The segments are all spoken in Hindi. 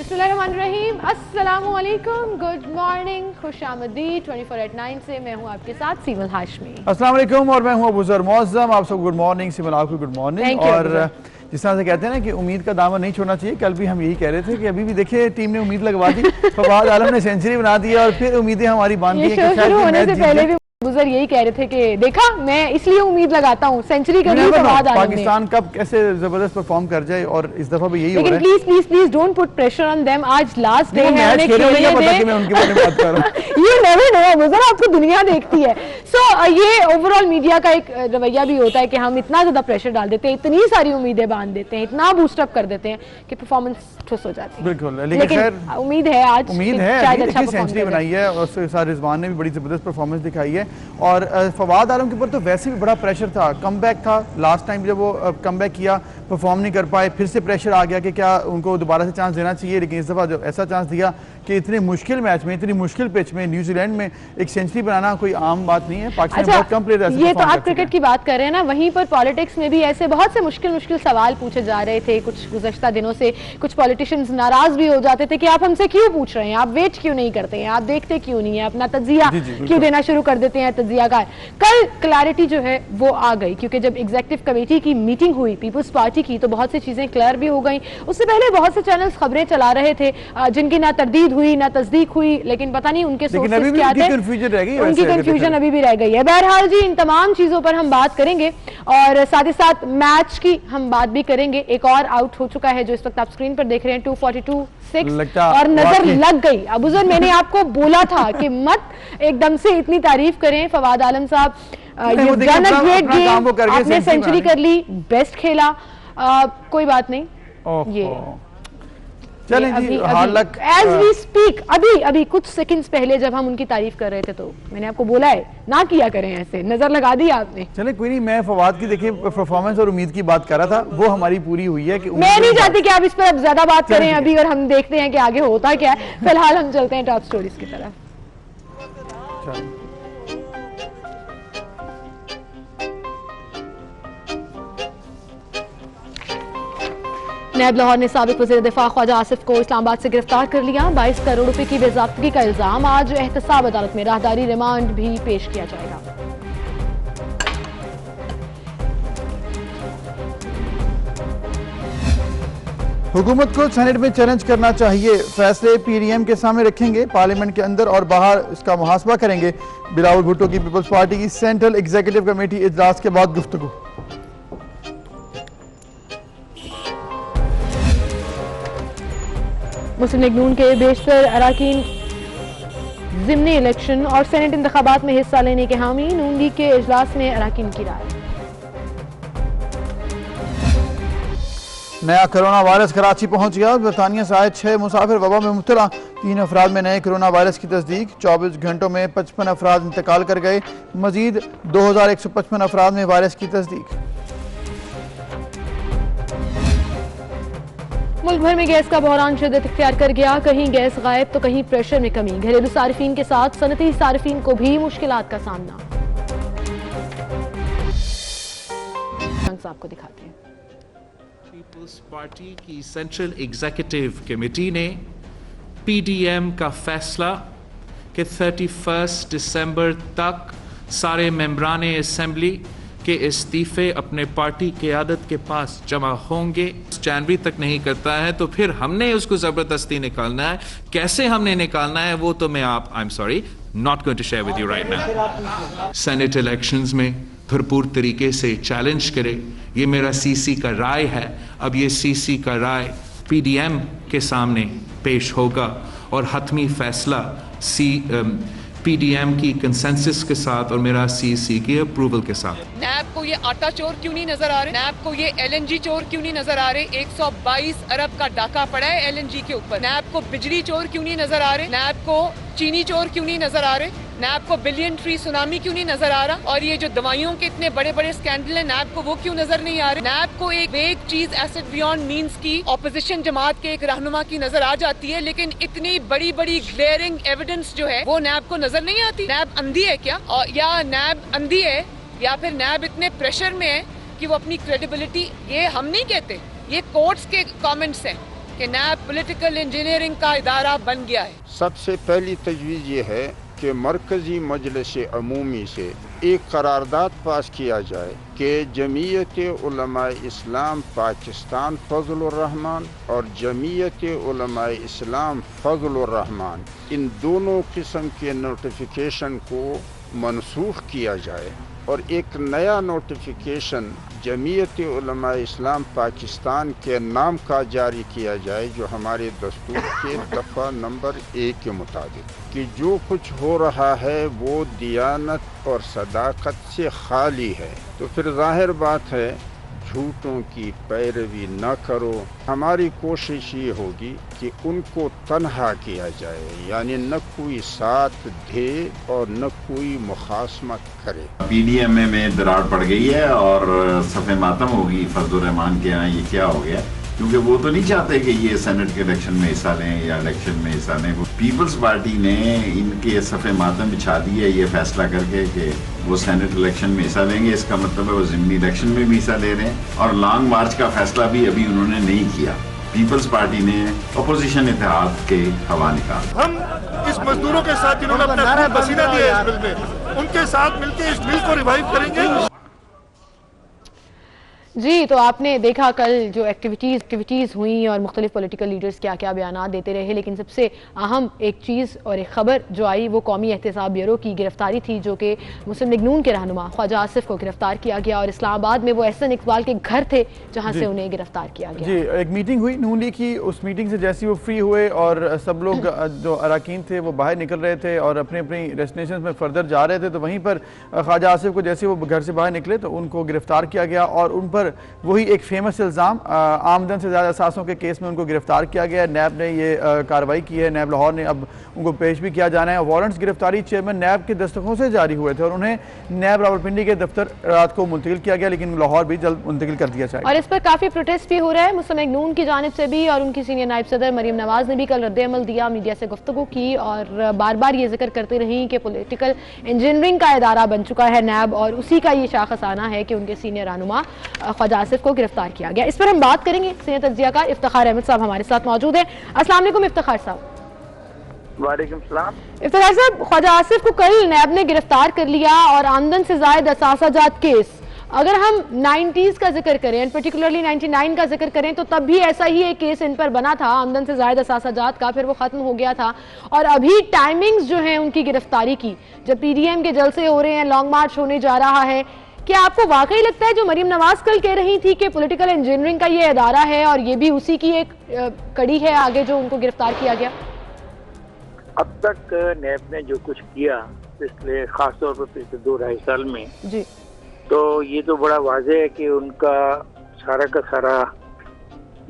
बिस्मिल्लाहिर्रहमानिर्रहीम, अस्सलामुअलैकुम, गुड मॉर्निंग, खुशामदीद 24/9 से मैं हूँ आपके साथ सीमल हाशमी। अस्सलाम वालेकुम और मैं हूँ अबूजर मौज़म। आप सब गुड मॉर्निंग। सीमल आपको गुड मॉर्निंग। और जिस तरह से कहते हैं ना कि उम्मीद का दामन नहीं छोड़ना चाहिए, कल भी हम यही कह रहे थे कि अभी भी देखिए टीम ने उम्मीद लगवा दी, फवाद आलम ने सेंचुरी बना दी और फिर उम्मीदें हमारी बांध दी है। गुजर यही कह रहे थे कि देखा मैं इसलिए उम्मीद लगाता हूँ सेंचुरी कर ली पाकिस्तान कब कैसे जबरदस्त परफॉर्म कर जाए और इस दफा भी यही हो रहा है। Please please please don't put pressure on them. आज लास्ट डे है, उन्हें खेलने दे। ये नेवर नो गुजर, आपको दुनिया देखती है। सो ये ओवरऑल मीडिया का एक रवैया भी होता है कि हम इतना ज्यादा प्रेशर डाल देते हैं, इतनी सारी उम्मीदें बांध देते हैं, इतना बूस्टअप कर देते हैं कि परफॉर्मेंस ठुस हो जाती है। बिल्कुल, लेकिन उम्मीद है आज शायद सेंचुरी बनाई है और रिजवान ने भी बड़ी जबरदस्त परफॉर्मेंस दिखाई है। और फवाद आलम के ऊपर तो वैसे भी बड़ा प्रेशर था, कमबैक था लास्ट टाइम जब वो कमबैक किया, परफॉर्म नहीं कर पाए, फिर से प्रेशर आ गया कि क्या उनको दोबारा से चांस देना चाहिए। लेकिन इस दफ़ा जब ऐसा चांस दिया कि इतने मुश्किल मैच में, इतनी मुश्किल पिच में न्यूजीलैंड में एक सेंचुरी बनाना कोई आम बात नहीं है। पाकिस्तान बहुत कम प्लेयर ऐसे। ये तो आप क्रिकेट की बात कर रहे हैं ना, वहीं पर पॉलिटिक्स में भी ऐसे बहुत से मुश्किल सवाल पूछे जा रहे थे कुछ गुज़श्ता दिनों से। कुछ पॉलिटिशियंस नाराज भी हो जाते थे कि आप हमसे क्यों पूछ रहे हैं, आप वेट क्यों नहीं करते हैं, आप देखते क्यों नहीं है, अपना तज्जिया क्यों देना शुरू कर देते हैं तज्जियाकार। कल क्लैरिटी जो है वो आ गई, क्योंकि जब एग्जीक्यूटिव कमेटी की मीटिंग हुई पीपल्स पार्टी की तो बहुत सी चीजें क्लियर भी हो गई। उससे पहले बहुत से चैनल्स खबरें चला रहे थे जिनकी ना तरदीद हुई ना तस्दीक हुई, लेकिन पता नहीं उनके सोर्सेस क्या थे, उनकी कंफ्यूजन अभी भी रह गई है। बहरहाल जी, इन तमाम चीजों पर हम बात करेंगे और साथ ही साथ मैच की हम बात भी करेंगे। एक और आउट हो चुका है जो इस वक्त आप स्क्रीन पर देख रहे हैं, 242-6 और नजर लग गई। अबूजर मैंने आपको बोला था कि मत एकदम से इतनी तारीफ करें फवाद आलम साहब, आपने सेंचुरी कर ली, बेस्ट खेला, कोई बात नहीं। ये चलें जी, एज वी स्पीक अभी कुछ सेकंड्स पहले जब हम उनकी तारीफ कर रहे थे तो मैंने आपको बोला है ना किया करें ऐसे, नजर लगा दी आपने। चले कोई नहीं, मैं फवाद की देखिए परफॉर्मेंस और उम्मीद की बात कर रहा था, वो हमारी पूरी हुई है कि मैं नहीं चाहती कि आप इस पर अब ज्यादा बात करें अभी, और हम देखते हैं कि आगे होता क्या है। फिलहाल हम चलते हैं टॉप स्टोरीज की तरफ। नैब लाहौर ने साबिक वज़ीर दिफा ख्वाजा आसिफ को इस्लामाबाद से गिरफ्तार कर लिया। 22 करोड़ रुपए की बेज़ाब्तगी का इल्जाम। आज एहतसाब अदालत में राहदारी रिमांड भी पेश किया जाएगा। हुकूमत को सेनेट में चैलेंज करना चाहिए, फैसले पीडीएम के सामने रखेंगे, पार्लियामेंट के अंदर और बाहर इसका मुहासबा करेंगे। बिलावल भुट्टो की पीपल्स पार्टी की सेंट्रल एग्जीक्यूटिव कमेटी इजलास के बाद गुफ्तगू। मुस्लिम लीग नून के बेशतर अराकीन ज़िमनी इलेक्शन और सेनेट इंतखाबात में हिस्सा लेने के हामी। नून लीग के इजलास में अराकीन की राय। नया कोरोना वायरस कराची पहुंच गया। बरतानिया से आए 6 मुसाफिर वबा में मुब्तला। 3 अफराद में नए कोरोना वायरस की तस्दीक। 24 घंटों में 55 अफराद इंतकाल कर गए। मजीद 2155 अफराद में वायरस की तस्दीक। मुल्क भर में गैस का बहरान शिद्दत इख्तियार कर गया। कहीं गैस गायब तो कहीं प्रेशर में कमी। घरेलू सार्फिन के साथ सनती सार्फिन को भी मुश्किलात का सामना। आपको दिखाते हैं। पीपल्स पार्टी की सेंट्रल एग्जीक्यूटिव कमेटी ने पीडीएम का फैसला कि 31 दिसंबर तक सारे मेंबरान असेंबली के इस्तीफे अपने पार्टी क़यादत के पास जमा होंगे। जनवरी तक नहीं करता है तो फिर हमने उसको ज़बरदस्ती निकालना है। कैसे हमने निकालना है वो तो मैं I am sorry not going to share with you right now. Senate elections में भरपूर तरीके से चैलेंज करे, ये मेरा सीसी का राय है। अब ये सीसी का राय पीडीएम के सामने पेश होगा और हतमी फैसला पीडीएम की कंसेंसस के साथ और मेरा सीसी की अप्रूवल के साथ। नैब को ये आटा चोर क्यों नहीं नजर आ रहे, नैब को ये एलएनजी चोर क्यों नहीं नजर आ रहे। 122 अरब का डाका पड़ा है एलएनजी के ऊपर। नैब को बिजली चोर क्यों नहीं नजर आ रहे, नैब को चीनी चोर क्यों नहीं नजर आ रहे, नैब को बिलियन ट्री सुनामी क्यों नहीं नजर आ रहा, और ये जो दवाइयों के इतने बड़े बड़े स्कैंडल है नैब को वो क्यों नजर नहीं आ रहे। नैब को एक वेग चीज एसेट बियॉन्ड मींस की ऑपोजिशन जमात के एक रहनुमा की नजर आ जाती है, लेकिन इतनी बड़ी बड़ी ग्लेयरिंग एविडेंस जो है वो नैब को नजर नहीं आती। नैब अंधी है क्या, या नैब अंधी है, या फिर नैब इतने प्रेशर में है कि वो अपनी क्रेडिबिलिटी, ये हम नहीं कहते, ये कोर्ट्स के कमेंट्स हैं, कि नैब पॉलिटिकल इंजीनियरिंग का इदारा बन गया है। सबसे पहली तजवीज़ ये है कि मरकज़ी मजलिस अमूमी से एक करारदाद पास किया जाए कि जमीयत उलमा इस्लाम पाकिस्तान फजलुर रहमान और जमीयत उलमा इस्लाम फजलुर रहमान इन दोनों किस्म के नोटिफिकेशन को मनसूख किया जाए और एक नया नोटिफिकेशन जमीयत उलमा इस्लाम पाकिस्तान के नाम का जारी किया जाए, जो हमारे दस्तूर के दफ़ा नंबर 1 के मुताबिक कि जो कुछ हो रहा है वो दियानत और सदाकत से खाली है। तो फिर जाहिर बात है झूठों की पैरवी न करो। हमारी कोशिश ये होगी कि उनको तन्हा किया जाए, यानी न कोई साथ दे और न कोई मुखासमत करे। PDM में दरार पड़ गई है और सफ़े मातम होगी फजलुर रहमान के यहाँ। ये क्या हो गया? क्योंकि वो तो नहीं चाहते कि ये सेनेट के इलेक्शन में हिस्सा लें या इलेक्शन में हिस्सा लें। पीपल्स पार्टी ने इनके सफ़े मातम बिछा दी है ये फैसला करके कि वो सेनेट इलेक्शन में हिस्सा लेंगे। इसका मतलब है वो ज़िमनी इलेक्शन में भी हिस्सा ले रहे हैं। और लॉन्ग मार्च का फैसला भी अभी उन्होंने नहीं किया। पीपल्स पार्टी ने अपोजिशन इत्तेहाद के हवा निकाला। हम इस मजदूरों के साथ जिन्होंने अपना पसीना दिया इस बिल में, उनके साथ मिलकर इस बिल को रिवाइव करेंगे। जी, तो आपने देखा कल जो एक्टिविटीज़ हुई और मुख्तलिफ पॉलिटिकल लीडर्स क्या क्या बयान देते रहे, लेकिन सबसे अहम एक चीज़ और एक ख़बर जो आई वो कौमी एहतसाब ब्यूरो की गिरफ्तारी थी, जो कि मुस्लिम लीग नून के रहनुमा ख्वाजा आसिफ को गिरफ्तार किया गया और इस्लामाबाद में वो एहसन इकबाल के घर थे जहाँ से उन्हें गिरफ्तार किया गया। जी, एक मीटिंग हुई नून लीग की। उस मीटिंग से जैसे वो फ्री हुए और सब लोग जो अरकान थे वो बाहर निकल रहे थे और अपनी अपनी डेस्टिनेशन में फर्दर जा रहे थे, तो वहीं पर ख्वाजा आसिफ को जैसे वो घर से बाहर निकले तो उनको गिरफ्तार किया गया और उन पर वही एक फेमस इल्ज़ाम आमदन से ज़्यादा असासों के केस में उनको गिरफ्तार किया गया। नैब ने ये कार्रवाई की है। नैब लाहौर ने अब उनको पेश भी किया जाना है। वारंट्स गिरफ्तारी चेयरमैन नैब के दस्तखतों से जारी हुए थे और उन्हें नैब रावलपिंडी के दफ्तर रात को मुंतकिल किया गया, लेकिन लाहौर भी जल्द मुंतकिल कर दिया जाएगा। और इस पर काफ़ी प्रोटेस्ट भी हो रहा है मुस्लिम लीग नून की जानिब से भी, और उनकी सीनियर नायब सदर मरीम नवाज ने भी कल रद्द-ए-अमल दिया, मीडिया से गुफ्तगू की और बार बार ये जिक्र करती रही कि पॉलिटिकल इंजीनियरिंग का इदारा बन चुका है नैब और उसी का ये शाखसाना है कि उनके सीनियर रहनुमा ख्वाजा आसिफ को गिरफ्तार किया गया। इस पर हम बात करेंगे। सीनियर तज्जियाकार इफ्तिखार अहमद साहब हमारे साथ मौजूद हैं। अस्सलाम वालेकुम इफ्तिखार साहब। वालेकुम सलाम। इफ्तिखार साहब, ख्वाजा आसिफ को कल नैब ने गिरफ्तार कर लिया और आमदन से जायद असासाजात केस, अगर हम 90s का जिक्र करें, पर्टिकुलरली 99 का जिक्र करें, तो तब भी ऐसा ही एक केस इन पर बना था आमदन से जायद असासाजात का, फिर वो खत्म हो गया था। और अभी टाइमिंग्स जो है उनकी गिरफ्तारी की, जब PDM के जलसे हो रहे हैं, लॉन्ग मार्च होने जा रहा है, क्या आपको वाकई लगता है जो मरीम नवाज कल कह रही थी कि पॉलिटिकल इंजीनियरिंग का ये इदारा है और ये भी उसी की एक कड़ी है आगे जो उनको गिरफ्तार किया गया? अब तक नैब ने जो कुछ किया पिछले खासतौर पर पिछले 2-2.5 साल में जी, तो ये तो बड़ा वाज़ेह है कि उनका सारा का सारा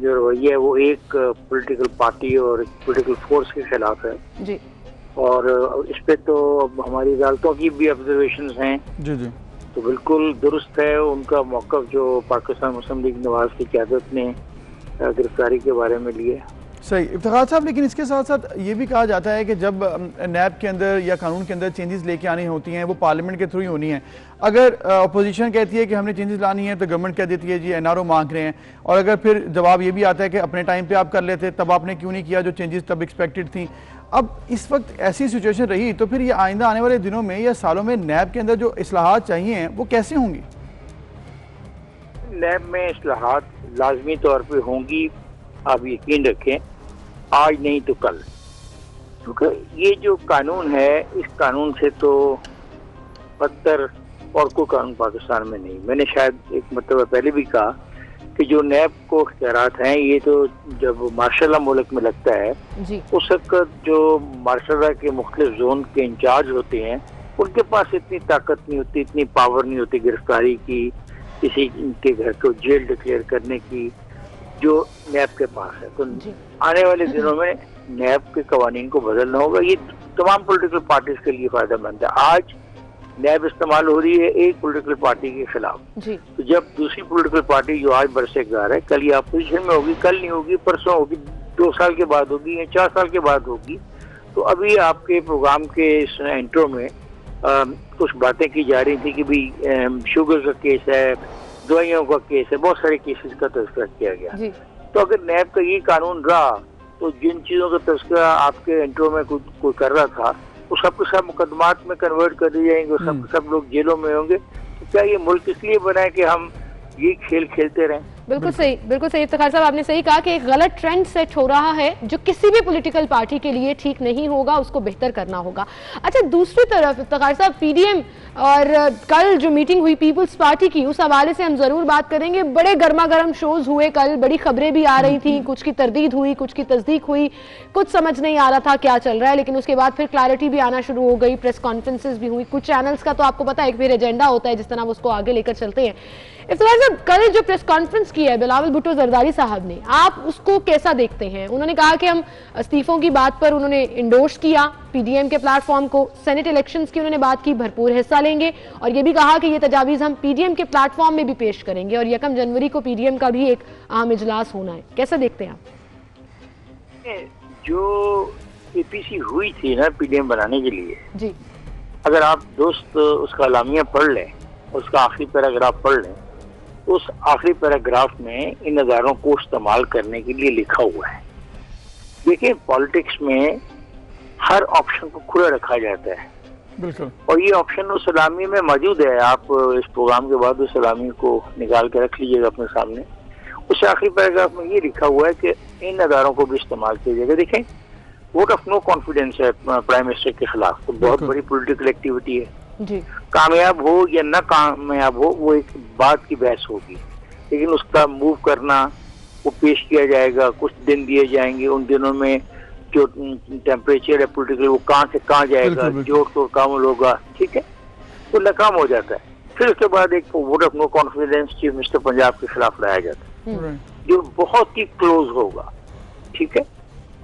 जो रवैया है वो एक पॉलिटिकल पार्टी और पॉलिटिकल फोर्स के खिलाफ है जी। और इस पे तो हमारी अदालतों की भी ऑब्जर्वेशंस हैं जी जी, तो बिल्कुल दुरुस्त है उनका मौक़िफ़ जो पाकिस्तान मुस्लिम लीग नवाज की क़यादत ने गिरफ्तारी के बारे में लिए। सही इफ्तिखार साहब, लेकिन इसके साथ साथ ये भी कहा जाता है कि जब नैब के अंदर या कानून के अंदर चेंजेस लेके आनी होती हैं वो पार्लियामेंट के थ्रू ही होनी है। अगर अपोजिशन कहती है कि हमने चेंजेस लानी है तो गवर्नमेंट कह देती है जी NRO मांग रहे हैं, और अगर फिर जवाब ये भी आता है कि अपने टाइम पे आप कर लेते तब आपने क्यों नहीं किया जो चेंजेस तब एक्सपेक्टेड थी। अब इस वक्त ऐसी सिचुएशन रही तो फिर ये आइंदा आने वाले दिनों में या सालों में नैब के अंदर जो इस्लाहात चाहिए वो कैसे होंगी? नैब में इस्लाहात लाजमी तौर पर होंगी, आप यकीन रखें, आज नहीं तो कल, क्योंकि ये जो कानून है इस कानून से तो बदतर और कोई कानून पाकिस्तान में नहीं। मैंने शायद एक मतलब पहले भी कहा कि जो नैब को इख्तियारात हैं ये तो जब मार्शल मुल्क में लगता है जी, उस वक्त जो मार्शल के मुख्तलिफ जोन के इंचार्ज होते हैं उनके पास इतनी ताकत नहीं होती, इतनी पावर नहीं होती गिरफ्तारी की, किसी के घर को जेल डिक्लेयर करने की, जो नैब के पास है। तो आने वाले दिनों में नैब के कवानीन को बदलना होगा। ये तमाम पॉलिटिकल पार्टीज के लिए फायदेमंद है। आज नैब इस्तेमाल हो रही है एक पॉलिटिकल पार्टी के खिलाफ, तो जब दूसरी पॉलिटिकल पार्टी जो आज बरसेगार है कल ये अपोजिशन में होगी, कल नहीं होगी, परसों होगी, 2 साल के बाद होगी या 4 साल के बाद होगी। तो अभी आपके प्रोग्राम के इस इंट्रो में कुछ बातें की जा रही थी कि भाई शुगर का केस है, दवाइयों का केस है, बहुत सारे केसेस का तज़किरा किया गया। तो अगर नैब का ये कानून रहा तो जिन चीज़ों का तस्करा आपके इंट्रो में कोई कर रहा था वो सब के सब मुकदमात में कन्वर्ट कर दिए जाएंगे, सब के सब लोग जेलों में होंगे। तो क्या ये मुल्क इसलिए बना है कि हम ये खेल खेलते रहें? बिल्कुल सही इफ्तिखार साहब, आपने सही कहा कि एक गलत ट्रेंड सेट हो रहा है जो किसी भी पॉलिटिकल पार्टी के लिए ठीक नहीं होगा, उसको बेहतर करना होगा। अच्छा, दूसरी तरफ इफ्तिखार साहब, पीडीएम और कल जो मीटिंग हुई पीपल्स पार्टी की, उस हवाले से हम जरूर बात करेंगे। बड़े गर्मा गर्म शोज हुए कल, बड़ी खबरें भी आ रही थी, कुछ की तरदीद हुई, कुछ की तस्दीक हुई, कुछ समझ नहीं आ रहा था क्या चल रहा है, लेकिन उसके बाद फिर क्लैरिटी भी आना शुरू हो गई, प्रेस कॉन्फ्रेंसेस भी हुई। कुछ चैनल्स का तो आपको पता है एक फिर एजेंडा होता है जिस तरह वो उसको आगे लेकर चलते हैं। इफ्तिखार साहब, कल जो प्रेस कॉन्फ्रेंस की है बिलावल भुट्टो जरदारी साहब ने, आप उसको कैसा देखते हैं? उन्होंने कहा कि हम इस्तीफों की बात पर उन्होंने इंडोर्स किया पीडीएम के प्लेटफॉर्म को, सेनेट इलेक्शंस की उन्होंने बात की, भरपूर हिस्सा लेंगे, और ये भी कहा कि ये तजावीज हम पीडीएम के प्लेटफॉर्म में भी पेश करेंगे, और 1 जनवरी को पीडीएम का भी एक अहम इजलास होना है। कैसा देखते हैं आप? जो एपीसी हुई थी ना पीडीएम बनाने के लिए जी, अगर आप दोस्त उसका अलामिया पढ़ लें, उसका आखिरी पैराग्राफ पढ़ लें, तो उस आखिरी पैराग्राफ में इन नज़ारों को इस्तेमाल करने के लिए लिखा हुआ है। देखिए, पॉलिटिक्स में हर ऑप्शन को खुला रखा जाता है, बिल्कुल, और ये ऑप्शन उस सलामी में मौजूद है। आप इस प्रोग्राम के बाद उस सलामी को निकाल के रख लीजिएगा अपने सामने। उस आखिरी पैराग्राफ में ये लिखा हुआ है कि इन नज़ारों को भी इस्तेमाल किया जाएगा। देखें, वोट ऑफ नो कॉन्फिडेंस है प्राइम मिनिस्टर के खिलाफ, तो बहुत बड़ी पॉलिटिकल एक्टिविटी है जी। कामयाब हो या ना कामयाब हो वो एक बात की बहस होगी, लेकिन उसका मूव करना, वो पेश किया जाएगा, कुछ दिन दिए जाएंगे, उन दिनों में जो टेम्परेचर है पॉलिटिकल वो कहाँ से कहाँ जाएगा, जोड़ तोड़ काम होगा, ठीक है, तो नाकाम हो जाता है। फिर उसके बाद एक vote of no confidence chief minister Punjab के खिलाफ लाया जाता है जो बहुत ही क्लोज होगा, ठीक है।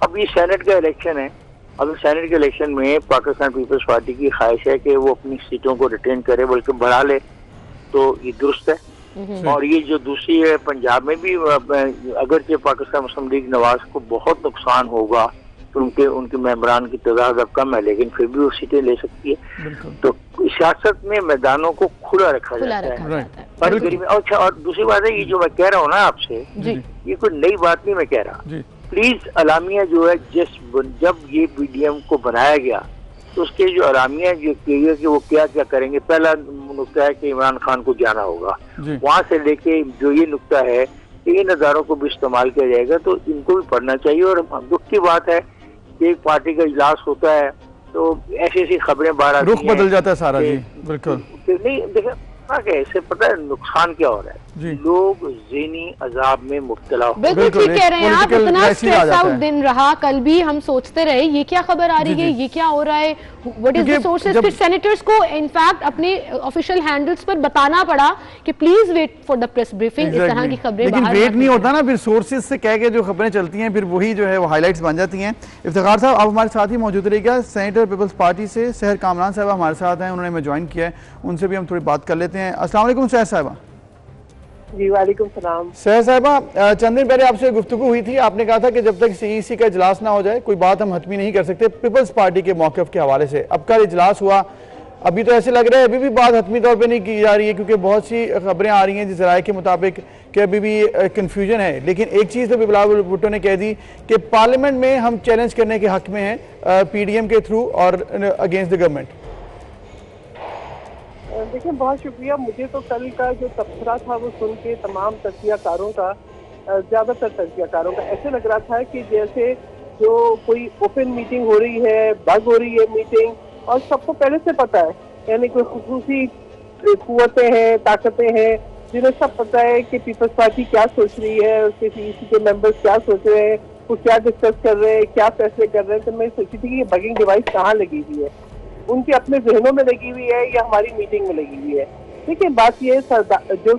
अब ये सेनेट का इलेक्शन है, अब सेनेट के इलेक्शन में पाकिस्तान पीपल्स पार्टी की ख्वाहिश है कि वो अपनी सीटों को रिटेन करे, बल्कि बढ़ा ले, तो ये दुरुस्त है। और ये जो दूसरी है पंजाब में भी, अगरचे पाकिस्तान मुस्लिम लीग नवाज को बहुत नुकसान होगा तो उनके मेंबरान की तादाद अब कम है, लेकिन फिर भी वो सीटें ले सकती है। तो सियासत में मैदानों को खुला रखा जाता है। और दूसरी बात है, ये जो मैं कह रहा हूँ ना आपसे, ये कोई नई बात नहीं मैं कह रहा। प्लीज अलामिया जो है, जब ये पीडीएम को बनाया गया तो उसके जो अलामिया जो किए गए कि वो क्या क्या करेंगे, पहला नुक्ता है कि इमरान खान को जाना होगा, वहां से लेके जो ये नुक्ता है कि इन नज़ारों को भी इस्तेमाल किया जाएगा, तो इनको भी पढ़ना चाहिए। और दुख की बात है कि एक पार्टी का इजलास होता है तो ऐसी ऐसी खबरें बाहर आती हैं, रुख बदल जाता है सारा जी। बिल्कुल नहीं, देखा इससे पता है नुकसान क्या हो रहा है, लोग ज़हनी अजाब में मुब्तला हो। बिल्कुल ठीक कह रहे हैं आप, इतना स्ट्रेस आउट दिन रहा, कल भी हम सोचते रहे ये क्या खबर आ रही है, ये क्या हो रहा है, व्हाट इज द सोर्सेस। फिर सेनेटर्स को इनफैक्ट अपने ऑफिशियल हैंडल्स पर बताना पड़ा कि please wait for the press briefing, इस तरह की खबरें लेकिन वेट नहीं होता ना, फिर सोर्सेज से कह के जो खबरें चलती हैं फिर वही जो है वो हाईलाइट्स बन जाती हैं। इफ्तिखार साहब, आप हमारे साथ ही मौजूद रहिएगा। सेनेटर पीपल्स पार्टी से सहर कामरान साहब हमारे साथ हैं, उन्होंने हमें ज्वाइन किया है, उनसे भी हम थोड़ी बात कर लेते हैं। अस्सलाम वालेकुम सहर साहिबा। जी वालेकुम सलाम। सहर साहिबा, चंद दिन पहले आपसे गुफ्तगू हुई थी, आपने कहा था कि जब तक सीईसी का इजलास ना हो जाए कोई बात हम हतमी नहीं कर सकते पीपल्स पार्टी के मौक़िफ़ के हवाले से। अब कल इजलास हुआ, अभी तो ऐसे लग रहा है अभी भी बात हतमी तौर पे नहीं की जा रही है, क्योंकि बहुत सी खबरें आ रही हैं जिस राय के मुताबिक कि अभी भी कन्फ्यूजन है। लेकिन एक चीज़ तो बिलावल भुट्टो ने कह दी कि पार्लियामेंट में हम चैलेंज करने के हक में हैं पीडीएम के थ्रू और अगेंस्ट द गवर्नमेंट। देखिए, बहुत शुक्रिया। मुझे तो कल का जो तबसरा था वो सुन के तमाम तज्जियाकारों का, ज़्यादातर तज्जियाकारों का ऐसे लग रहा था कि जैसे जो कोई ओपन मीटिंग हो रही है, बग हो रही है मीटिंग, और सबको पहले से पता है, यानी कोई खुसूसी कुव्वतें हैं, ताकतें हैं जिन्हें सब पता है कि पीपल्स पार्टी क्या सोच रही है, उसके सीईसी के मेंबर्स क्या सोच रहे हैं, वो क्या डिस्कस कर रहे हैं, क्या फैसले कर रहे हैं। तो मैं सोची थी कि ये बगिंग डिवाइस कहाँ लगी हुई है, उनके अपने जहनों में लगी हुई है या हमारी मीटिंग में लगी हुई है। देखिए, बात ये है, जो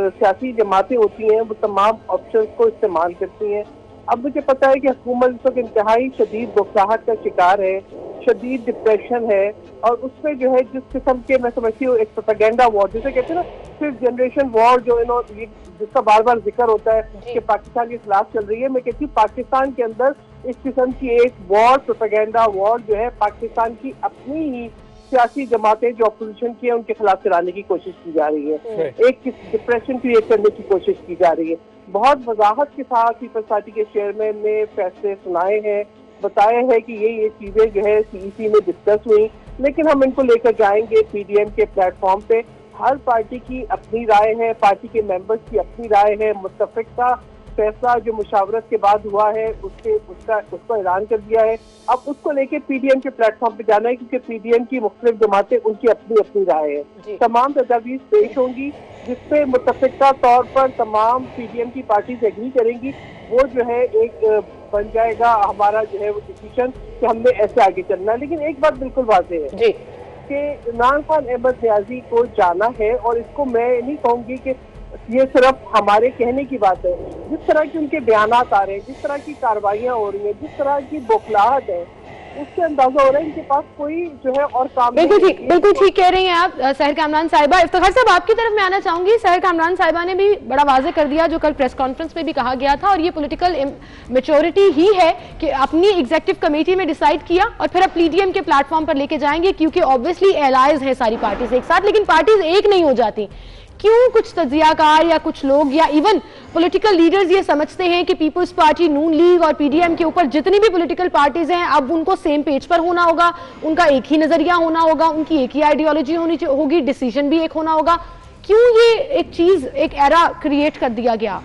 सियासी जमातें होती हैं वो तमाम ऑप्शंस को इस्तेमाल करती हैं। अब मुझे पता है कि हुकूमत इस वक्त इंतहाई शदीद घबराहट का शिकार है, शदीद डिप्रेशन है, और उसमें जो है जिस किस्म के, मैं समझती हूँ, एक प्रोपेगेंडा वॉर जिसे कहते हैं ना, फिफ्थ जनरेशन वॉर, जो जिसका बार बार जिक्र होता है कि पाकिस्तान के खिलाफ चल रही है। मैं कहती हूँ पाकिस्तान के अंदर इस किस्म की एक वॉर, प्रोपेगेंडा वॉर जो है पाकिस्तान की अपनी ही सियासी जमातें जो अपोजिशन की है उनके खिलाफ चलाने की कोशिश की जा रही है, एक डिप्रेशन क्रिएट करने की कोशिश की जा रही है। बहुत वजाहत के साथ पीपल्स पार्टी के चेयरमैन ने फैसले सुनाए हैं, बताया है कि ये चीजें जो है सीईसी में डिस्कस हुई, लेकिन हम इनको लेकर जाएंगे पीडीएम के प्लेटफॉर्म पे। हर पार्टी की अपनी राय है, पार्टी के मेंबर्स की अपनी राय है। मुत्तफिक का फैसला जो मुशावरत के बाद हुआ है उसको ऐलान कर दिया है। अब उसको लेके पीडीएम के प्लेटफॉर्म पे जाना है, क्योंकि पीडीएम की मुख्तलिफ जमातें उनकी अपनी अपनी राय है। तमाम तजावीज़ पेश होंगी जिसपे मुत्तफिका तौर पर तमाम पीडीएम की पार्टीज एग्री करेंगी। वो जो है एक बन जाएगा हमारा जो है वो डिसीजन कि हमने ऐसे आगे चलना है। लेकिन एक बात बिल्कुल वाज़ेह है कि इमरान खान अहमद न्याजी को जाना है, और इसको मैं नहीं कहूँगी कि ये सिर्फ हमारे कहने की बात है। जिस तरह की उनके बयानात आ रहे हैं, जिस तरह की कार्रवाइयाँ हो रही हैं, जिस तरह की बौखलाहट है, उससे अंदाजा हो रहा है इनके पास कोई जो है और काम। बिल्कुल ठीक कह रही हैं आप सहर कामरान साहिबा। इफ्तिखार साहब, आपकी तरफ मैं आना चाहूंगी। सहर कामरान साहिबा ने भी बड़ा वाजे कर दिया जो कल प्रेस कॉन्फ्रेंस में भी कहा गया था, और ये पॉलिटिकल मैच्योरिटी ही है कि अपनी एग्जीक्यूटिव कमेटी में डिसाइड किया और फिर अब पीडीएम के प्लेटफॉर्म पर लेके जाएंगे, क्योंकि ऑब्वियसली एलाइज हैं सारी पार्टीज एक साथ, लेकिन पार्टीज एक नहीं हो जाती। क्यों कुछ तज्जियाकार या कुछ लोग या इवन पॉलिटिकल लीडर्स ये समझते हैं कि पीपल्स पार्टी, नून लीग और पीडीएम के ऊपर जितनी भी पॉलिटिकल पार्टीज हैं अब उनको सेम पेज पर होना होगा, उनका एक ही नजरिया होना होगा, उनकी एक ही आइडियोलॉजी होगी, डिसीजन भी एक होना होगा। क्यों ये एक चीज, एक एरा क्रिएट कर दिया गया?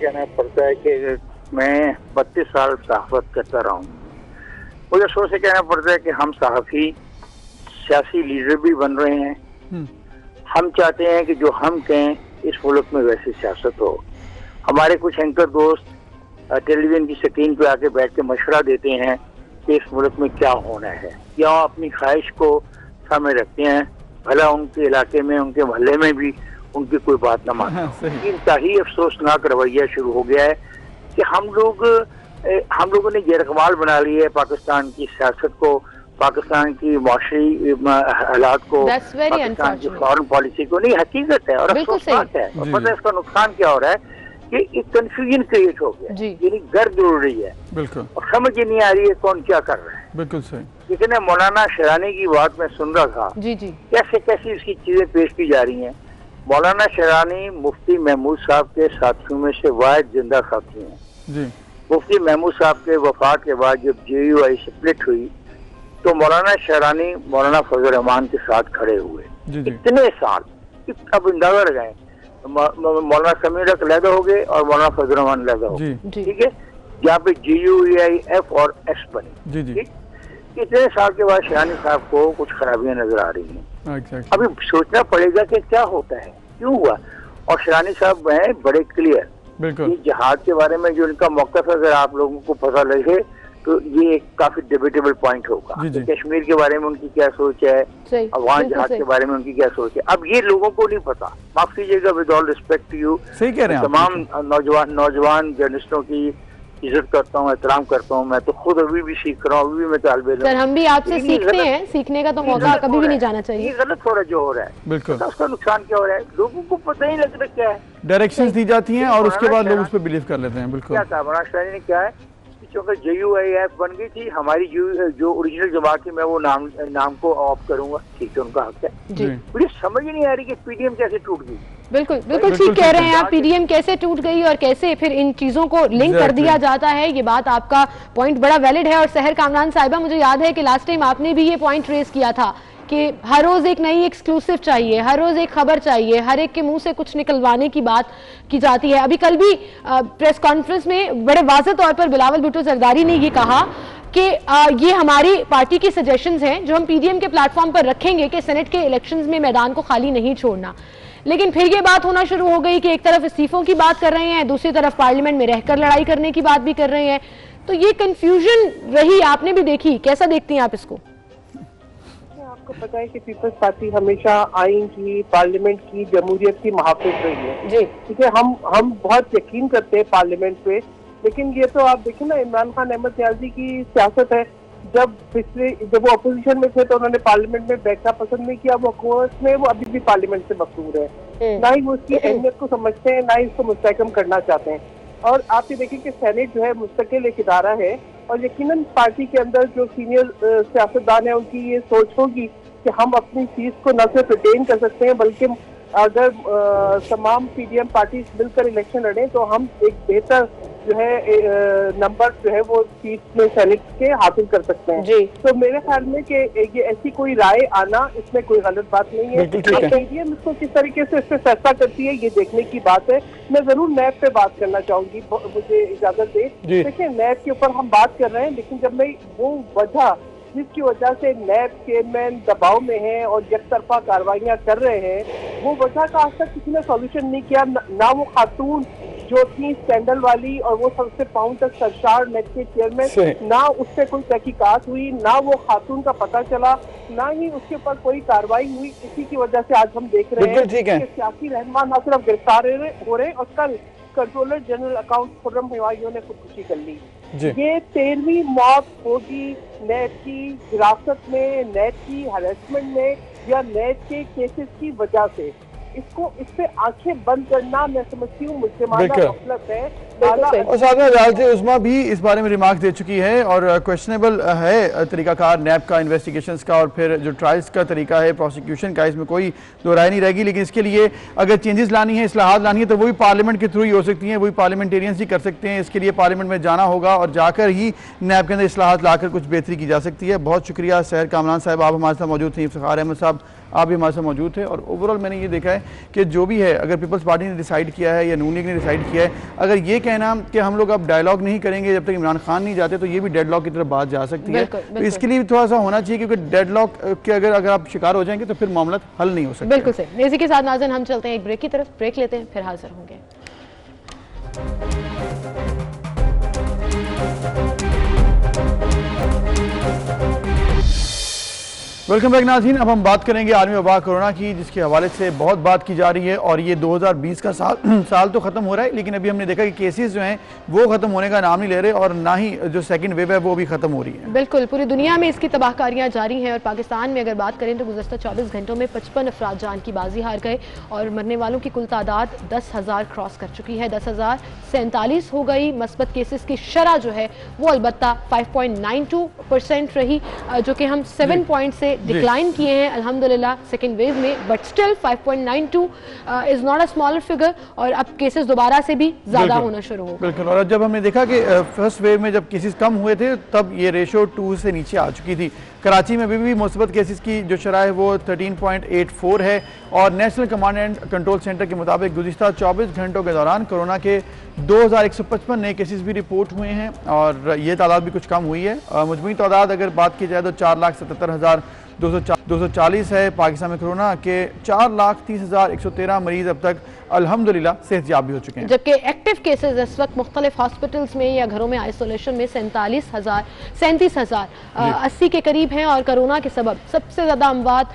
कहना पड़ता है कि मैं 32 साल सहाफत करता रहा हूँ। मुझे सोच से कहना पड़ता है कि हम सहाफी सियासी लीडर भी बन रहे हैं। हम चाहते हैं कि जो हम कहें इस मुल्क में वैसी सियासत हो। हमारे कुछ एंकर दोस्त टेलीविजन की स्क्रीन पे आके बैठ के मशवरा देते हैं कि इस मुल्क में क्या होना है, या अपनी ख्वाहिश को सामने रखते हैं, भला उनके इलाके में, उनके मोहल्ले में भी उनकी कोई बात ना माने। इंतहाई अफसोसनाक रवैया शुरू हो गया है कि हम लोगों ने ये रकमाल बना ली है पाकिस्तान की सियासत को, पाकिस्तान की माशरी हालात को, पाकिस्तान की फॉरेन पॉलिसी को। नहीं, हकीकत है और अफसोसनाक है। और पता है इसका नुकसान क्या हो रहा है कि एक कंफ्यूजन क्रिएट हो गया, यानी गर्द उड़ रही है और समझ ही नहीं आ रही है कौन क्या कर रहा है। बिल्कुल सही। लेकिन मौलाना शहरानी की बात मैं सुन रहा था, कैसे कैसी इसकी चीजें पेश की जा रही हैं। मौलाना शहरानी मुफ्ती महमूद साहब के साथियों में से वाहिद जिंदा साथी हैं। मुफ्ती महमूद साहब के वफात के बाद जब JUI स्प्लिट हुई तो मौलाना शहरानी मौलाना फजल रहमान के साथ खड़े हुए इतने साल। अब अंदाजा लगाएं, मौलाना समीर अलहदा हो गए और मौलाना फजल रहमान अलहदा हो गए, ठीक है, जहाँ पे JUI F और S बने। ठीक, इतने साल के बाद शहरानी साहब को कुछ खराबियां नजर आ रही हैं। अभी सोचना पड़ेगा कि क्या होता है, क्यों हुआ। और शहरानी साहब हैं बड़े क्लियर, ये जहाज के बारे में जो इनका मौक़िफ़ अगर आप लोगों को पता लगे तो ये एक काफी डिबेटेबल पॉइंट होगा। कश्मीर के बारे में उनकी क्या सोच है, अफगान जहाज के बारे में उनकी क्या सोच है, अब ये लोगों को नहीं पता। माफ कीजिएगा, with all respect to you, सही कह रहे हैं तमाम नौजवान जर्नलिस्टों की इज्जत करता हूँ, एहतराम करता हूँ। मैं तो खुद अभी भी सीख रहा हूँ, अभी भी मैं तालिब इल्म। सर, हम भी आपसे सीखते हैं, सीखने का तो मौका कभी भी नहीं जाना चाहिए। ये गलत हो रहा है जो हो रहा है, बिल्कुल उसका नुकसान क्या हो रहा है, लोगों को पता ही लग रहा क्या है। डायरेक्शंस दी जाती हैं और उसके बाद लोग उस पर बिलीव कर लेते हैं। बिल्कुल क्या था मौलाना शहरानी ने, क्या है, क्योंकि JUI F बन गई थी हमारी जो ओरिजिनल जमात थी, मैं वो नाम को ऑफ करूंगा, ठीक है, उनका हक है। मुझे समझ ही नहीं आ रही कि पीडीएम कैसे टूट गई। बिल्कुल ठीक कह रहे हैं आप, पीडीएम कैसे टूट गई और कैसे फिर इन चीजों को लिंक कर दिया जाता है। ये बात, आपका पॉइंट बड़ा वैलिड है। और सहर कामरान साहिबा, मुझे याद है कि लास्ट टाइम आपने भी ये पॉइंट रेज किया था कि हर रोज एक नई एक्सक्लूसिव चाहिए, हर रोज एक खबर चाहिए, हर एक के मुंह से कुछ निकलवाने की बात की जाती है। अभी कल भी प्रेस कॉन्फ्रेंस में बड़े वाज़ेह तौर पर बिलावल भुट्टो जरदारी ने ये कहा कि ये हमारी पार्टी की सजेशंस हैं जो हम पीडीएम के प्लेटफॉर्म पर रखेंगे कि सेनेट के इलेक्शंस में मैदान को खाली नहीं छोड़ना। लेकिन फिर ये बात होना शुरू हो गई कि एक तरफ इस्तीफों की बात कर रहे हैं, दूसरी तरफ पार्लियामेंट में रहकर लड़ाई करने की बात भी कर रहे हैं। तो ये कंफ्यूजन रही, आपने भी देखी, कैसा देखती हैं आप इसको? आपको पता है कि पीपल्स पार्टी हमेशा आइन की, पार्लियामेंट की, जमहूरियत की मुहाफिज रही है जी, ठीक है। हम बहुत यकीन करते हैं पार्लियामेंट पे, लेकिन ये तो आप देखें ना, इमरान खान अहमद न्याजी की सियासत है। जब वो अपोजिशन में थे तो उन्होंने पार्लियामेंट में बैठना पसंद नहीं किया, वो हुकूमत में, वो अभी भी पार्लियामेंट से मकरूर है, ना ही वो उसकी अहमियत को समझते हैं, ना ही उसको मुस्तहकम करना चाहते हैं। और आप ये देखिए कि सेनेट जो है मुस्तकिल एक इदारा है, और यकीनन पार्टी के अंदर जो सीनियर सियासतदान है उनकी ये सोच होगी कि हम अपनी चीज को न सिर्फ रिटेन कर सकते हैं बल्कि अगर तमाम पीडीएम पार्टी मिलकर इलेक्शन लड़े तो हम एक बेहतर जो है नंबर जो है वो सीट में सेनेट के हासिल कर सकते हैं जी। तो मेरे ख्याल में कि ये ऐसी कोई राय आना इसमें कोई गलत बात नहीं है। पीडीएम इसको किस तरीके से इससे फैसला करती है ये देखने की बात है। मैं जरूर नैब पे बात करना चाहूंगी, मुझे इजाजत दे। देखिए नैब के ऊपर हम बात कर रहे हैं, लेकिन जब मैं वो वजह जिसकी वजह से नैब चेयरमैन दबाव में है और एकतरफा कार्रवाइयां कर रहे हैं, वो वजह का आज तक किसी ने सॉल्यूशन नहीं किया। ना वो खातून जो थी स्कैंडल वाली और वो सबसे पाउंड तक सरकार नेट के चेयरमैन, ना उस पर कोई तहकीकात हुई, ना वो खातून का पता चला, ना ही उसके ऊपर कोई कार्रवाई हुई। इसी की वजह से आज हम देख रहे हैं कि सियासी रहनुमा न सिर्फ गिरफ्तार हो रहे और कल कंट्रोलर जनरल अकाउंट खुर्रम हवाइयों ने खुदकुशी कर ली। ये 13वीं मौत होगी नेट की हिरासत में, नेट की हरेसमेंट में या नेट के केसेस की वजह से। इसको इस पे आंखें बंद करना मैं समझती हूँ मुसलमाना मतलब है। और साथ में अदालत उस्मा भी इस बारे में रिमार्क दे चुकी है और क्वेश्चनेबल है तरीकाकार नैब का इन्वेस्टिगेशंस का और फिर जो ट्रायल्स का तरीका है प्रोसिक्यूशन का, इसमें कोई दो राय नहीं रहेगी। लेकिन इसके लिए अगर चेंजेस लानी है, इस्लाहात लानी है तो वो भी पार्लियामेंट के थ्रू ही हो सकती हैं, वही पार्लियामेंटियंस ही कर सकते हैं। इसके लिए पार्लियामेंट में जाना होगा और जाकर ही नैब के अंदर इस्लाहात लाकर कुछ बेहतरी की जा सकती है। बहुत शुक्रिया सहर कामरान साहब, आप हमारे साथ मौजूद थे। इफ्तिखार अहमद साहब आप भी हमारे साथ मौजूद थे। और ओवरऑल मैंने ये देखा है कि जो भी है, अगर पीपल्स पार्टी ने डिसाइड किया है या नून लीग ने डिसाइड किया है, अगर ये कहना कि हम लोग अब डायलॉग नहीं करेंगे जब तक इमरान खान नहीं जाते, तो ये भी डेडलॉक की तरफ बात जा सकती है। तो इसके लिए थोड़ा सा होना चाहिए, क्योंकि डेडलॉक के अगर आप शिकार हो जाएंगे तो फिर मामला हल नहीं हो सकता। बिल्कुल सही। इसी के साथ नाज़रीन हम चलते हैं एक ब्रेक की तरफ, ब्रेक लेते हैं, फिर हाजिर होंगे। वेलकम बैक नाज़रीन। अब हम बात करेंगे आलमी वबा कोरोना की, जिसके हवाले से बहुत बात की जा रही है। और ये 2020 का साल तो ख़त्म हो रहा है, लेकिन अभी हमने देखा कि केसेस जो हैं वो ख़त्म होने का नाम नहीं ले रहे और ना ही जो सेकंड वेव है वो भी ख़त्म हो रही है। बिल्कुल, पूरी दुनिया में इसकी तबाहकारियाँ जारी हैं। और पाकिस्तान में अगर बात करें तो गुज़श्ता 24 घंटों में 55 अफराद जान की बाजी हार गए और मरने वालों की कुल तादाद 10,000 क्रॉस कर चुकी है, 10,047 हो गई। मस्बत केसेस की शरह जो है वो अलबत्ता 5.92% रही, जो कि हम 7 पॉइंट से डिक्लाइन किए हैं अल्हम्दुलिल्लाह सेकेंड वेव में, but still 5.92 is not a smaller figure. और अब केसेस दोबारा से भी ज्यादा होना शुरू हो गए। बिल्कुल। और जब हमने देखा कि फर्स्ट वेव में जब केसेस कम हुए थे तब ये रेशो 2 से नीचे आ चुकी थी। कराची में अभी भी मुस्बत केसेस की जो शरह है वो 13.84 है और national command and control centre के मुताबिक गुज़िश्ता 24 घंटों के दौरान कोरोना के 2155 नए केसेस भी रिपोर्ट हुए हैं और ये तादाद भी कुछ कम हुई है। मजमूई तादाद अगर बात की जाए तो 4,77,240 है। पाकिस्तान में कोरोना के 4,30,113 मरीज अब तक अल्हम्दुलिल्लाह सेहतयाब भी हो चुके हैं, जबकि एक्टिव केसेस इस वक्त मुख्तलिफ हॉस्पिटल्स में या घरों में आइसोलेशन में 37,080 के करीब हैं। और कोरोना के सबब सबसे ज़्यादा अमवात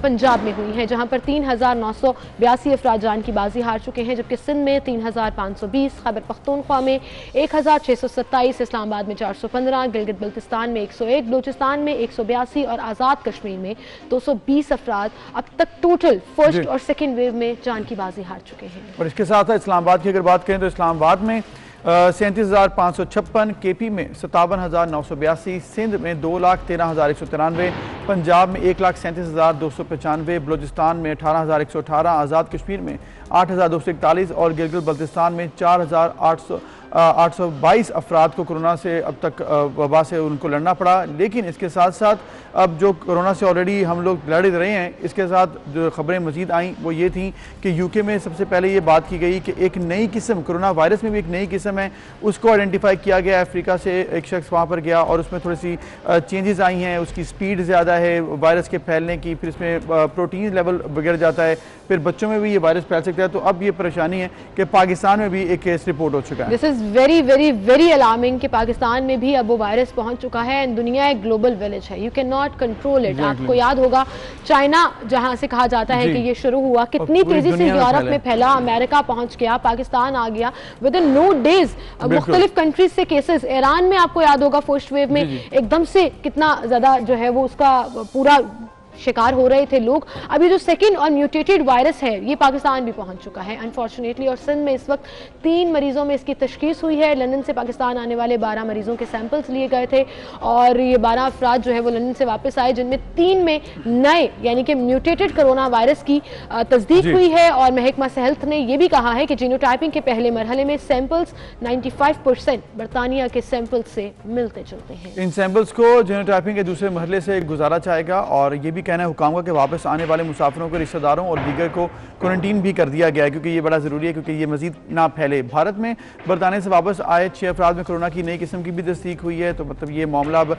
पंजाब में हुई हैं, जहां पर 3,982 अफराद जान की बाजी हार चुके हैं, जबकि सिंध में 3,520, खैबर पख्तूनख्वा में 1,627, इस्लामाबाद में 415, गिलगित बल्तिस्तान में 101, बलूचिस्तान में 182 और आज़ाद कश्मीर में 220 अफराद अब तक टोटल फर्स्ट और सेकेंड वेव में जान की बाजी हार चुके हैं। और इसके साथ इस्लामाबाद की अगर बात करें तो इस्लामाबाद में 37,556, केपी में 57,982, सिंध में 2,13,193, पंजाब में 1,37,295, बलूचिस्तान में 18,118, आज़ाद कश्मीर में 8,241 और गिलगित बल्तिस्तान में 4,822 अफराद को कोरोना से अब तक वबा से उनको लड़ना पड़ा। लेकिन इसके साथ साथ अब जो कोरोना से ऑलरेडी हम लोग लड़ रहे हैं, इसके साथ जो खबरें मजीद आई वो ये थी कि यूके में सबसे पहले ये बात की गई कि एक नई किस्म, कोरोना वायरस में भी एक नई किस्म है, उसको आइडेंटिफाई किया गया। अफ्रीका से एक शख्स वहाँ पर गया और उसमें थोड़ी सी चेंजेस आई हैं, उसकी स्पीड ज़्यादा है वायरस के फैलने की, फिर इसमें प्रोटीन लेवल बिगड़ जाता है, फिर बच्चों में भी ये वायरस फैल सकता है। तो अब ये परेशानी है कि पाकिस्तान में भी एक केस रिपोर्ट हो चुका है। This is very very very alarming कि पाकिस्तान में भी अब वो वायरस पहुंच चुका है। दुनिया एक ग्लोबल विलेज है, you can not control it. आपको याद होगा चाइना जहां से कहा जाता है कि ये शुरू हुआ, कितनी तेजी से यूरोप में फैला, अमेरिका पहुंच गया, पाकिस्तान आ गया, विद इन नो डेज मुख्तलिफ कंट्रीज से केसेस। ईरान में आपको याद होगा फर्स्ट वेव में एकदम से कितना ज्यादा जो है वो उसका पूरा शिकार हो रहे थे लोग। अभी जो सेकेंड और म्यूटेटेड वायरस है ये पाकिस्तान भी पहुंच चुका है अनफॉर्चुनेटली, और सिंध में इस वक्त 3 मरीजों में इसकी तशखीस हुई है। लंदन से पाकिस्तान आने वाले 12 मरीजों के सैंपल्स लिए गए थे और ये 12 अफराद जो है वो लंदन से वापस आए, जिनमें 3 में नए यानी कि म्यूटेटेड कोरोना वायरस की तस्दीक हुई है। और महकमा सेहत ने यह भी कहा है कि जीनोटाइपिंग के पहले मरहले में सैंपल्स 95% बरतानिया के सैंपल से मिलते जुलते हैं। इन सैंपल्स को जीनोटाइपिंग के दूसरे मरहले से गुजारा जाएगा और ये भी कहना है हुकाम का कि वापस आने वाले मुसाफिरों के रिश्तेदारों और दीगर को क्वारंटीन भी कर दिया गया है, क्योंकि ये बड़ा ज़रूरी है क्योंकि ये मजीद ना फैले। भारत में बरतानिया से वापस आए 6 अफराद में कोरोना की नई किस्म की भी तस्दीक हुई है, तो मतलब ये मामला अब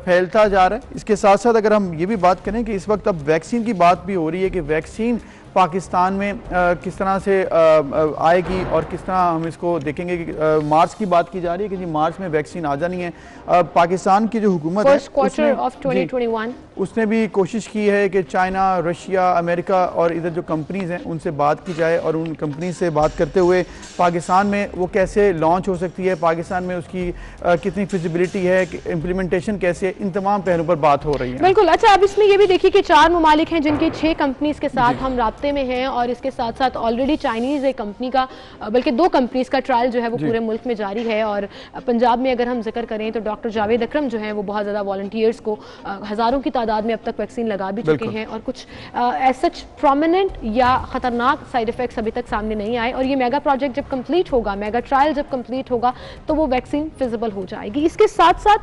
फैलता जा रहा है। इसके साथ साथ अगर हम ये भी बात करें कि इस वक्त अब वैक्सीन की बात भी हो रही है कि वैक्सीन पाकिस्तान में किस तरह से आएगी और किस तरह हम इसको देखेंगे कि मार्च की बात की जा रही है कि जी मार्च में वैक्सीन आ जानी है। पाकिस्तान की जो हुकूमत है उसने भी कोशिश की है कि चाइना, रशिया, अमेरिका और इधर जो कंपनीज हैं उनसे बात की जाए और उन कंपनीज से बात करते हुए पाकिस्तान में वो कैसे लॉन्च हो सकती है, पाकिस्तान में उसकी कितनी फिजिबिलिटी है, इम्प्लीमेंटेशन कैसे है, इन तमाम पहलुओं पर बात हो रही है। बिल्कुल। अच्छा, अब इसमें ये भी देखिए कि 4 ममालिक हैं जिनकी 6 कंपनीज के साथ हम राब्ते में हैं और इसके साथ साथ ऑलरेडी चाइनीज एक कंपनी का, बल्कि 2 कंपनीज का ट्रायल जो है वो पूरे मुल्क में जारी है। और पंजाब में अगर हम जिक्र करें तो डॉक्टर जावेद अकरम जो है वो बहुत ज़्यादा वॉलंटियर्स को हज़ारों की तादाद में अब तक वैक्सीन लगा भी चुके हैं और कुछ सच प्रोमिनेंट या ख़तरनाक साइड इफ़ेक्ट्स अभी तक सामने नहीं आए। और ये मेगा प्रोजेक्ट जब कंप्लीट होगा, मेगा ट्रायल जब कंप्लीट होगा तो वो वैक्सीन फिजिबल हो जाएगी। इसके साथ साथ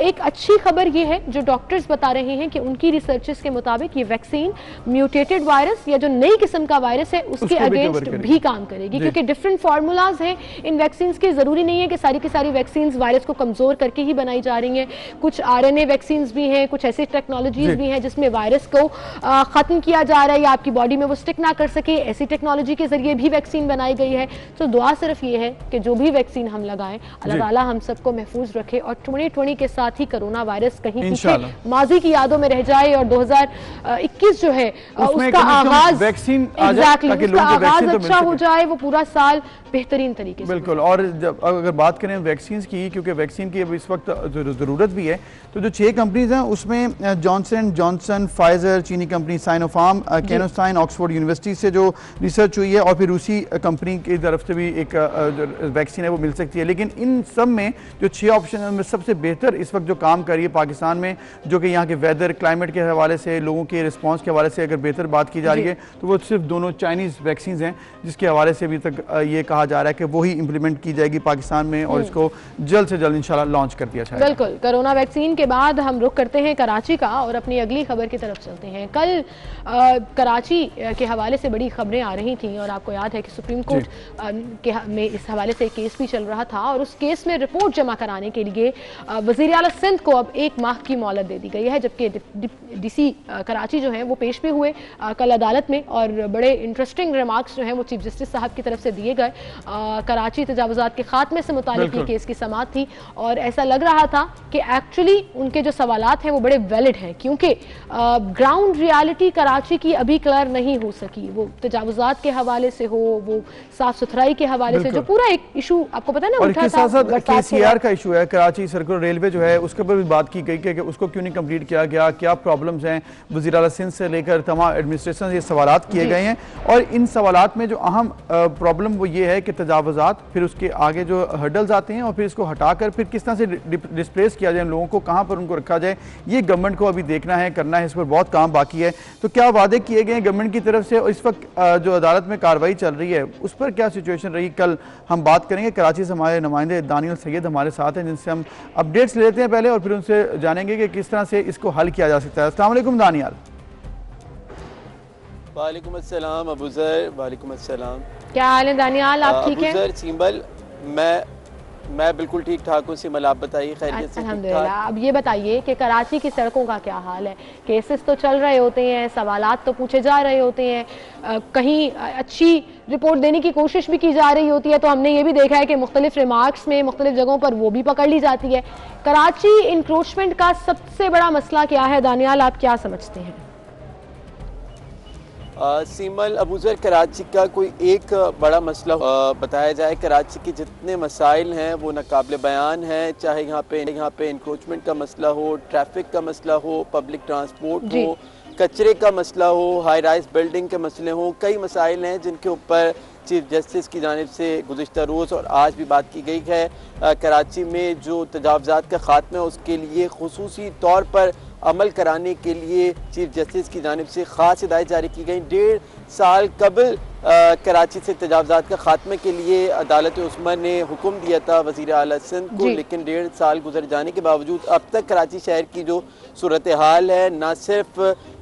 एक अच्छी खबर ये है जो डॉक्टर्स बता रहे हैं कि उनकी रिसर्चेस के मुताबिक ये वैक्सीन म्यूटेटेड वायरस या जो नई किस्म का वायरस है उसके अगेंस्ट भी काम करेगी, क्योंकि डिफरेंट फार्मूलाज हैं इन वैक्सीन के। जरूरी नहीं है कि सारी की सारी वैक्सीन वायरस को कमजोर करके ही बनाई जा रही हैं। कुछ RNA वैक्सीन भी हैं, कुछ ऐसी टेक्नोलॉजीज भी हैं जिसमें वायरस को खत्म किया जा रहा है या आपकी बॉडी में वो स्टिक ना कर सके, ऐसी टेक्नोलॉजी के जरिए भी वैक्सीन बनाई गई है। तो दुआ सिर्फ ये है कि जो भी वैक्सीन हम लगाएं अल्लाह ताला हम सबको महफूज रखे और 2020 के साथ ही कोरोना वायरस कहीं पीछे माजी की यादों में रह जाए और 2021 जो है उसका आगाज अच्छा हो जाए, वो पूरा साल बेहतरीन तरीके से। बिल्कुल। और जब अगर बात करें वैक्सीन की, क्योंकि वैक्सीन की अब इस वक्त ज़रूरत भी है, तो जो 6 कंपनीज हैं उसमें जॉनसन जॉनसन, फाइजर, चीनी कंपनी साइनोफार्म, कैनोस्टाइन, ऑक्सफोर्ड यूनिवर्सिटी से जो रिसर्च हुई है और फिर रूसी कंपनी की तरफ से भी एक वैक्सीन है वो मिल सकती है। लेकिन इन सब में जो 6 ऑप्शन है उनमें सबसे बेहतर इस वक्त जो काम कर रही है पाकिस्तान में, जो कि यहाँ के वेदर क्लाइमेट के हवाले से, लोगों के रिस्पॉन्स के हवाले से अगर बेहतर बात की जा रही है तो वो सिर्फ दोनों चाइनीज़ वैक्सीन हैं जिसके हवाले से अभी तक ये कहा जा रहा है कि वही इंप्लीमेंट की जाएगी पाकिस्तान में और इसको जल्द से जल्द इंशाल्लाह लॉन्च कर दिया जाएगा। बिल्कुल। कोरोना वैक्सीन के बाद हम रुख करते हैं कराची का और अपनी अगली खबर की तरफ चलते हैं। कल कराची के हवाले से बड़ी खबरें आ रही थी और आपको याद है कि सुप्रीम कोर्ट में इस हवाले से केस भी चल रहा था और उस केस में रिपोर्ट जमा कराने के लिए वज़ीर आला सिंध को अब 1 माह की मोहलत दे दी गई है, जबकि DC कराची जो है वो पेश भी हुए कल अदालत में और बड़े इंटरेस्टिंग रिमार्क्स जो हैं वो चीफ जस्टिस साहब की तरफ से दिए गए। कराची तजावुज़ात के खात्मे से मुतालिक ये केस की समाअत थी और ऐसा लग रहा था कि एक्चुअली उनके जो सवालात हैं वो बड़े वैलिड हैं, क्योंकि ग्राउंड रियलिटी कराची की अभी क्लियर नहीं हो सकी। वो तजावुज़ात के हवाले से हो, वो साफ सुथराई के हवाले से, जो पूरा एक इशू आपको पता है ना उठा था। KCR का इशू है, कराची सर्कुलर रेलवे जो है उसके ऊपर भी बात की गई कि उसको क्यों नहीं कंप्लीट किया गया, क्या प्रॉब्लम्स हैं। वज़ीर आला सिंध से लेकर तमाम एडमिनिस्ट्रेशन ये सवालात किए गए हैं और इन सवालात में जो अहम प्रॉब्लम वो ये है कि तजावुज़ात, फिर उसके आगे जो हर्डल्स आते हैं और फिर इसको हटाकर फिर किस तरह से डिस्प्लेस किया जाए लोगों को, कहाँ पर उनको रखा जाए, ये गवर्नमेंट को अभी देखना है, करना है। इस पर बहुत काम बाकी है। तो क्या वादे किए गए हैं गवर्नमेंट की तरफ से और इस वक्त जो अदालत में कार्रवाई चल रही है उस पर क्या सिचुएशन रही, कल हम बात करेंगे। कराची से हमारे नुमाइंदे दानियल सैयद हमारे साथ हैं जिनसे हम अपडेट्स लेते हैं पहले और फिर उनसे जानेंगे कि किस तरह से इसको हल किया जा सकता है। अस्सलाम वालेकुम दानियाल। वालेकुम अस्सलाम अबूज़र। वालेकुम अस्सलाम। क्या हाल है दानियाल, आप ठीक हैं? अबूज़र सिंबल, मैं बिल्कुल ठीक ठाक हूँ। सिंबल आप बताइए खैरियत से? अल्हम्दुलिल्लाह। अब ये बताइए कि कराची की सड़कों का क्या हाल है? केसेस तो चल रहे होते हैं, सवालात तो पूछे जा रहे होते हैं, कहीं अच्छी रिपोर्ट देने की कोशिश भी की जा रही होती है, तो हमने ये भी देखा है कि मुख्तलिफ रिमार्क्स में मुख्तलिफ जगहों पर वो भी पकड़ ली जाती है। कराची इंक्रोचमेंट का सबसे बड़ा मसला क्या है दानियाल, आप क्या समझते हैं? सीमल अबूज़र, कराची का कोई एक बड़ा मसला बताया जाए। कराची के जितने मसाइल हैं वो नाकाबिले बयान हैं, चाहे यहाँ पे इंक्रोचमेंट का मसला हो, ट्रैफिक का मसला हो, पब्लिक ट्रांसपोर्ट हो, कचरे का मसला हो, हाई राइज बिल्डिंग के मसले हों, कई मसाइल हैं जिनके ऊपर चीफ जस्टिस की जानिब से गुज़िश्ता रोज़ और आज भी बात की गई है। कराची में जो तजावज़ात का ख़ात्मा है उसके लिए खुसूसी तौर पर अमल कराने के लिए चीफ जस्टिस की जानिब से ख़ास हिदायत जारी की गई। 1.5 साल कबल कराची से तजावज़ात का ख़ात्मे के लिए अदालत उस्मा ने हुक्म दिया था वज़ीर आला सिंध को, लेकिन 1.5 साल गुजर जाने के बावजूद अब तक कराची शहर की जो सूरत हाल है, ना सिर्फ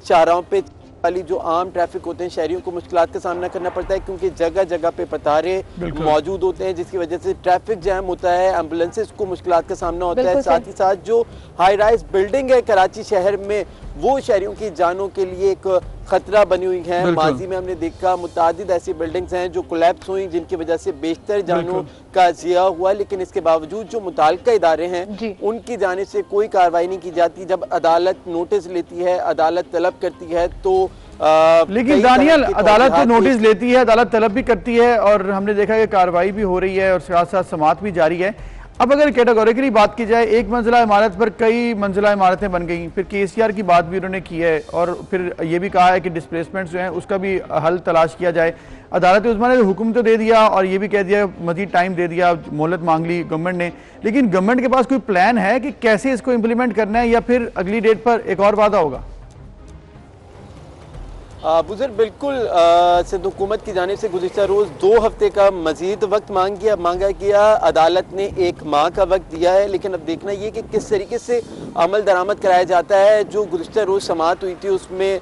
शाहराहों पे वाली जो आम ट्रैफिक होते हैं शहरियों को मुश्किलात का सामना करना पड़ता है क्योंकि जगह जगह पे पतारे मौजूद होते हैं जिसकी वजह से ट्रैफिक जैम होता है, एम्बुलेंसेस को मुश्किलात का सामना होता है। साथ ही साथ जो हाई राइज बिल्डिंग है कराची शहर में वो शहरियों की जानों के लिए एक खतरा बनी हुई है। माजी में हमने देखा मुतादिद ऐसी बिल्डिंग्स हैं जो कोलैप्स हुई जिनकी वजह से बेशतर जानों का ज़िया हुआ, लेकिन इसके बावजूद जो मुताल्लिका इदारे हैं उनकी जानिब से कोई कार्रवाई नहीं की जाती। जब अदालत नोटिस लेती है, अदालत तलब करती है तो लेकिन दानियल अदालत तो नोटिस लेती है, अदालत तलब भी करती है और हमने देखा कि कार्रवाई भी हो रही है और साथ साथ समाअत भी जारी है। अब अगर कैटेगोरिकली बात की जाए, एक मंजिला इमारत पर कई मंजिला इमारतें बन गई, फिर KCR की बात भी उन्होंने की है और फिर ये भी कहा है कि डिस्प्लेसमेंट्स जो हैं उसका भी हल तलाश किया जाए। अदालत उस्मा ने हुक्म तो दे दिया और ये भी कह दिया, मजीद टाइम दे दिया, मोहलत मांग ली गवर्नमेंट ने, लेकिन गवर्नमेंट के पास कोई प्लान है कि कैसे इसको इम्प्लीमेंट करना है या फिर अगली डेट पर एक और वादा होगा? बुजुर्ग बिल्कुल सिंध हुकूमत की जानिब से गुज़िश्ता रोज़ 2 हफ्ते का मजीद वक्त मांगा गया। अदालत ने 1 माह का वक्त दिया है, लेकिन अब देखना ये कि किस तरीके से अमल दरामद कराया जाता है। जो गुज़िश्ता रोज़ समाअत हुई थी उसमें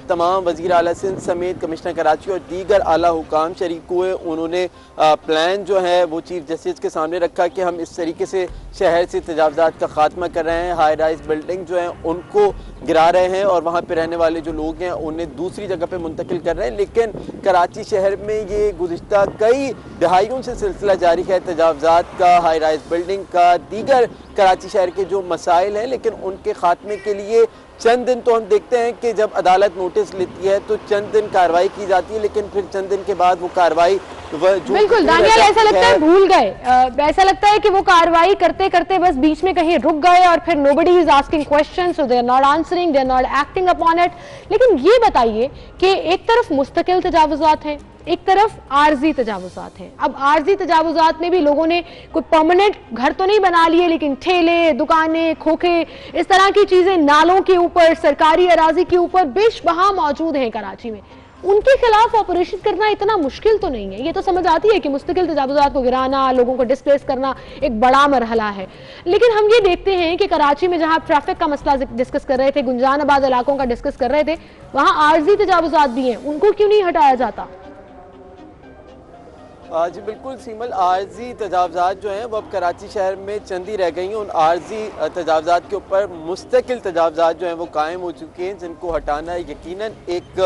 तमाम वज़ीर आला सिंध समेत कमिश्नर कराची और दीगर आला हुकाम शरीक हुए। उन्होंने प्लान जो है वो चीफ जस्टिस के सामने रखा कि हम इस तरीके से शहर से तजावज़ात का खात्मा कर रहे हैं, हाई राइज बिल्डिंग जो है उनको गिरा रहे हैं और वहाँ पे रहने वाले जो लोग हैं उन्हें दूसरी जगह पे मुंतकिल कर रहे हैं। लेकिन कराची शहर में ये गुज़िश्ता कई दहाइयों से सिलसिला जारी है तजावज़ात का, हाई राइज बिल्डिंग का, दीगर कराची शहर के जो मसाइल हैं, लेकिन उनके खात्मे के लिए चंद दिन तो हम देखते हैं कि जब अदालत नोटिस लेती है तो चंद दिन कार्रवाई की जाती है, लेकिन फिर चंद दिन के बाद वो कार्रवाई बिल्कुल दानियल ऐसा लगता है भूल गए, ऐसा लगता है कि वो कार्रवाई करते करते बस बीच में कहीं रुक गए और फिर nobody is asking questions, so they are not answering, they are not acting upon it. लेकिन ये बताइए कि एक तरफ मुस्तकिल तजावुज़ात हैं, एक तरफ आर्जी तजावुज़ात हैं। अब आर्जी तजावुज़ात में भी लोगों ने कोई परमानेंट घर तो नहीं बना लिए, लेकिन ठेले, दुकानें, खोखे, इस तरह की चीजें नालों के ऊपर, सरकारी अराजी के ऊपर बेशबहा मौजूद हैं कराची में। उनके खिलाफ ऑपरेशन करना इतना मुश्किल तो नहीं है। ये तो समझ आती है कि मुस्तकिल तजावुज़ात को गिराना, लोगों को डिस्प्लेस करना एक बड़ा मरहला है, लेकिन हम ये देखते हैं कि कराची में जहां ट्रैफिक का मसला डिस्कस कर रहे थे, गुंजानाबाद इलाकों का डिस्कस कर रहे थे, वहां आर्जी तजावुज़ात भी हैं, उनको क्यों नहीं हटाया जाता? जी बिल्कुल सीमल, आर्जी तजावज़ात जो हैं वो अब कराची शहर में चंद ही रह गई हैं। उन आर्जी तजावज़ात के ऊपर मुस्तकिल तजावज़ात जो हैं वो कायम हो चुके हैं, जिनको हटाना यकीनन एक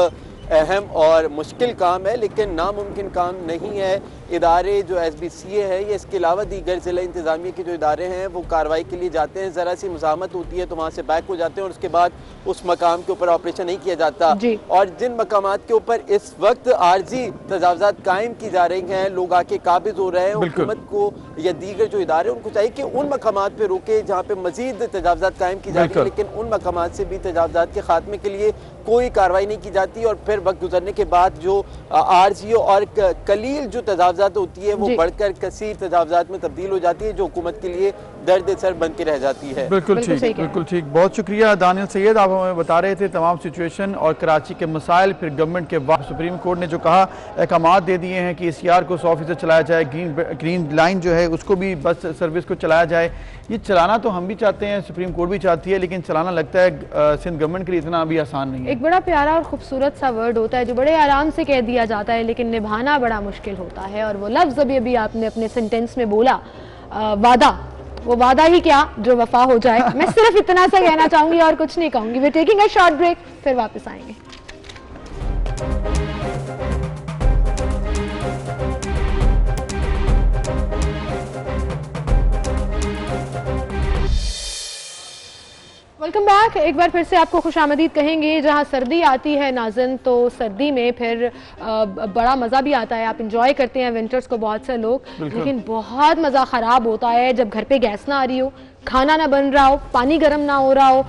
अहम और मुश्किल काम है, लेकिन नामुमकिन काम नहीं है। इदारे जो SBCA है या इसके अलावा दीगर ज़िला इंतज़ामिया के जो इदारे हैं वो कार्रवाई के लिए जाते हैं, ज़रा सी मुज़ाहमत होती है तो वहाँ से बैक हो जाते हैं और उसके बाद उस मकाम के ऊपर ऑपरेशन नहीं किया जाता। और जिन मकामात के ऊपर इस वक्त आर्जी तजावज़ात कायम की जा रही हैं, लोग आके काबिज हो रहे हैं, हुकूमत को या दीगर जो इदारे उनको चाहिए कि उन मकामात पर रोके जहाँ पे मजीद तजावज़ात कायम की जा रही है, लेकिन उन मकामात से भी तजावज़ात के खात्मे के लिए कोई कार्रवाई नहीं की जाती और फिर वक्त गुजरने के बाद जो आर्जी और कलील जो तजावज़ात होती है वो बढ़कर कसीर तजावज़ात में तब्दील हो जाती है, जो हुकूमत के लिए दर्द सर बन के रह जाती है। बिल्कुल ठीक, बिल्कुल ठीक। बहुत शुक्रिया दानियल सैयद, आप हमें बता रहे थे तमाम सिचुएशन और कराची के मसाइल। फिर गवर्नमेंट के बाद सुप्रीम कोर्ट ने जो कहा, अहकामात दे दिए हैं कि KCR को 100% चलाया जाए, ग्रीन लाइन जो है उसको भी बस सर्विस को चलाया जाए। ये चलाना तो हम भी चाहते हैं, सुप्रीम कोर्ट भी चाहती है, लेकिन चलाना लगता है सिंध गवर्नमेंट के लिए इतना भी आसान नहीं है। एक बड़ा प्यारा और खूबसूरत सा वर्ड होता है जो बड़े आराम से कह दिया जाता है, लेकिन निभाना बड़ा मुश्किल होता है। और वो लफ्ज़ अभी आपने अपने सेंटेंस में बोला, वादा, वो वादा ही क्या जो वफा हो जाए। मैं सिर्फ इतना सा कहना चाहूंगी और कुछ नहीं कहूंगी। We taking a short break, फिर वापस आएंगे। Welcome back. एक बार फिर से आपको खुशामदीद कहेंगे। जहां सर्दी आती है नाज़िन, तो सर्दी में फिर बड़ा मज़ा भी आता है, आप इंजॉय करते हैं विंटर्स को बहुत से लोग, लेकिन बहुत मज़ा ख़राब होता है जब घर पे गैस ना आ रही हो, खाना ना बन रहा हो, पानी गर्म ना हो रहा हो,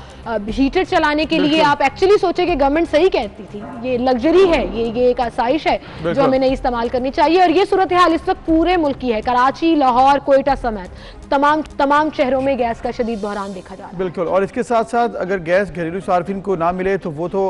हीटर चलाने के लिए आप एक्चुअली सोचे कि गवर्नमेंट सही कहती थी, ये लग्जरी है, ये एक आसाइश है जो हमें नहीं इस्तेमाल करनी चाहिए। और ये सूरत हाल इस वक्त पूरे मुल्क की है, कराची, लाहौर, कोयटा समेत तमाम शहरों में गैस का शदीद बहरान देखा जा रहा है। बिल्कुल, और इसके साथ साथ अगर गैस घरेलू सार्फिन को ना मिले तो वो तो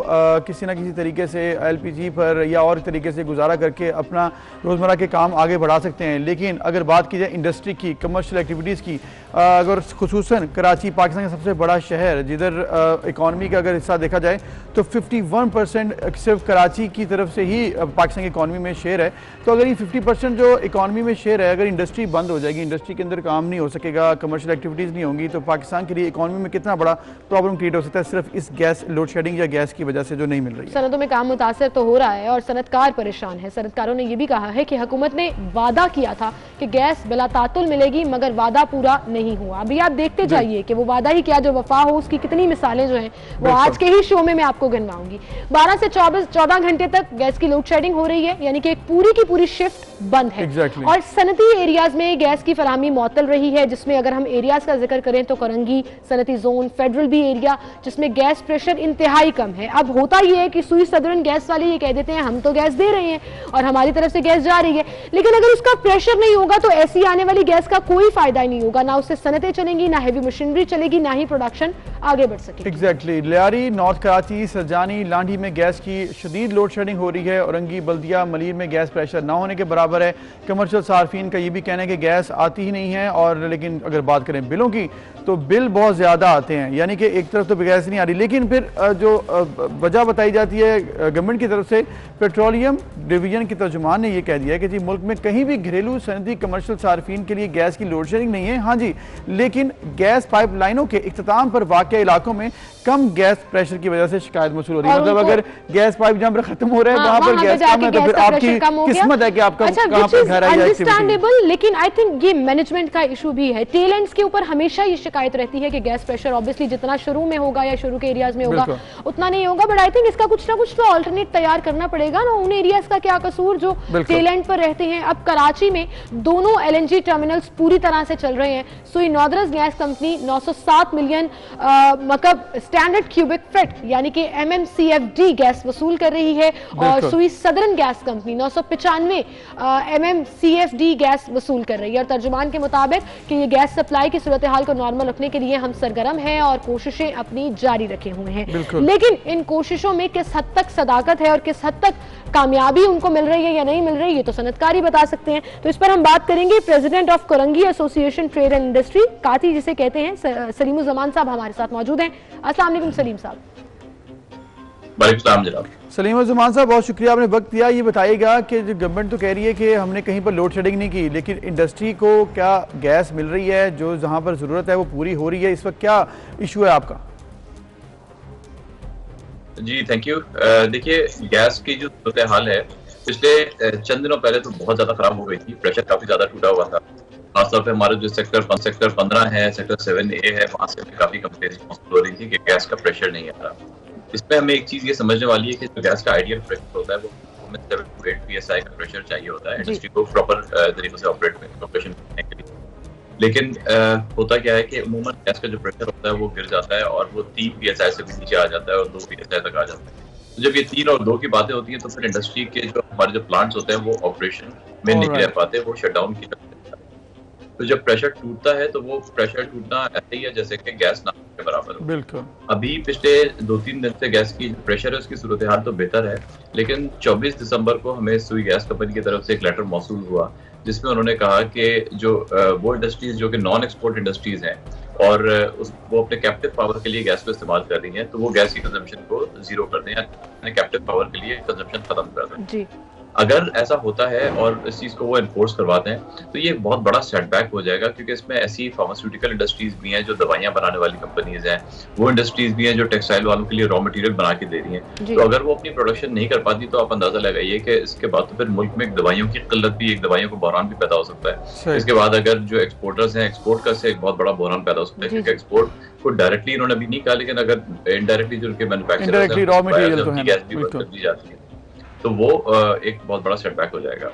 किसी ना किसी तरीके से LPG पर या और तरीके से गुजारा करके अपना रोज़मर्रा के काम आगे बढ़ा सकते हैं। लेकिन अगर बात की जाए इंडस्ट्री की, कमर्शियल एक्टिविटीज़ की, अगर खुसूसन कराची पाकिस्तान का सबसे बड़ा शहर जिधर इकॉनमी का अगर हिस्सा देखा जाए तो 51% सिर्फ कराची की तरफ से ही पाकिस्तान की इकॉनमी में शेयर है। तो अगर ये 50% जो इकॉनमी में शेयर है, अगर इंडस्ट्री बंद हो जाएगी, इंडस्ट्री के अंदर काम नहीं हो सकेगा, कमर्शियल एक्टिविटीज़ नहीं होंगी, तो पाकिस्तान के लिए इकॉनमी में कितना बड़ा प्रॉब्लम क्रिएट हो सकता है सिर्फ इस गैस लोड शेडिंग या गैस की वजह से जो नहीं मिल रही है। सनतों में काम मुतासर तो हो रहा है और सनतकार परेशान है। सनतकारों ने यह भी कहा है कि हुकूमत ने वादा किया था कि गैस बिला तातुल मिलेगी, मगर वादा पूरा नहीं हुआ। अभी आप देखते जाइए कि वो वादा ही क्या जो वफा हो, उसकी कितनी मिसालें जो हैं वो आज के ही शो में मैं आपको गिनवाऊंगी। 12 से 14 घंटे तक गैस की लोड शेडिंग हो रही है, यानी कि एक पूरी की पूरी शिफ्ट बंद है। और सनती एरियाज में गैस की फराहमी मुअत्तल रही है, जिसमें अगर हम एरियाज का जिक्र करें तो करंगी, सनती जोन, फेडरल बी एरिया, जिसमें गैस प्रेशर इंतहाई कम है। अब होता यह है कि सुई सदरन गैस वाले ये कह देते हैं हम तो गैस दे रहे हैं और हमारी तरफ से गैस जा रही है, लेकिन अगर उसका प्रेशर नहीं होगा तो ऐसी आने वाली गैस का कोई फायदा ही नहीं होगा, ना उससे सनतें चलेंगी, ना हैवी मशीनरी चलेगी, ना ही प्रोडक्शन आगे बढ़ सकेगी। एग्जैक्टली, लियारी, नॉर्थ कराची, सरजानी, लांडी में गैस की शदीद लोड शेडिंग हो रही है। औरंगी, बल्दिया, मलीर में गैस प्रेशर ना होने के बराबर है। कमर्शियल सार्फिन का ये भी कहना है कि गैस आती ही नहीं है। और लेकिन अगर बात करें बिलों की तो बिल बहुत ज़्यादा आते हैं, यानी कि एक तरफ तो गैस नहीं आ रही, लेकिन फिर जो वजह बताई जाती है गवर्नमेंट की तरफ से, पेट्रोलियम डिवीजन के तर्जुमान ने यह कह दिया है कि जी मुल्क में कहीं भी घरेलू सनदी कमर्शियल सार्फिन के लिए गैस की लोड शेडिंग नहीं है। हाँ जी, लेकिन गैस पाइपलाइनों के इख्तिताम पर वाक़या इलाकों में कम गैस प्रेशर की वजह से शिकायत मौसूल हो रही है। मतलब अगर गैस पाइप जहां पर खत्म हो रहा है वहां पर गैस कम है तो फिर आपकी किस्मत है कि आपका कहां पर घर आ जाए। अंडरस्टैंडेबल, लेकिन आई थिंक ये मैनेजमेंट का इशू भी है। टेल एंड्स के ऊपर हमेशा ये शिकायत रहती है कि गैस प्रेशर ऑब्वियसली जितना शुरू में होगा या शुरू के एरियाज में होगा उतना नहीं होगा, बट आई थिंक इसका कुछ ना कुछ तो अल्टरनेट तैयार करना पड़ेगा ना। उन एरियाज का क्या कसूर जो टेल एंड पर रहते हैं। अब कराची में दोनों LNG टर्मिनल्स पूरी तरह से चल रहे हैं। सुई नॉर्दर्स गैस कंपनी 907 मिलियन मतलब स्टैंडर्ड क्यूबिक फीट यानी कि MMCFD गैस वसूल कर रही है और सुई southern gas company 995 MMCFD gas वसूल कर रही है। और तर्जुमान के मुताबिक कि ये गैस सप्लाई की सूरत हाल को नॉर्मल रखने के लिए हम सरगर्म हैं और कोशिशें अपनी जारी रखे हुए हैं, लेकिन इन कोशिशों में किस हद तक सदाकत है और किस हद तक कामयाबी उनको मिल रही है या नहीं मिल रही है तो सनतकार ही बता सकते हैं। तो इस पर हम बात करेंगे। President of Korangi association trade and industry, काती जिसे कहते हैं, सलीमुज़्ज़मान साहब हमारे साथ मौजूद हैं। अस्सलाम वालेकुम सलीम साहब। वालेकुम जनाब। सलीमुज़्ज़मान साहब, बहुत शुक्रिया आपने वक्त दिया। ये बताइएगा कि जो गवर्नमेंट तो कह रही है कि हमने कहीं पर लोड शेडिंग नहीं की, लेकिन इंडस्ट्री को क्या गैस मिल रही है जो जहां पर जरूरत है वो पूरी हो रही है? इस वक्त क्या इशू है आपका? जी थैंक यू। देखिए, गैस की जो सूरत हाल है पिछले चंद दिनों पहले तो बहुत ज्यादा खराब हो गई थी। प्रेशर काफी ज्यादा टूटा हुआ था। खासतौर पे हमारे जो सेक्टर 15 है, सेक्टर 7A है, वहां से काफी कंप्लेंट्स हो रही थी कि गैस का प्रेशर नहीं आ रहा। इसमें हमें एक चीज ये समझने वाली है कि जो गैस का आइडियल प्रेशर होता है वो 7 to 8 PSI का प्रेशर चाहिए होता है इंडस्ट्री को प्रॉपर तरीके से ऑपरेशन करने के लिए। लेकिन होता क्या है कि अमूमन गैस का जो प्रेशर होता है वो गिर जाता है और वो 3 PSI से भी नीचे आ जाता है और 2 PSI तक आ जाता है। तो जब ये 3 और 2 की बातें होती हैं तो फिर इंडस्ट्री के जो हमारे जो प्लांट्स होते हैं वो ऑपरेशन में नहीं रह पाते, वो शटडाउन की तरफ। तो जब प्रेशर टूटता है तो वो प्रेशर टूटना ऐसे ही है जैसे कि गैस ना के बराबर हो। बिल्कुल। अभी पिछले 2-3 दिन से गैस की प्रेशर है उसकी सूरत हाल तो बेहतर है, लेकिन 24 दिसंबर को हमें सुई गैस कंपनी की तरफ से एक लेटर मौसूल हुआ जिसमें उन्होंने कहा कि जो वो इंडस्ट्रीज जो कि नॉन एक्सपोर्ट इंडस्ट्रीज हैं और वो अपने कैप्टिव पावर के लिए गैस को इस्तेमाल कर रही हैं तो वो गैस की कंजम्पशन को जीरो कर दें, अपने कैप्टिव पावर के लिए कंजम्पशन खत्म कर दें। अगर ऐसा होता है और इस चीज को वो एनफोर्स करवाते हैं तो ये बहुत बड़ा सेटबैक हो जाएगा, क्योंकि इसमें ऐसी फार्मास्यूटिकल इंडस्ट्रीज भी हैं जो दवाइयां बनाने वाली कंपनीज हैं, वो इंडस्ट्रीज भी हैं जो टेक्सटाइल वालों के लिए रॉ मटेरियल बना के दे रही हैं। तो अगर वो अपनी प्रोडक्शन नहीं कर पाती तो आप अंदाजा लगाइए कि इसके बाद तो फिर मुल्क में एक दवाइयों की किल्लत भी, एक दवाइयों का बहरान भी पैदा हो सकता है। इसके बाद अगर जो एक्सपोर्टर्स हैं, एक्सपोर्ट का से एक बहुत बड़ा बहरान पैदा हो सकता है, क्योंकि एक्सपोर्ट को डायरेक्टली इन्होंने अभी नहीं कहा, लेकिन अगर इनडायरेक्टली जो उनके मैन्युफैक्चरर्स हैं रॉ मटेरियल तो गैस भी बंद कर दी जाती है तो वो एक बहुत बड़ा सेटबैक हो जाएगा।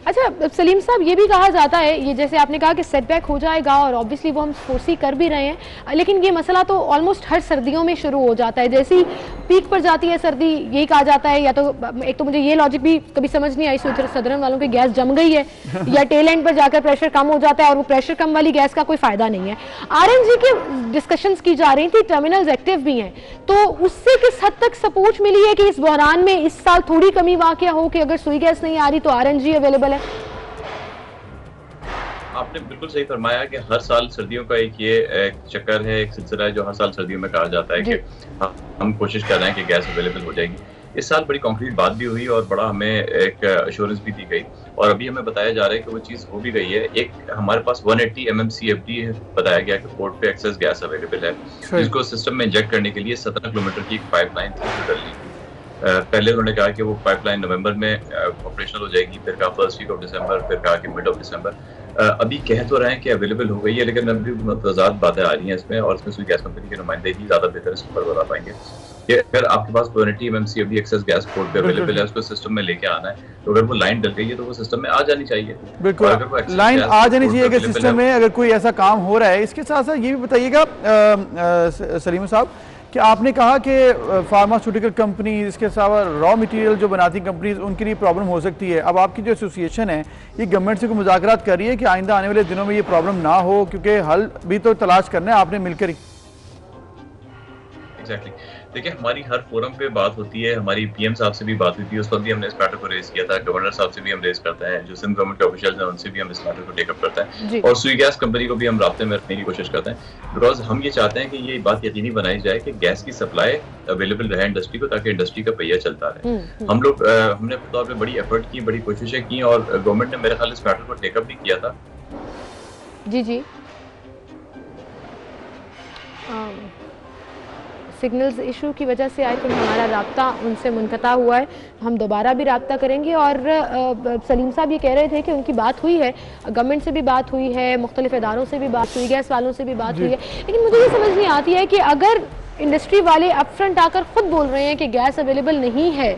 अच्छा सलीम साहब, ये भी कहा जाता है, ये जैसे आपने कहा कि सेटबैक हो जाएगा और ऑब्वियसली वो हम फोर्सी कर भी रहे हैं, लेकिन ये मसला तो ऑलमोस्ट हर सर्दियों में शुरू हो जाता है। जैसे ही पीक पर जाती है सर्दी, यही कहा जाता है, या तो एक तो मुझे ये लॉजिक भी कभी समझ नहीं आई सदरन वालों की गैस जम गई है या टेल एंड पर जाकर प्रेशर कम हो जाता है, और वो प्रेशर कम वाली गैस का कोई फायदा नहीं है। RNG के डिस्कशंस की जा रही थी, टर्मिनल्स एक्टिव भी हैं, तो उससे किस हद तक सपोर्ट मिली है कि इस बहरान में इस साल थोड़ी कमी वाक़या हो कि अगर सुई गैस नहीं आ रही तो RNG अवेलेबल है? आपने बिल्कुल सही फरमाया कि हर साल सर्दियों का एक चक्कर है, एक सिलसिला है जो हर साल सर्दियों में कहा जाता है कि हम कोशिश कर रहे हैं कि गैस अवेलेबल हो जाएगी। इस साल बड़ी कॉन्क्रीट बात भी हुई और बड़ा हमें एक अश्योरेंस भी दी गई, और अभी हमें बताया जा रहा है कि वो चीज़ हो भी गई है। एक हमारे पास 180 MMCFD बताया गया कि पोर्ट पे एक्सेस गैस अवेलेबल है, जिसको सिस्टम में इंजेक्ट करने के लिए 17 किलोमीटर की एक पाइपलाइन थी कर ली। पहले उन्होंने कहा कि वो पाइपलाइन नवंबर में ऑपरेशनल हो जाएगी, फिर कहा फर्स्ट वीक ऑफ दिसंबर, फिर कहा कि मिड ऑफ दिसंबर। अभी कह तो रहे हैं कि अवेलेबल हो गई है, लेकिन अभी मतजाद बातें आ रही हैं इसमें, और इसमें सुई गैस कंपनी के नुमाइंदे ही ज़्यादा बेहतर इस पर बता पाएंगे कि अगर आपके पास 180 MMCFD एक्सेस गैस पोर्ट पे अवेलेबल है, उसको सिस्टम में लेके आना है, तो अगर वो लाइन डल गई है तो वो सिस्टम में आ जानी चाहिए। बिल्कुल लाइन आ जानी चाहिए अगर सिस्टम में अगर कोई ऐसा काम हो रहा है। इसके साथ साथ ये भी बताइएगा सलीम साहब कि आपने कहा कि फार्मास्यूटिकल कंपनी, इसके अलावा रॉ मटेरियल जो बनाती कंपनीज, उनके लिए प्रॉब्लम हो सकती है। अब आपकी जो एसोसिएशन है ये गवर्नमेंट से कोई मुज़ाकरात कर रही है कि आइंदा आने वाले दिनों में ये प्रॉब्लम ना हो, क्योंकि हल भी तो तलाश करना है आपने मिलकर ही। एग्जैक्टली, देखिए हमारी हर फोरम पे बात होती है, हमारी PM साहब से भी बात हुई थी, उस पर भी हमने इस मैटर को रेज किया था, गवर्नर साहब से भी हम रेज करते हैं, जो सिंध गवर्नमेंट के ऑफिशियल्स हैं उनसे भी हम इस मैटर को टेकअप करते हैं, और सुई गैस कंपनी को भी हम राब्ते में रखने की कोशिश करते हैं, बिकॉज हम ये चाहते हैं कि ये बात यकीनी बनाई जाए कि गैस की सप्लाई अवेलेबल रहे इंडस्ट्री को, ताकि इंडस्ट्री का पहिया चलता रहे। हम लोग हमने तौर पर बड़ी एफर्ट की, बड़ी कोशिशें की, और गवर्नमेंट ने मेरे ख्याल इस मैटर को टेकअप भी किया था। जी सिग्नल्स इशू की वजह से आई थिंक हमारा राब्ता उनसे मुनक़ता हुआ है, हम दोबारा भी राब्ता करेंगे। और सलीम साहब ये कह रहे थे कि उनकी बात हुई है, गवर्नमेंट से भी बात हुई है, मुख्तलिफ इदारों से भी बात हुई, गैस वालों से भी बात हुई है, लेकिन मुझे ये समझ नहीं आती है कि अगर इंडस्ट्री वाले अपफ्रंट आकर खुद बोल रहे हैं कि गैस अवेलेबल नहीं है,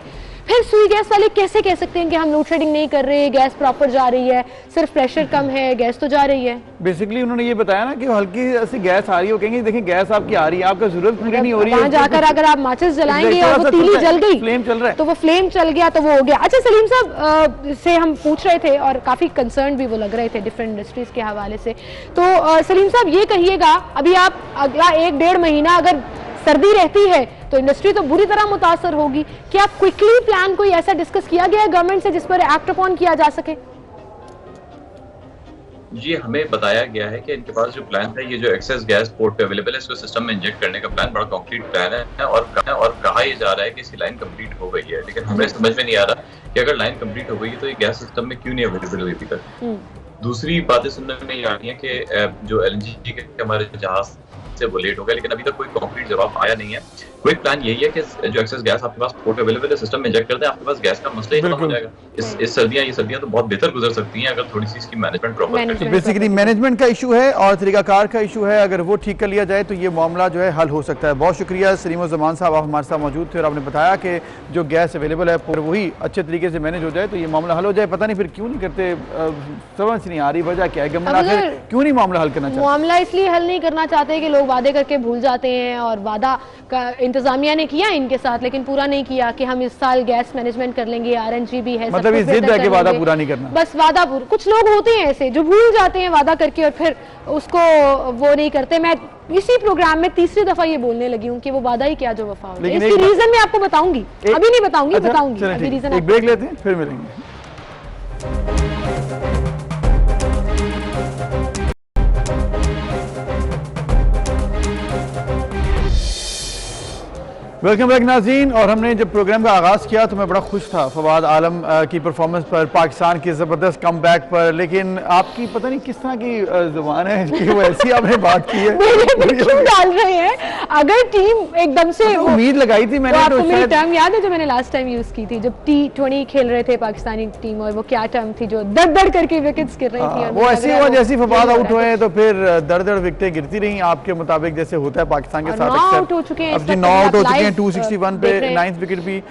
फिर सुई गैस वाले कैसे कह सकते हैं कि हम लोड शेडिंग नहीं कर रहे, गैस प्रॉपर जा रही है, सिर्फ प्रेशर कम है, गैस तो जा रही है। बेसिकली उन्होंने ये बताया ना कि हल्की सी गैस आ रही है, वो कहेंगे देखिए गैस आपकी आ रही है, आपका जरूरत पूरी नहीं हो रही है, वहाँ जाकर अगर आप माचिस जलाएंगे और वो तीली जल गई, फ्लेम चल रहा है, तो वो फ्लेम चल गया तो वो हो गया। अच्छा सलीम साहब से हम पूछ रहे थे और काफी कंसर्न भी वो लग रहे थे डिफरेंट इंडस्ट्रीज के हवाले से, तो सलीम साहब ये कहिएगा, अभी आप अगला 1-1.5 महीना अगर सर्दी रहती है तो इंडस्ट्री तो बुरी तरह मुतासर होगी, क्या क्विकली प्लान कोई ऐसा डिस्कस किया गया है गवर्नमेंट से जिस पर एक्ट अपॉन किया जा सके? जी हमें बताया गया है कि इनके पास जो प्लान था, ये जो एक्सेस गैस पोर्ट पे अवेलेबल है, इसको सिस्टम में इंजेक्ट करने का प्लान बड़ा कॉन्क्रीट प्लान है, और कहा यह जा रहा है कि इसकी लाइन कंप्लीट हो गई है, लेकिन हमें समझ में नहीं आ रहा कि अगर लाइन कंप्लीट हो गई है तो ये गैस सिस्टम में क्यों नहीं अवेलेबल हुई अभी तक। दूसरी बातें सुनने में आ रही है कि जो LNG के हमारे जहाज से वो लेट हो गया, लेकिन अभी तक कोई कॉन्क्रीट जवाब आया नहीं है। क्विक प्लान यही है कि जो एक्सेस गैस आपके पास पोर्ट अवेलेबल है, सिस्टम में इंजेक्ट करते हैं, आपके पास गैस का मसला ही खत्म हो जाएगा। इस सर्दियां तो बहुत बेहतर गुजर सकती हैं अगर थोड़ी सी इसकी मैनेजमेंट प्रॉपर है। बेसिकली मैनेजमेंट का इशू है और तरीकाकार का इशू है, अगर वो ठीक कर लिया जाए तो ये मामला जो है हल हो सकता है। बहुत शुक्रिया सलीम ज़मान साहब, आप हमारे साथ मौजूद थे और आपने बताया कि जो गैस अवेलेबल है वही अच्छे तरीके से मैनेज हो जाए तो ये मामला हल हो जाए। पता नहीं फिर क्यों नहीं करते, समझ नहीं आ रही वजह क्या है, गवर्नमेंट आखिर क्यों नहीं मामला हल करना चाहती? मामला इसलिए हल नहीं करना चाहते कि लोग वादे करके भूल जाते हैं, और वादा का इंतजामिया ने किया इनके साथ लेकिन पूरा नहीं किया कि हम इस साल गैस मैनेजमेंट कर लेंगे, RNG भी है, मतलब ये जिद है कि वादा पूरा नहीं करना, बस वादा पूरा। कुछ लोग होते हैं ऐसे जो भूल जाते हैं वादा करके और फिर उसको वो नहीं करते। मैं इसी प्रोग्राम में तीसरी दफा ये बोलने लगी हूँ कि वो वादा ही क्या जो वफा हो। इसकी रीजन मैं आपको बताऊंगी, अभी नहीं बताऊंगी, बताऊंगी अभी रीजन। एक ब्रेक लेते हैं फिर मिलेंगे। वेलकम बैक नाज़रीन। और हमने जब प्रोग्राम का आगाज़ किया तो मैं बड़ा खुश था फवाद आलम की परफॉर्मेंस पर, पाकिस्तान की ज़बरदस्त कम बैक पर, लेकिन आपकी पता नहीं किस तरह की ज़ुबान है कि वो ऐसी आपने बात की है। क्यों डाल रहे हैं? अगर टीम एकदम से उम्मीद लगाई थी मैंने, तो मेरी टर्म याद है जो मैंने लास्ट टाइम यूज की थी जब T20 खेल रहे थे पाकिस्तानी टीम, और वो क्या टर्म थी जो दर दर करके विकेट्स गिर रही थी, वो ऐसी हुआ जैसी फवाद आउट हुए तो फिर दर दर विकेटें गिरती रही आपके मुताबिक, जैसे होता है पाकिस्तान के साथ। 9 आउट हो चुके हैं, 261 पे 9th विकेट भी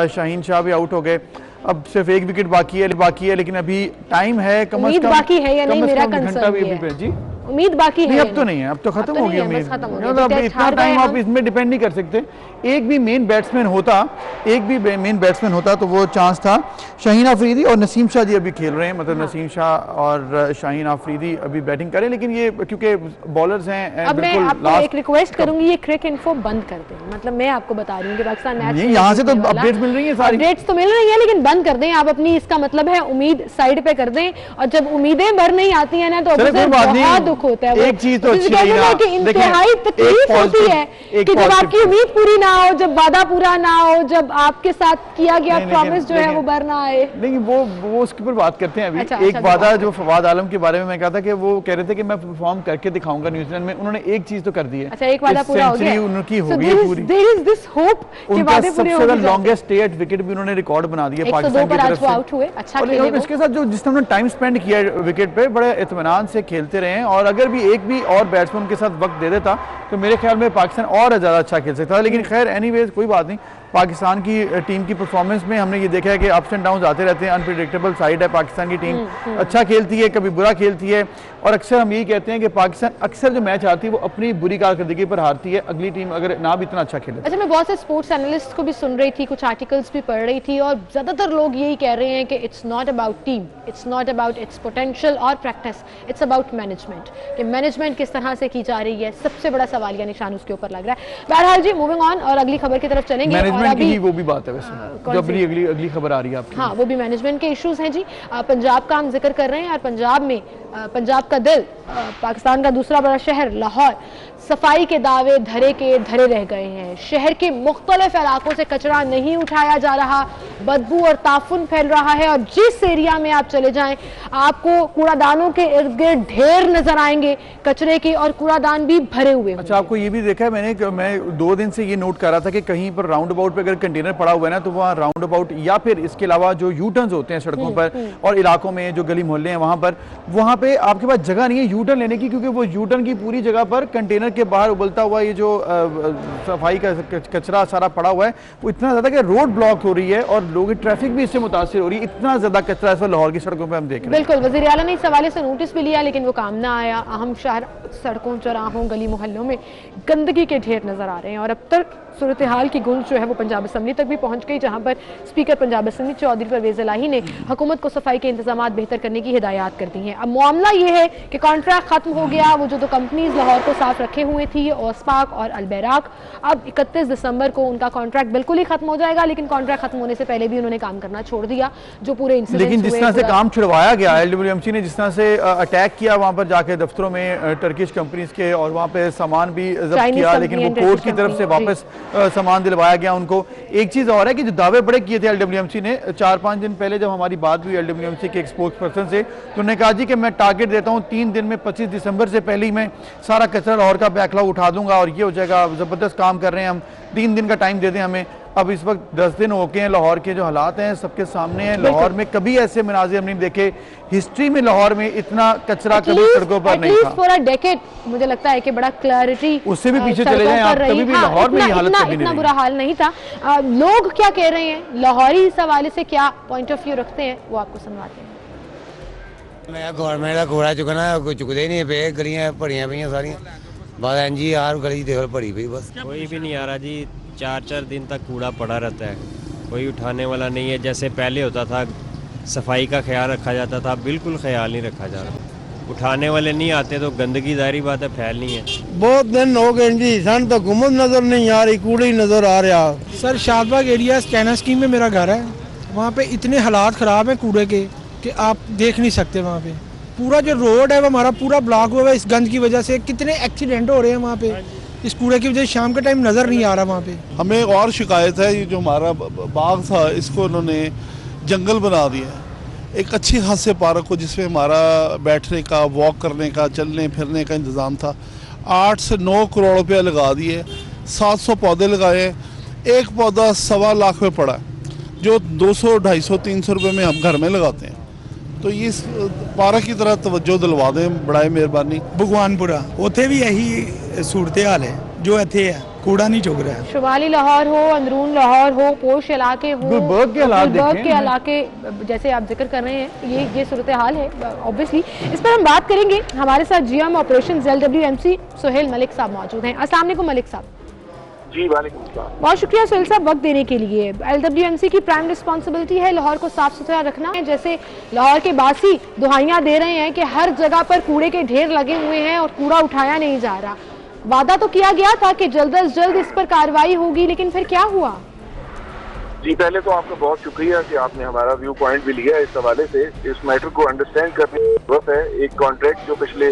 शाहीन शाह भी आउट हो गए। अब सिर्फ 1 विकेट बाकी है, लेकिन अभी टाइम है कम से कम बाकी है या नहीं, मेरा कंसर्न भी जी उम्मीद बाकी है। अब तो नहीं है, अब तो खत्म हो गई उम्मीद। मतलब इतना टाइम आप इसमें डिपेंड नहीं कर सकते। एक भी मेन बैट्समैन होता तो वो चांस था। शाहीन आफरीदी और नसीम शाह जी अभी खेल रहे हैं, मतलब नसीम शाह और शाहीन आफरीदी अभी बैटिंग करें, लेकिन ये क्योंकि बॉलर्स हैं। अब मैं आपको एक रिक्वेस्ट करूंगी, ये क्रिक इन्फो बंद कर दें। मतलब मैं आपको बता रही हूँ कि पाकिस्तान मैच यहाँ से तो अपडेट्स मिल रही है, सारी अपडेट्स तो मिल रही है, लेकिन बंद कर दें आप अपनी। इसका मतलब है उम्मीद साइड पे कर दें, और जब उम्मीदें भर नहीं आती है ना तो बहुत दुख होता है। एक चीज तो इंतहाई तकलीफ होती है कि जब आपकी उम्मीद पूरी ना हो, जब वादा पूरा ना हो, जब आपके साथ किया गया प्रॉमिस जो है वो बर ना आए। नहीं, वो उसके ऊपर बात करते हैं अभी। एक वादा जो फवाद आलम के बारे में मैं कहा था कि वो कह रहे थे कि मैं परफॉर्म करके दिखाऊंगा न्यूजीलैंड में। उन्होंने एक चीज तो कर दी है। अच्छा, एक वादा पूरा हो गया, उनकी हो गई पूरी। देयर इज दिस होप कि वादे पूरे हो जाएंगे। लॉन्गेस्ट स्टे एट विकेट भी उन्होंने रिकॉर्ड बना दिया पाकिस्तान की तरफ से। आउट हुए, अच्छा खेले वो। इसके साथ जो जिसने उन्होंने टाइम स्पेंड किया विकेट पे, बड़े इत्मीनान से खेलते रहे। और अगर भी एक भी और बैट्समैन के साथ वक्त दे देता तो मेरे ख्याल में पाकिस्तान और ज़्यादा अच्छा खेल सकता था। लेकिन खैर एनीवेज कोई बात नहीं। पाकिस्तान की टीम की परफॉर्मेंस में हमने ये देखा है कि अप्स एंड डाउन्स आते रहते हैं। अनप्रेडिक्टेबल साइड है पाकिस्तान की टीम, अच्छा खेलती है, कभी बुरा खेलती है। और अक्सर हम यही कहते हैं कि पाकिस्तान अक्सर जो मैच हारती है वो अपनी बुरी कारकर्दगी पर हारती है, अगली टीम अगर ना भी इतना अच्छा खेले। अच्छा, मैं बहुत से स्पोर्ट्स एनालिस्ट को भी सुन रही थी, कुछ आर्टिकल्स भी पढ़ रही थी, और ज़्यादातर लोग यही कह रहे हैं कि it's not about team, it's not about it's potential और प्रैक्टिस, इट्स अबाउट मैनेजमेंट। कि मैनेजमेंट किस तरह से की जा रही है, सबसे बड़ा सवाल या निशान उसके ऊपर लग रहा है। बहरहाल जी, मूविंग ऑन और अगली खबर की तरफ चलेंगे। मैनेजमेंट की वो भी बात है वैसे, जब अगली खबर आ रही है आपकी। हाँ, वो भी मैनेजमेंट के इश्यूज हैं जी। पंजाब का हम जिक्र कर रहे हैं, और पंजाब में पंजाब का दिल, पाकिस्तान का दूसरा बड़ा शहर लाहौर, सफाई के दावे धरे रह गए हैं। शहर के मुख्तलिफ इलाकों से कचरा नहीं उठाया जा रहा, बदबू और ताफुन फैल रहा है, और जिस एरिया में आप चले जाएं आपको कूड़ादानों के इर्द गिर्द ढेर नजर आएंगे कचरे के, और कूड़ादान भी भरे हुए। अच्छा, आपको ये भी देखा है मैंने, मैं 2 दिन से ये नोट कर रहा था कि कहीं पर राउंड अबाउट पे अगर कंटेनर पड़ा हुआ है ना, तो वहाँ राउंड अबाउट या फिर इसके अलावा जो यू टर्न्स होते हैं सड़कों पर और इलाकों में, जो गली मोहल्ले हैं वहाँ पे आपके पास जगह नहीं है यू टर्न लेने की, क्योंकि वो यू टर्न की पूरी जगह पर कंटेनर के बाहर उबलता हुआ ये जो सफाई का कचरा सारा पड़ा हुआ है, वो इतना ज्यादा कि रोड ब्लॉक हो रही है और लोगों की ट्रैफिक भी इससे मुतासिर हो रही है। इतना ज्यादा कचरा इस वक्त लाहौर की सड़कों पर हम देख रहे हैं। बिल्कुल, वज़ीर आला ने इस हवाले से नोटिस भी लिया, लेकिन वो काम ना आया। अहम शहर सड़कों, चौराहों, गली मोहल्लों में गंदगी के ढेर नजर आ रहे हैं, और अब तक सूरत हाल की गूंज जो है वो पंजाब असम्बली तक भी पहुंच गई, जहां पर स्पीकर पंजाब असम्बली चौधरी परवेज़ इलाही ने हुकूमत को सफाई के इंतजाम बेहतर करने की हिदायत कर दी हैं। अब मामला ये है कि कॉन्ट्रैक्ट खत्म हो गया। वो जो 2 कंपनीज लाहौर को साफ रखे हुए थी, ओसपाक और अलबैराक, अब 31 दिसंबर को उनका कॉन्ट्रैक्ट बिल्कुल ही खत्म हो जाएगा। लेकिन कॉन्ट्रैक्ट खत्म होने से पहले भी उन्होंने काम करना छोड़ दिया, जो पूरे इंसिडेंट। लेकिन जिस तरह से काम छुड़वाया गया, LWMC ने जिस तरह से अटैक किया वहां पर जाके दफ्तरों में टर्किश कंपनीज के, और वहां पे सामान भी जब्त किया, लेकिन वो कोर्ट की तरफ से वापस सामान दिलवाया गया उनको। एक चीज और है कि जो दावे बड़े किए थे LWMC ने 4-5 दिन पहले जब हमारी बात हुई LWMC के एक स्पोक्स पर्सन से, तो उन्होंने कहा जी कि मैं टारगेट देता हूं 3 दिन में 25 दिसंबर से पहले ही मैं सारा कचरा लाहौर का बैकलॉग उठा दूंगा और ये हो जाएगा। जबरदस्त काम कर रहे हैं हम, 3 दिन का टाइम दे दें हमें। अब इस वक्त 10 दिन हो गए हैं, लाहौर के जो हालात हैं सबके सामने हैं। लाहौर में कभी ऐसे मनाजिर हम नहीं देखे, हिस्ट्री में लाहौर में इतना कचरा कभी सड़कों पर नहीं था। फॉर अ डेकेड मुझे लगता है कि बड़ा क्लैरिटी, उससे भी पीछे चले जाएं आप, तभी भी लाहौर में ये हालत कभी नहीं, इतना बुरा हाल नहीं था। लोग क्या कह रहे हैं, लाहौरी इस हवाले से क्या पॉइंट ऑफ व्यू रखते हैं, वो आपको सुनवाते हैं। मैं गवर्नमेंट का कूड़ा चुकना कोई चुकते ही नहीं पे, गलियां भरियां पईयां सारियां, बस एनजी यार गली देखो भरी पई, बस कोई भी नहीं आ रहा जी। 4-4 दिन तक कूड़ा पड़ा रहता है, कोई उठाने वाला नहीं है। जैसे पहले होता था सफाई का ख्याल रखा जाता था, बिल्कुल ख्याल नहीं रखा जा रहा। उठाने वाले नहीं आते तो गंदगी जाहिर बात है फैलनी है। बहुत दिन हो गए जी, सन तो घुमत नजर नहीं आ रही, कूड़े ही नजर आ रहा। Sir, Shadbagh area scanner scheme में मेरा घर है, वहाँ पे इतने हालात ख़राब हैं कूड़े के कि आप देख नहीं सकते। वहाँ पे पूरा जो रोड है वो हमारा पूरा ब्लॉक हुआ है इस गंद की वजह से। कितने एक्सीडेंट हो रहे हैं वहाँ पे इस कूड़े की वजह से, शाम के टाइम नज़र नहीं आ रहा वहाँ पे। हमें एक और शिकायत है, ये जो हमारा बाग था इसको उन्होंने जंगल बना दिया। एक अच्छी खासे पार्क को जिसमें हमारा बैठने का, वॉक करने का, चलने फिरने का इंतज़ाम था, 8 से 9 करोड़ रुपया लगा दिए, 700 पौधे लगाए, एक पौधा 1.25 लाख में पड़ा, जो 200, 250, 300 रुपये में हम घर में लगाते हैं। तो ये पार्क की तरह तवज्जो दिलवा दें, बड़ा मेहरबानी। भगवानपुरा उत्थे भी यही सूरत हाल है, जो इत्थे है कूड़ा नहीं चुग रहा है। शुमाली लाहौर हो, अंदरून लाहौर हो, पोश इलाके हो, गुलबर्ग के हालात गुलबर्ग के इलाके जैसे आप जिक्र कर रहे हैं, ये सूरत हाल है ऑब्वियसली। इस पर हम बात करेंगे। हमारे साथ GM operations LWMC Suhail Malik साहब मौजूद हैं। अस्सलाम वालेकुम मलिक साहब। जी वालेकुम सलाम। बहुत शुक्रिया सुहेल साहब वक्त देने के लिए। LWMC की प्राइम रिस्पॉन्सिबिलिटी है लाहौर को साफ सुथरा रखना है। जैसे लाहौर के बासी दुहाइयां दे रहे हैं कि हर जगह पर कूड़े के ढेर लगे हुए हैं और कूड़ा उठाया नहीं जा रहा। वादा तो किया गया था कि जल्द अज जल्द इस पर कार्रवाई होगी, लेकिन फिर क्या हुआ? जी पहले तो आपका बहुत शुक्रिया कि आपने हमारा व्यू पॉइंट भी लिया इस हवाले से। इस मैटर को अंडरस्टैंड करने की जरूरत है। एक कॉन्ट्रैक्ट जो पिछले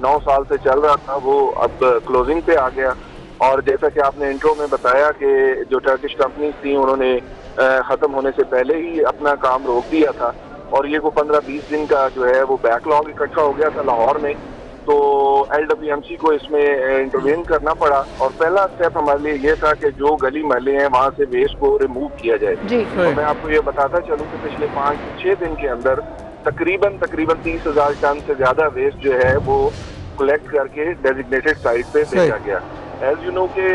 9 साल से चल रहा था वो अब क्लोजिंग पे आ गया, और जैसा कि आपने इंट्रो में बताया कि जो टर्किश कंपनीज थी उन्होंने खत्म होने से पहले ही अपना काम रोक दिया था, और ये को 15-20 दिन का जो है वो बैकलॉग इकट्ठा हो गया था लाहौर में। तो LWMC को इसमें इंटरवेन करना पड़ा, और पहला स्टेप हमारे लिए ये था कि जो गली महल्ले हैं वहाँ से वेस्ट को रिमूव किया जाए। तो मैं आपको ये बताता चलूँ कि पिछले 5-6 दिन के अंदर तकरीबन 30,000 टन से ज्यादा वेस्ट जो है वो कलेक्ट करके डेजिग्नेटेड साइट पे भेजा गया। एज यू नो के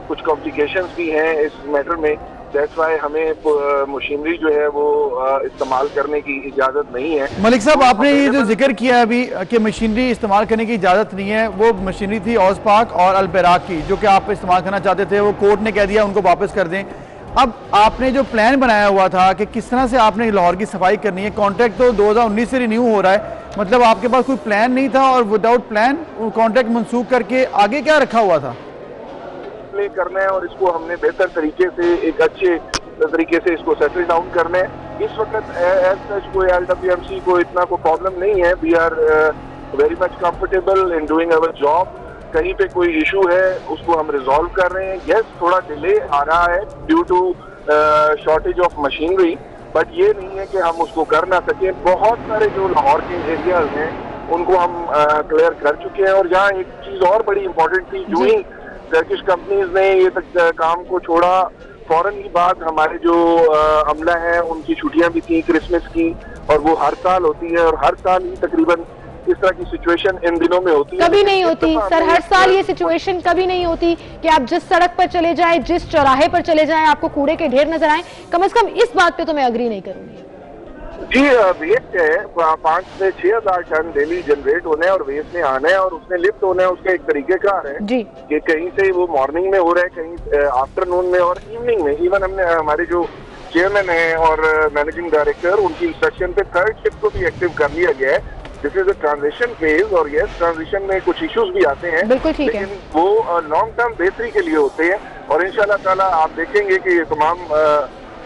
कुछ कॉम्प्लिकेशंस भी हैं इस मैटर में, दैट्स व्हाई हमें मशीनरी जो है वो इस्तेमाल करने की इजाज़त नहीं है। मलिक साहब, आपने ये जो जिक्र किया अभी कि मशीनरी इस्तेमाल करने की इजाज़त नहीं है, वो मशीनरी थी ऑज़पाक और अल-बराक की जो कि आप इस्तेमाल करना चाहते थे, वो कोर्ट ने कह दिया उनको वापस कर दें। अब आपने जो प्लान बनाया हुआ था कि किस तरह से आपने लाहौर की सफाई करनी है, कॉन्ट्रैक्ट तो 2019 से रिन्यू हो रहा है, मतलब आपके पास कोई प्लान नहीं था और विदाउट प्लान कॉन्ट्रैक्ट मनसूख करके आगे क्या रखा हुआ था? करना है और इसको हमने बेहतर तरीके से एक अच्छे तरीके से इसको सेटल डाउन करना है। इस वक्त एज सच कोई LWMC को इतना कोई प्रॉब्लम नहीं है। We are very much comfortable in doing our job. कहीं पे कोई इशू है उसको हम रिजॉल्व कर रहे हैं। यस, थोड़ा डिले आ रहा है due to shortage of machinery, but ये नहीं है कि हम उसको कर ना सके। बहुत सारे जो लाहौर के एरियाज हैं उनको हम क्लियर कर चुके हैं। और यहाँ एक चीज और बड़ी इंपॉर्टेंट थी, जो ही टर्किश कंपनीज ने ये तक काम को छोड़ा, फौरन ही बाद हमारे जो अमला है उनकी छुट्टियां भी थी क्रिसमस की, और वो हर साल होती है, और हर साल ही तकरीबन इस तरह की सिचुएशन इन दिनों में होती है। कभी नहीं होती सर, हर साल ये सिचुएशन कभी नहीं होती कि आप जिस सड़क पर चले जाएं, जिस चौराहे पर चले जाएं, आपको कूड़े के ढेर नजर आए। कम से कम इस बात पे तो मैं अग्री नहीं करूंगी। जी, वेस्ट है 5 से 6,000 टन डेली जनरेट होना है और वेस्ट में आना है, और उसमें लिफ्ट होना है। उसका एक तरीकेकार है कि कहीं से वो मॉर्निंग में हो रहा है, कहीं आफ्टरनून में और इवनिंग में। इवन हमने हमारे जो चेयरमैन है और मैनेजिंग डायरेक्टर, उनकी इंस्ट्रक्शन पे थर्ड शिफ्ट को भी एक्टिव कर लिया गया है। This is a transition phase, और यस ट्रांजिशन में कुछ इश्यूज भी आते हैं, लेकिन वो लॉन्ग टर्म बेहतरी के लिए होते हैं, और इंशाल्लाह ताला आप देखेंगे कि ये तमाम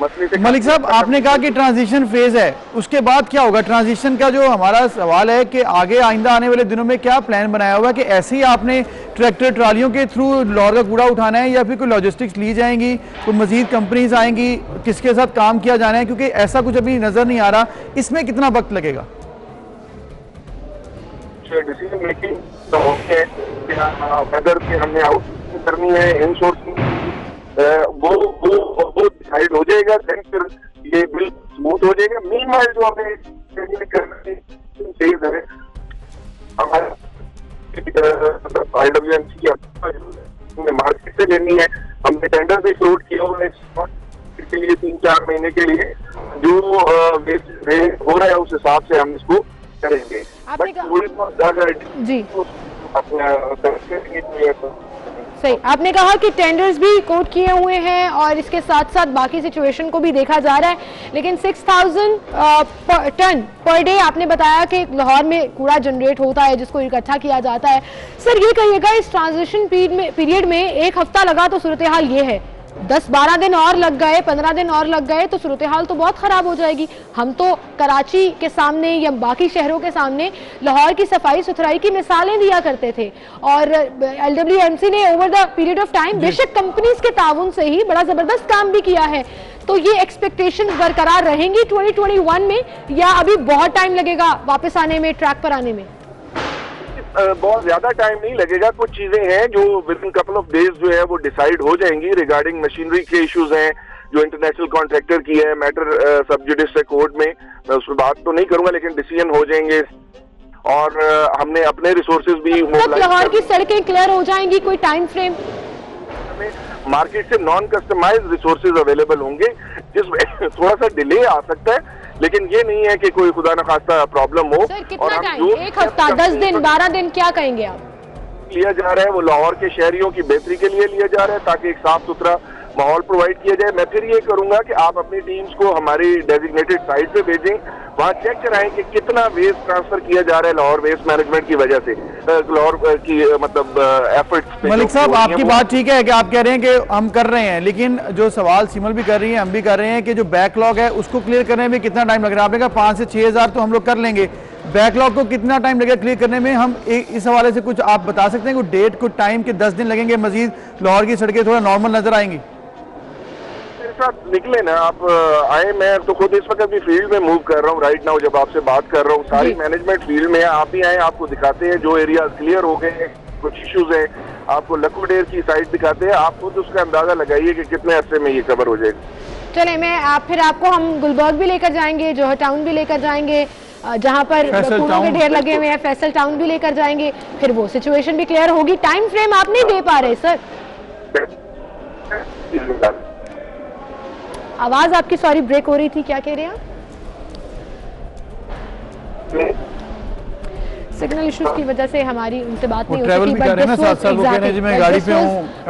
मलिक साहब, आपने कहा कि ट्रांजिशन फेज है, उसके बाद क्या होगा? ट्रांजिशन का जो हमारा सवाल है कि आगे आइंदा आने वाले दिनों में क्या प्लान बनाया हुआ है कि ऐसे ही आपने ट्रैक्टर ट्रालियों के थ्रू लाहौर का कूड़ा उठाना है, या फिर कोई लॉजिस्टिक्स ली जाएंगी, कोई मजीद कंपनीज आएंगी, किसके साथ काम किया जाना है? क्योंकि ऐसा कुछ अभी नजर नहीं आ रहा। इसमें कितना वक्त लगेगा? डिसीजन मेकिंग अगर हमने आउटसोर्सिंग करनी है, इनसोर्सिंग, वो डिसाइड हो जाएगा, देन फिर ये बिल स्मूथ हो जाएगा। मीनवाइल जो हमें करना है हमारे LWMC की मार्केट से लेनी है। हमने टेंडर भी फ्लोट किया हुआ है इसके लिए 3-4 महीने के लिए। जो वेस्ट हो रहा है उस हिसाब से हम इसको करेंगे। सही, आपने कहा कि टेंडर्स भी कोट किए हुए हैं और इसके साथ साथ बाकी सिचुएशन को भी देखा जा रहा है, लेकिन 6,000 टन पर डे आपने बताया कि लाहौर में कूड़ा जनरेट होता है जिसको इकट्ठा किया जाता है। सर ये कहिएगा, इस ट्रांजिशन पीरियड में 1 हफ्ता लगा तो सूरत हाल ये है, 10-12 दिन और लग गए, 15 दिन और लग गए तो सूरत हाल तो बहुत खराब हो जाएगी। हम तो कराची के सामने या बाकी शहरों के सामने लाहौर की सफाई सुथराई की मिसालें दिया करते थे, और LWMC ने over the period of time बेशक कंपनीज के ताउन से ही बड़ा जबरदस्त काम भी किया है। तो ये एक्सपेक्टेशन बरकरार रहेंगी 2021 में, या अभी बहुत टाइम लगेगा वापस आने में, ट्रैक पर आने में? बहुत ज्यादा टाइम नहीं लगेगा। कुछ चीजें हैं जो with in couple of days जो है वो डिसाइड हो जाएंगी। रिगार्डिंग मशीनरी के इश्यूज हैं जो इंटरनेशनल कॉन्ट्रैक्टर की है, मैटर सब जुडिस है कोर्ट में, मैं उस पर बात तो नहीं करूंगा, लेकिन डिसीजन हो जाएंगे। और हमने अपने रिसोर्सेज भी लाहौर की सड़कें क्लियर हो जाएंगी, कोई टाइम फ्रेम? मार्केट से नॉन कस्टमाइज्ड रिसोर्सेज अवेलेबल होंगे, जिसमें थोड़ा सा डिले आ सकता है, लेकिन ये नहीं है कि कोई खुदा न खास्ता प्रॉब्लम हो। सर कितना टाइम? 1 हफ्ता, 10 दिन, 12 दिन, क्या कहेंगे आप? लिया जा रहा है वो लाहौर के शहरियों की बेहतरी के लिए लिया जा रहा है, ताकि एक साफ सुथरा माहौल प्रोवाइड किया जाए। मैं फिर ये करूंगा कि आप अपनी टीम्स को हमारी डेजिग्नेटेड साइट पे भेजें, वहाँ चेक कराएं कि कितना वेस्ट ट्रांसफर किया जा रहा है लाहौर वेस्ट मैनेजमेंट की वजह से, लाहौर की मतलब एफर्ट्स। मलिक साहब, आपकी बात ठीक है कि आप कह रहे हैं कि हम कर रहे हैं, लेकिन जो सवाल सिमल भी कर रही है, हम भी कर रहे हैं कि जो बैकलॉग है उसको क्लियर करने में कितना टाइम लग रहा है? आपने कहा 5 से 6 हज़ार तो हम लोग कर लेंगे, बैकलॉग को कितना टाइम लगेगा क्लियर करने में? हम इस हवाले से कुछ आप बता सकते हैं, कुछ डेट, कुछ टाइम के 10 दिन लगेंगे मजीद लाहौर की सड़कें थोड़ा नॉर्मल नजर आएंगी? मेरे साथ निकले ना आप, आए। मैं तो खुद इस वक्त भी फील्ड में मूव कर रहा हूँ राइट नाउ, जब आपसे बात कर रहा हूँ। सारी मैनेजमेंट फील्ड में है, आप भी आए, आपको दिखाते हैं जो एरिया क्लियर हो गए, कुछ इश्यूज हैं, आपको लखोडेर की साइड दिखाते हैं, आप खुद उसका अंदाजा लगाइए कि कितने अरसे में ये कवर हो जाएगा। चले, मैं फिर आपको हम गुलबर्ग भी लेकर जाएंगे, जौहर टाउन भी लेकर जाएंगे, जहां पर कूड़ों के ढेर लगे हुए हैं, फैसल टाउन भी लेकर जाएंगे, फिर वो सिचुएशन भी क्लियर होगी। टाइम फ्रेम आप नहीं दे पा रहे सर? आवाज आपकी सॉरी ब्रेक हो रही थी, क्या कह रहे हैं आप? सिग्नल इश्यूज की वजह से हमारी उनसे बात नहीं हो सकी,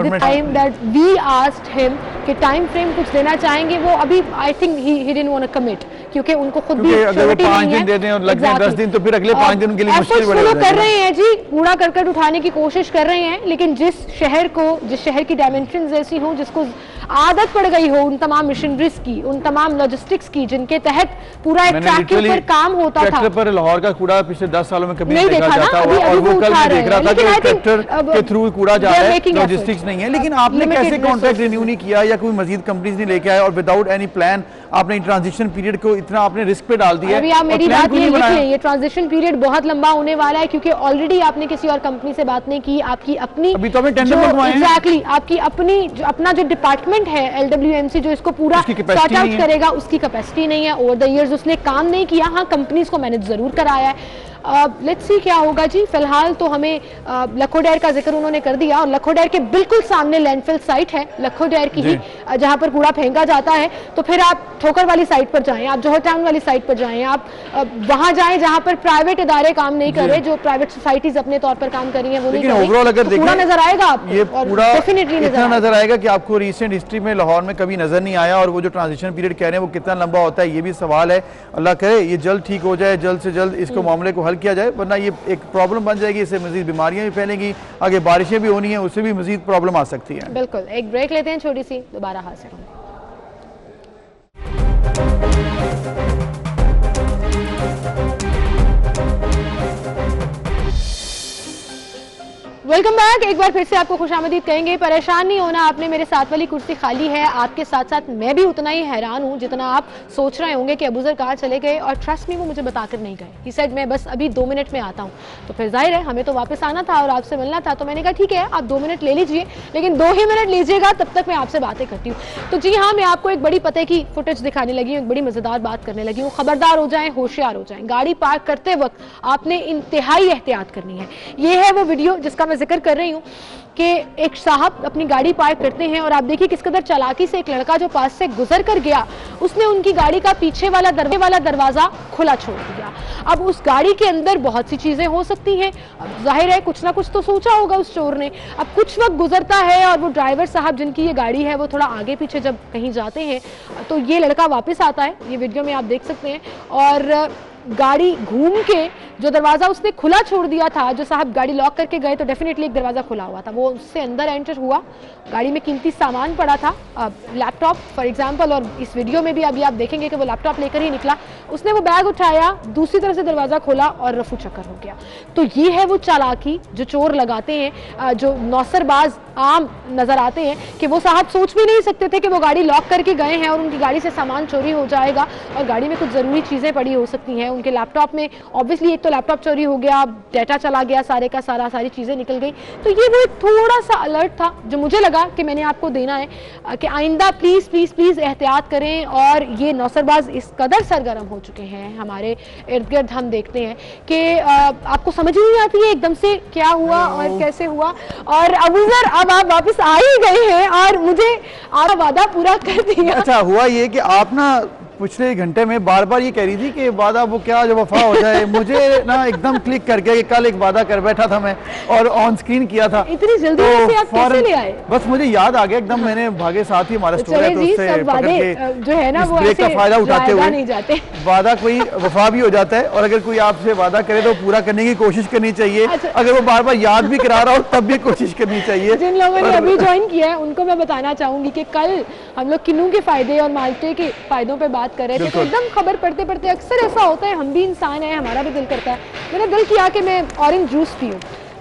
but time that we asked him कि टाइम फ्रेम कुछ देना चाहेंगे, वो अभी I think he didn't want to commit, क्योंकि उनको खुद भी अगर वो 5 दिन दे दें और लग जाए 10 दिन तो फिर अगले 5 दिन के लिए मुश्किल बढ़ जाएगी। कर रहे हैं जी, कूड़ा करकट उठाने की कोशिश कर रहे हैं, लेकिन जिस शहर की डायमेंशंस ऐसी हो, जिसको आदत पड़ गई हो उन तमाम मशीनरीज की, उन तमाम लॉजिस्टिक्स की, जिनके तहत पूरा एक ट्रैक के ऊपर काम होता था। पर लाहौर का कूड़ा पिछले 10 सालों में कभी नहीं देखा जाता अभी और वो कल भी देख रहा था कि ट्रैक्टर के थ्रू कूड़ा जा रहा है, लॉजिस्टिक्स नहीं है। लेकिन आपने कैसे कॉन्ट्रैक्ट रिन्यू नहीं किया या कोई मजीद कंपनीज नहीं लेके आए और विदाउट एनी प्लान आपने ट्रांजिशन पीरियड को इतना आपने रिस्क पे डाल दिया? अभी आप मेरी बात ये लिख लें, ये ट्रांजिशन पीरियड बहुत लंबा होने वाला है, क्योंकि ऑलरेडी आपने किसी और कंपनी से बात नहीं की, आपकी अपनी अभी तो हमें टेंडर मंगवाए हैं। एग्जैक्टली, आपकी अपना जो डिपार्टमेंट है LWMC जो इसको पूरा सॉर्ट आउट करेगा, उसकी कैपेसिटी नहीं है। ओवर द इयर्स उसने काम नहीं किया। हाँ, कंपनीज को मैनेज जरूर कराया है। लेट्स सी क्या होगा जी। फिलहाल तो हमें लखोडेर का जिक्र उन्होंने कर दिया, और लखोडेर के बिल्कुल सामने लैंडफिल साइट है लखोडेर की ही, जहां पर कूड़ा फेंका जाता है। तो फिर आप ठोकर वाली साइट पर जाएं, आप जौहर टाउन वाली साइट पर जाएं, आप वहां जाएं जहां पर प्राइवेट इदारे काम नहीं कर रहे, जो प्राइवेट सोसाइटीज अपने तौर पर काम कर रही है वो नहीं कर रही। ओवरऑल अगर देखें, नजर आएगा आपको, ये पूरा डेफिनेटली नजर आएगा कि आपको रिसेंट हिस्ट्री में लाहौर में कभी नजर नहीं आया। और वो जो ट्रांजिशन पीरियड कह रहे हैं वो कितना लंबा होता है, ये भी सवाल है। अल्लाह करे ये जल्द ठीक हो जाए, जल्द से जल्द इसको मामले को हल किया जाए, वरना ये एक प्रॉब्लम बन जाएगी। इससे मजीद बीमारियां भी फैलेंगी, आगे बारिशें भी होनी है, उससे भी मजीद प्रॉब्लम आ सकती है। बिल्कुल, एक ब्रेक लेते हैं छोटी सी, दोबारा हाजिर होंगे। Welcome back. एक बार फिर से आपको खुशामदीद कहेंगे। परेशान नहीं होना, आपने मेरे साथ वाली कुर्सी खाली है। आपके साथ साथ मैं भी उतना ही हैरान हूं जितना आप सोच रहे होंगे कि अबूजर कहाँ चले गए, और ट्रस्ट मी वो मुझे बताकर नहीं गए। ही सेड मैं बस अभी 2 मिनट में आता हूं। तो फिर जाहिर है हमें तो वापस आना था और आपसे मिलना था, तो मैंने कहा ठीक है आप 2 मिनट ले लीजिए, लेकिन 2 ही मिनट लीजिएगा, तब तक मैं आपसे बातें करती हूँ। तो जी हाँ, मैं आपको एक बड़ी पते की फुटेज दिखाने लगी हूँ, एक बड़ी मजेदार बात करने लगी हूँ। खबरदार हो जाएं, होशियार हो जाएं। गाड़ी पार्क करते वक्त आपने इंतहाई एहतियात करनी है। ये है वो वीडियो जिसका मैं जिक्र कर रही हूँ कि एक साहब अपनी गाड़ी पार्क करते हैं, और आप देखिए किस कदर चालाकी से एक लड़का जो पास से गुजर कर गया, उसने उनकी गाड़ी का पीछे वाला दरवाजा खुला छोड़ दिया। अब उस गाड़ी के अंदर बहुत सी चीजें हो सकती हैं, जाहिर है कुछ ना कुछ तो सोचा होगा उस चोर ने। अब कुछ वक्त गुजरता है और वो ड्राइवर साहब जिनकी ये गाड़ी है वो थोड़ा आगे पीछे जब कहीं जाते हैं तो ये लड़का वापस आता है, ये वीडियो में आप देख सकते हैं, और गाड़ी घूम के जो दरवाजा उसने खुला छोड़ दिया था, जो साहब गाड़ी लॉक करके गए तो डेफिनेटली एक दरवाजा खुला हुआ था, वो उससे अंदर एंटर हुआ। गाड़ी में कीमती सामान पड़ा था, लैपटॉप फॉर एग्जांपल, और इस वीडियो में भी अभी आप देखेंगे कि वो लैपटॉप लेकर ही निकला। उसने वो बैग उठाया, दूसरी तरफ से दरवाजा खोला और रफू चक्कर हो गया। तो ये है वो चालाकी जो चोर लगाते हैं, जो नौसरबाज आम नजर आते हैं, कि वो साहब सोच भी नहीं सकते थे कि वो गाड़ी लॉक करके गए हैं और उनकी गाड़ी से सामान चोरी हो जाएगा, और गाड़ी में कुछ जरूरी चीजें पड़ी हो सकती हैं। उनके लैपटॉप में ऑब्वियसली एक तो लैपटॉप चोरी हो गया, डाटा चला गया सारे का सारा, सारी चीजें निकल गई। तो ये वो एक थोड़ा सा अलर्ट था जो मुझे लगा कि मैंने आपको देना है कि आइंदा प्लीज प्लीज प्लीज एहतियात करें। और ये नौसरबाज इस कदर सरगर्म हो चुके हैं। हमारे इर्द गिर्द हम देखते हैं कि आपको समझ ही नहीं आती है एकदम से क्या हुआ और कैसे हुआ। और अबूजर अब आप वापस आ ही गए हैं और मुझे आपका वादा पूरा कर दिया। अच्छा, हुआ ये कि आप ना पिछले घंटे में बार बार ये कह रही थी कि वादा वो क्या जो वफा हो जाए, मुझे ना एकदम क्लिक कर गया कि कल एक वादा कर बैठा था मैं और ऑन स्क्रीन किया था। इतनी जल्दी से आप कैसे ले आए? बस मुझे याद आ गया एकदम, मैंने भागे साथ ही हमारा स्टोर है तो उससे पकड़ के जो है ना वो ब्रेक का फायदा उठाते हुए नहीं जाते। वादा कोई वफा भी हो जाता है और अगर कोई आपसे वादा करे तो पूरा करने की कोशिश करनी चाहिए। अगर वो बार बार याद भी करा रहा हो तब भी कोशिश करनी चाहिए। जिन लोगों ने अभी ज्वाइन किया है उनको मैं बताना चाहूंगी कि कल हम लोग किन्नू के फायदे और माल्टे के फायदों पे बात कर रहे थे, तो एकदम खबर पढ़ते पढ़ते अक्सर ऐसा होता है, हम भी इंसान हैं, हमारा भी दिल करता है, मेरा दिल किया कि मैं ऑरेंज जूस पीऊं,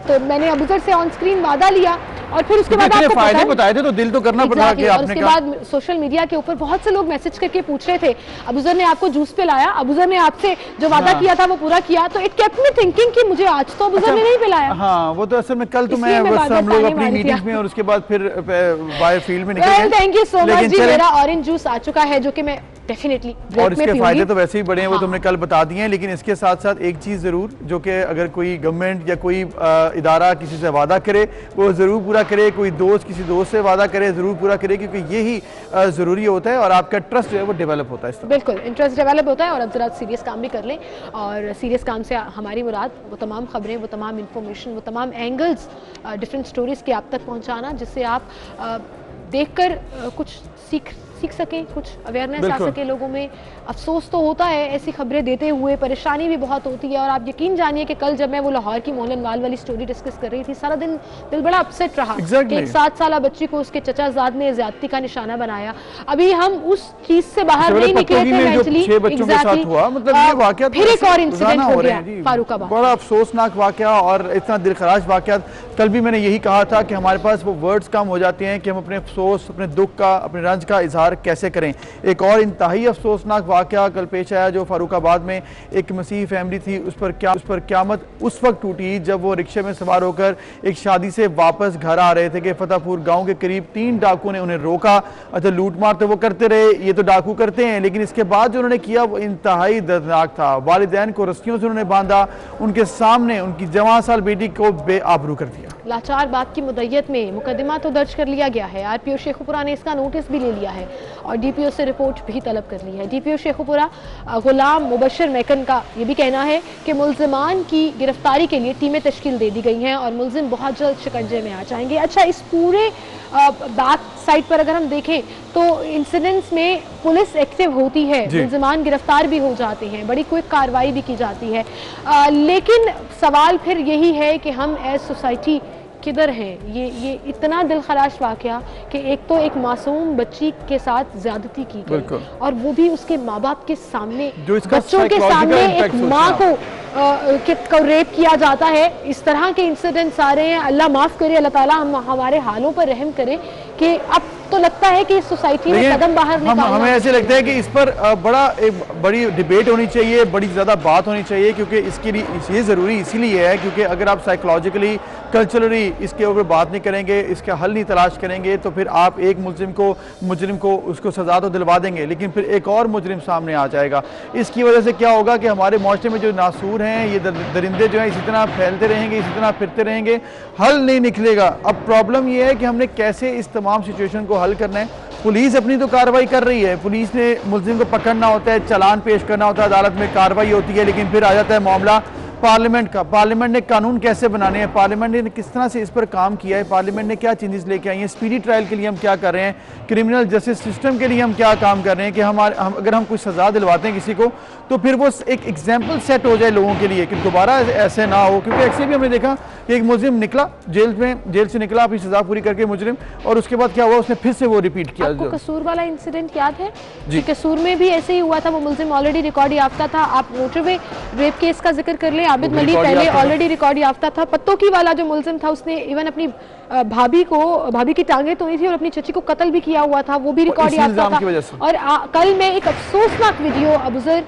तो मैंने अबूजर से ऑन स्क्रीन वादा लिया और फिर उसके बाद आपको फायदे बताए थे तो दिल तो करना पड़ा कि आपने उसके बाद सोशल मीडिया के ऊपर बहुत से लोग मैसेज करके पूछ रहे थे अबूजर ने आपको जूस पिलाया, अबूजर ने आपसे जो वादा किया था वो पूरा किया, तो इट केप्ट मी थिंकिंग कि मुझे आज तो अबूजर ने नहीं पिलाया। हाँ, वो तो असल में कल तो मैं बस हम लोग अपनी मीटिंग्स में और उसके बाद फिर बाय फील्ड में निकल गए। थैंक यू सो मच जी, मेरा ऑरेंज जूस आ चुका है जो कि मैं डेफिनेटली और इसके फायदे तो वैसे ही बड़े हैं, वो तुमने कल बता दिए हैं, लेकिन इसके साथ साथ एक चीज जरूर जो कि अगर कोई गवर्नमेंट या कोई इदारा किसी से वादा करे वो जरूर पूरा करे, कोई दोस्त किसी दोस्त से वादा करे जरूर पूरा करे, क्योंकि यही जरूरी होता है और आपका ट्रस्ट जो है वो डेवलप होता है। बिल्कुल इंटरेस्ट डेवलप होता है और अब जरा सीरियस काम भी कर लें, और सीरियस काम से हमारी मुराद वो तमाम खबरें, वो तमाम इंफॉर्मेशन, वो तमाम एंगल्स, डिफरेंट स्टोरीज के आप तक पहुँचाना जिससे आप देखकर कुछ सीख सकें, कुछ अवेयरनेस आ सके लोगों में। अफसोस तो होता है ऐसी खबरें देते हुए, परेशानी भी बहुत होती है, और आप यकीन जानिए कि कल जब मैं वो लाहौर की मोहनलाल वाली स्टोरी डिस्कस कर रही थी, सारा दिन दिल बड़ा अपसेट रहा कि एक 7 साला बच्ची को उसके चचाजाद ने ज्यादती का निशाना बनाया। अभी हम उस चीज से बाहर नहीं निकले थे मेंटली। फिर एक और इंसिडेंट हो गया फारूकाबाद, बड़ा अफसोसनाक वाकया और इतना दिलखराश वाकया। कल भी मैंने यही कहा था कि हमारे पास वो वर्ड्स कम हो जाते हैं कि हम अपने अफसोस, अपने दुख का, अपने रंज का इजहार कैसे करें। एक और इंतहाई अफसोसनाक वाकया कल पेश आया जो फारूकाबाद में एक मसीह फैमिली थी, उस पर क़यामत उस वक्त टूटी जब वो रिक्शे में सवार होकर एक शादी से वापस घर आ रहे थे कि फतेहपुर गांव के करीब 3 डाकुओं ने उन्हें रोका। अच्छा, लूट मार तो वो करते रहे, ये तो डाकू करते हैं, लेकिन इसके बाद जो उन्होंने किया वो इंतहाई दर्दनाक था। वालिदैन को रस्सियों से उन्होंने बांधा, उनके सामने उनकी जवान साल बेटी को बेआबरू कर दिया। लाचार बाप की मुद्दत में मुकदमा तो दर्ज कर लिया गया है, आरपीओ शेखुपुरा ने इसका नोटिस भी ले लिया है और डीपीओ से रिपोर्ट भी तलब कर ली है। डीपीओ शेखुपुरा गुलाम मुबशर मैकन का ये भी कहना है कि मुल्जिमान की गिरफ्तारी के लिए टीमें तश्कील दे दी गई हैं और मुल्जिम बहुत जल्द शिकंजे में आ जाएंगे। अच्छा, इस पूरे बैक साइड पर अगर हम देखें तो इंसिडेंट्स में पुलिस एक्टिव होती है, मुल्जिमान गिरफ्तार भी हो जाते हैं, बड़ी क्विक कार्रवाई भी की जाती है, लेकिन सवाल फिर यही है कि हम एज सोसाइटी किधर हैं। ये इतना दिलखराश वाकया कि एक तो एक मासूम बच्ची के साथ ज्यादती की गई और वो भी उसके माँ बाप के सामने, बच्चों के सामने एक माँ को रेप किया जाता है। इस तरह के इंसिडेंट्स आ रहे हैं। अल्लाह माफ़ करे, अल्लाह ताला हमारे हालों पर रहम करे कि अब तो लगता है कि इस सोसाइटी में कदम बाहर निकालना। हमें ऐसे लगता है कि इस पर बड़ी डिबेट होनी चाहिए, बड़ी ज़्यादा बात होनी चाहिए, क्योंकि इसके लिए ये ज़रूरी इसीलिए है क्योंकि अगर आप साइकोलॉजिकली, कल्चरली इसके ऊपर बात नहीं करेंगे, इसका हल नहीं तलाश करेंगे, तो फिर आप एक मुजरिम को उसको सज़ा तो दिलवा देंगे, लेकिन फिर एक और मुजरिम सामने आ जाएगा। इसकी वजह से क्या होगा कि हमारे माशरे में जो नासूर हैं, ये दरिंदे जो हैं इसी तरह फैलते रहेंगे, इसी तरह फिरते रहेंगे, हल नहीं निकलेगा। अब प्रॉब्लम ये है कि हमने कैसे इस तमाम सिचुएशन को हल करना है। पुलिस अपनी तो कार्रवाई कर रही है, पुलिस ने मुल्जिम को पकड़ना होता है, चालान पेश करना होता है, अदालत में कार्रवाई होती है, लेकिन फिर आ जाता है मामला पार्लियामेंट का। पार्लियामेंट ने कानून कैसे बनाने हैं, पार्लियामेंट ने किस तरह से इस पर काम किया है, पार्लियामेंट ने क्या चेंजेस लेके आई हैं, स्पीडी ट्रायल के लिए हम क्या कर रहे हैं, क्रिमिनल जस्टिस सिस्टम के लिए हम क्या काम कर रहे हैं कि अगर हम कुछ सज़ा दिलवाते हैं किसी को तो फिर वो एक एग्जाम्पल सेट हो जाए लोगों के लिए कि दोबारा ऐसे ना हो। क्योंकि ऐसे भी हमने देखा कि एक मुजरिम निकला जेल से निकला अपनी सज़ा पूरी करके मुजरिम, और उसके बाद क्या हुआ, उसने फिर से वो रिपीट किया। आपको कसूर वाला इंसिडेंट याद है जी? कसूर में भी ऐसे ही हुआ था, वो मुल्जिम ऑलरेडी रिकॉर्ड याफ्ता था। आप मोटरवे रेप केस का जिक्र कर लें, आबिद मलिक पहले ऑलरेडी रिकॉर्ड याफ्ता था। पत्तोकी वाला जो मुलजिम था उसने इवन अपनी भाभी की टांगे तोड़ी थी और अपनी चची को कत्ल भी किया हुआ था, वो भी रिकॉर्ड याफ्ता था। और कल मैं एक अफसोसनाक वीडियो अबुजर